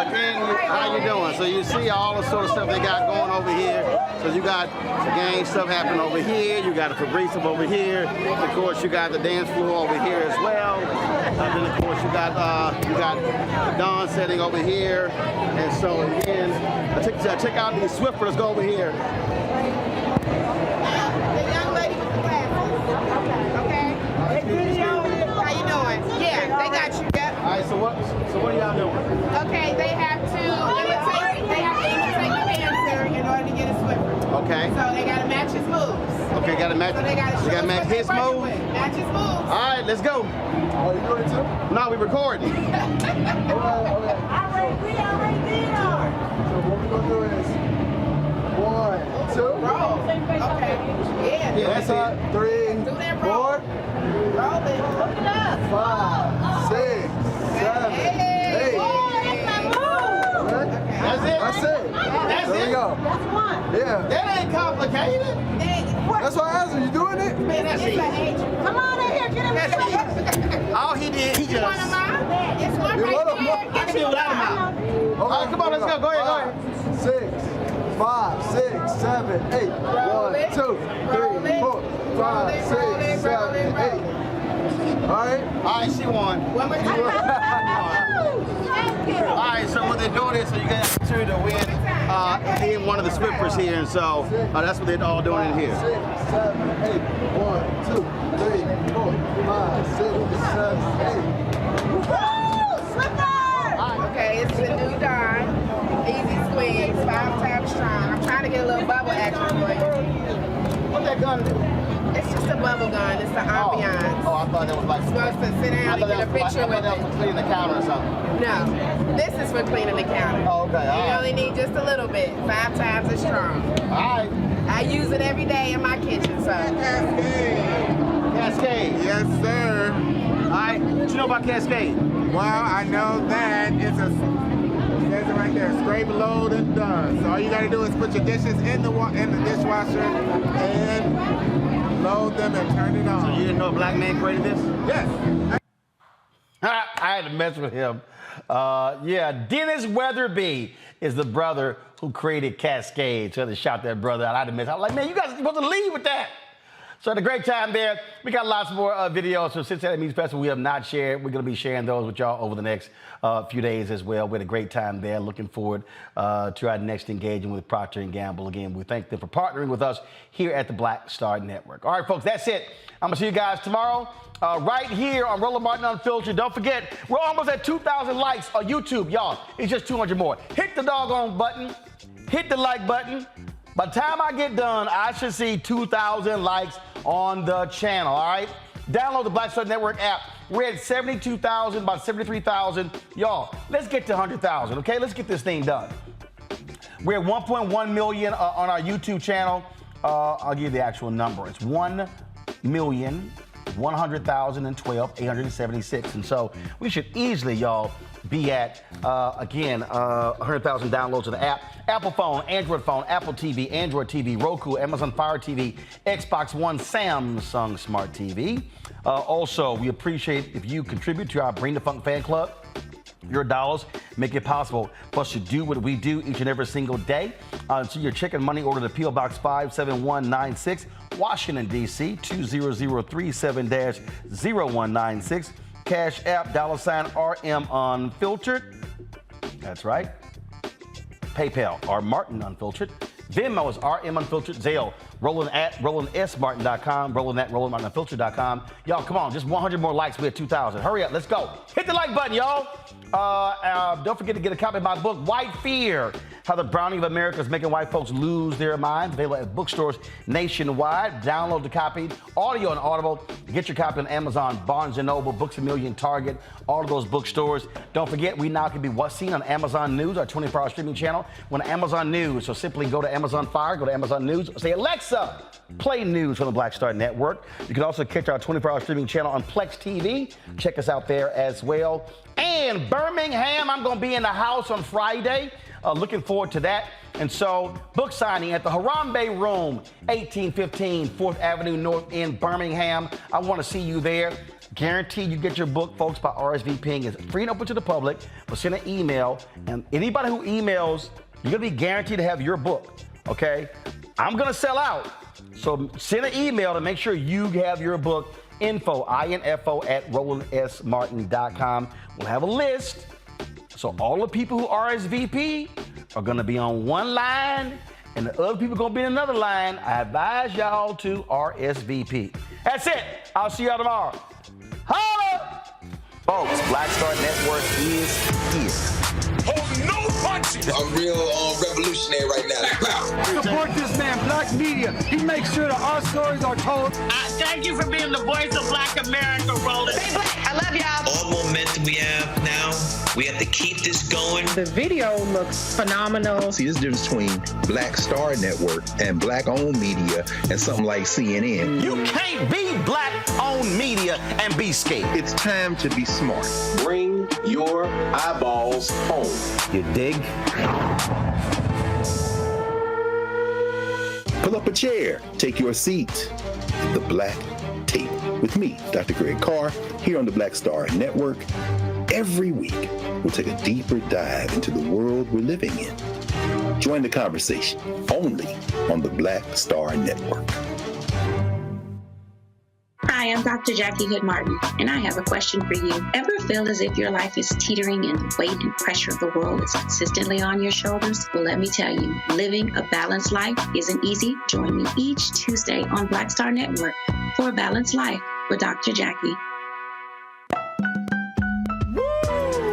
again, how you doing? So you see all the sort of stuff they got going over here. So you got the gang stuff happening over here. You got the Fabrice over here. Of course, you got the dance floor over here as well. Then of course you got the Dawn setting over here. And so again, check out these Swiffer. Let's go over here. The young lady with the glasses. Okay. How you doing? Yeah, they got you. Yep. All right. So what are y'all doing? Okay, they have to imitate the dancer in order to get a Swiffer. Okay. So they gotta match his moves. Okay, gotta match. So they gotta we gotta match his moves. Match his moves. All right, let's go. Oh, you doing it too? No, we recording. Okay. We already did ours. So what we're gonna do is 1, 2. Roll. Okay. Yeah. Yeah, that's it. 3, Do that 4, roll. Roll it. Look it up. 5, 6, 7, 8. That's it. That's it. That's There it. we go. That's one. Yeah. That ain't complicated. That's why I asked you. You doing it? Man, that's easy. Come on in here, get him. All he did, he You want just. him out? It's one You right want him there. out? I can do without him out. All right, come on, let's go. Go ahead, go ahead. 6, 5, 6, 7, 8. 1, 2, 3, 4, 5, 6, 7, 8. All right. All right, she won. One more time. All right, so what they're doing is, so you got the opportunity to win in one of the Swifters here, and so that's what they're all doing in here. 6, 7, 8. 1, 2, 3, 4, 5, 6, 7, 8. Okay, it's the new Dawn. Easy squeeze, 5 times strong. I'm trying to get a little bubble action for you. What that gun do? It's just a bubble gun. It's the ambiance. Oh, I thought that was like. You're supposed to sit down and get a picture with that it. was for cleaning the counter or something. No, this is for cleaning the counter. Oh, okay. All You right. only need just a little bit. 5 times as strong. All right. I use it every day in my kitchen, so. Cascade. Yes, sir. All right. What you know about Cascade? Well, I know that it's a, it says it right there, scrape, load, and done. So all you gotta do is put your dishes in the dishwasher and load them and turn it on. So you didn't know a black man created this? Yes. I had to mess with him. Yeah, Dennis Weatherby is the brother who created Cascade. So I had to shout that brother out. I had to mess. I was like, man, you guys are supposed to lead with that. So had a great time there. We got lots more videos from Cincinnati Music Festival we have not shared. We're going to be sharing those with y'all over the next few days as well. We had a great time there. Looking forward to our next engagement with Procter & Gamble. Again, we thank them for partnering with us here at the Black Star Network. All right, folks, that's it. I'm going to see you guys tomorrow right here on Roland Martin Unfiltered. Don't forget, we're almost at 2,000 likes on YouTube, y'all. It's just 200 more. Hit the doggone button. Hit the like button. By the time I get done, I should see 2,000 likes on the channel, all right? Download the Black Star Network app. We're at 72,000, about 73,000. Y'all, let's get to 100,000, okay? Let's get this thing done. We're at 1.1 million on our YouTube channel. I'll give you the actual number. It's 1,100,012,876. And so we should easily, y'all, be at, 100,000 downloads of the app. Apple phone, Android phone, Apple TV, Android TV, Roku, Amazon Fire TV, Xbox One, Samsung Smart TV. Also, we appreciate if you contribute to our Bring the Funk fan club. Your dollars make it possible for us to do what we do each and every single day. So your check and money order to P.O. Box 57196, Washington, D.C., 20037-0196. Cash App, $RM Unfiltered. That's right. PayPal, R Martin Unfiltered. Venmo is RM Unfiltered. Zelle, Roland at RolandSMartin.com. Roland at RolandMartinUnfiltered.com. Y'all, come on, just 100 more likes. We're at 2,000. Hurry up, let's go. Hit the like button, y'all. Don't forget to get a copy of my book, White Fear: How the Browning of America is Making White Folks Lose Their Minds. Available at bookstores nationwide. Download the copy, audio and Audible. Get your copy on Amazon, Barnes & Noble, Books A Million, Target, all of those bookstores. Don't forget, we now can be seen on Amazon News, our 24-hour streaming channel. We're on Amazon News, so simply go to Amazon Fire, go to Amazon News, say, Alexa, play news from the Black Star Network. You can also catch our 24-hour streaming channel on Plex TV. Check us out there as well. And Birmingham, I'm going to be in the house on Friday. Looking forward to that. And so, book signing at the Harambe Room, 1815 4th Avenue North in Birmingham. I want to see you there. Guaranteed you get your book, folks, by RSVPing. It's free and open to the public, but send an email. And anybody who emails, you're going to be guaranteed to have your book, okay? I'm going to sell out. So send an email to make sure you have your book. Info at RolandSMartin.com. We'll have a list. So all the people who RSVP are going to be on one line, and the other people are going to be in another line. I advise y'all to RSVP. That's it. I'll see y'all tomorrow. Holla! Folks, Black Star Network is here. Hold no punches. I'm real revolutionary right now. Support this man. black media. He makes sure that our stories are told. Thank you for being the voice of Black America, Roland. Stay black. I love y'all. All momentum we have now, we have to keep this going. The video looks phenomenal. See, there's a difference between Black Star Network and black-owned media and something like CNN. You can't be black-owned media and be scared. It's time to be smart. Bring your eyeballs home. You dig? Pull up a chair, take your seat. The Black Tape with me, Dr. Greg Carr, here on the Black Star Network. Every week, we'll take a deeper dive into the world we're living in. Join the conversation only on the Black Star Network. Hi, I'm Dr. Jackie Hood Martin, and I have a question for you. Ever feel as if your life is teetering and the weight and pressure of the world is consistently on your shoulders? Well, let me tell you, living a balanced life isn't easy. Join me each Tuesday on Black Star Network for A Balanced Life with Dr. Jackie.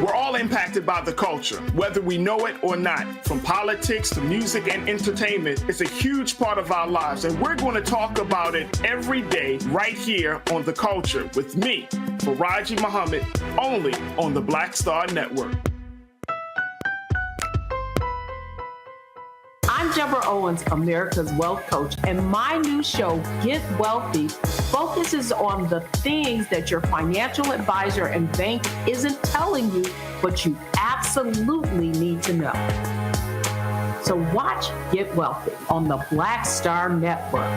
We're all impacted by the culture, whether we know it or not. From politics to music and entertainment, it's a huge part of our lives, and we're going to talk about it every day right here on The Culture with me, Faraji Muhammad, only on the Black Star Network. I'm Deborah Owens, America's Wealth Coach, and my new show, Get Wealthy, focuses on the things that your financial advisor and bank isn't telling you, but you absolutely need to know. So watch Get Wealthy on the Black Star Network.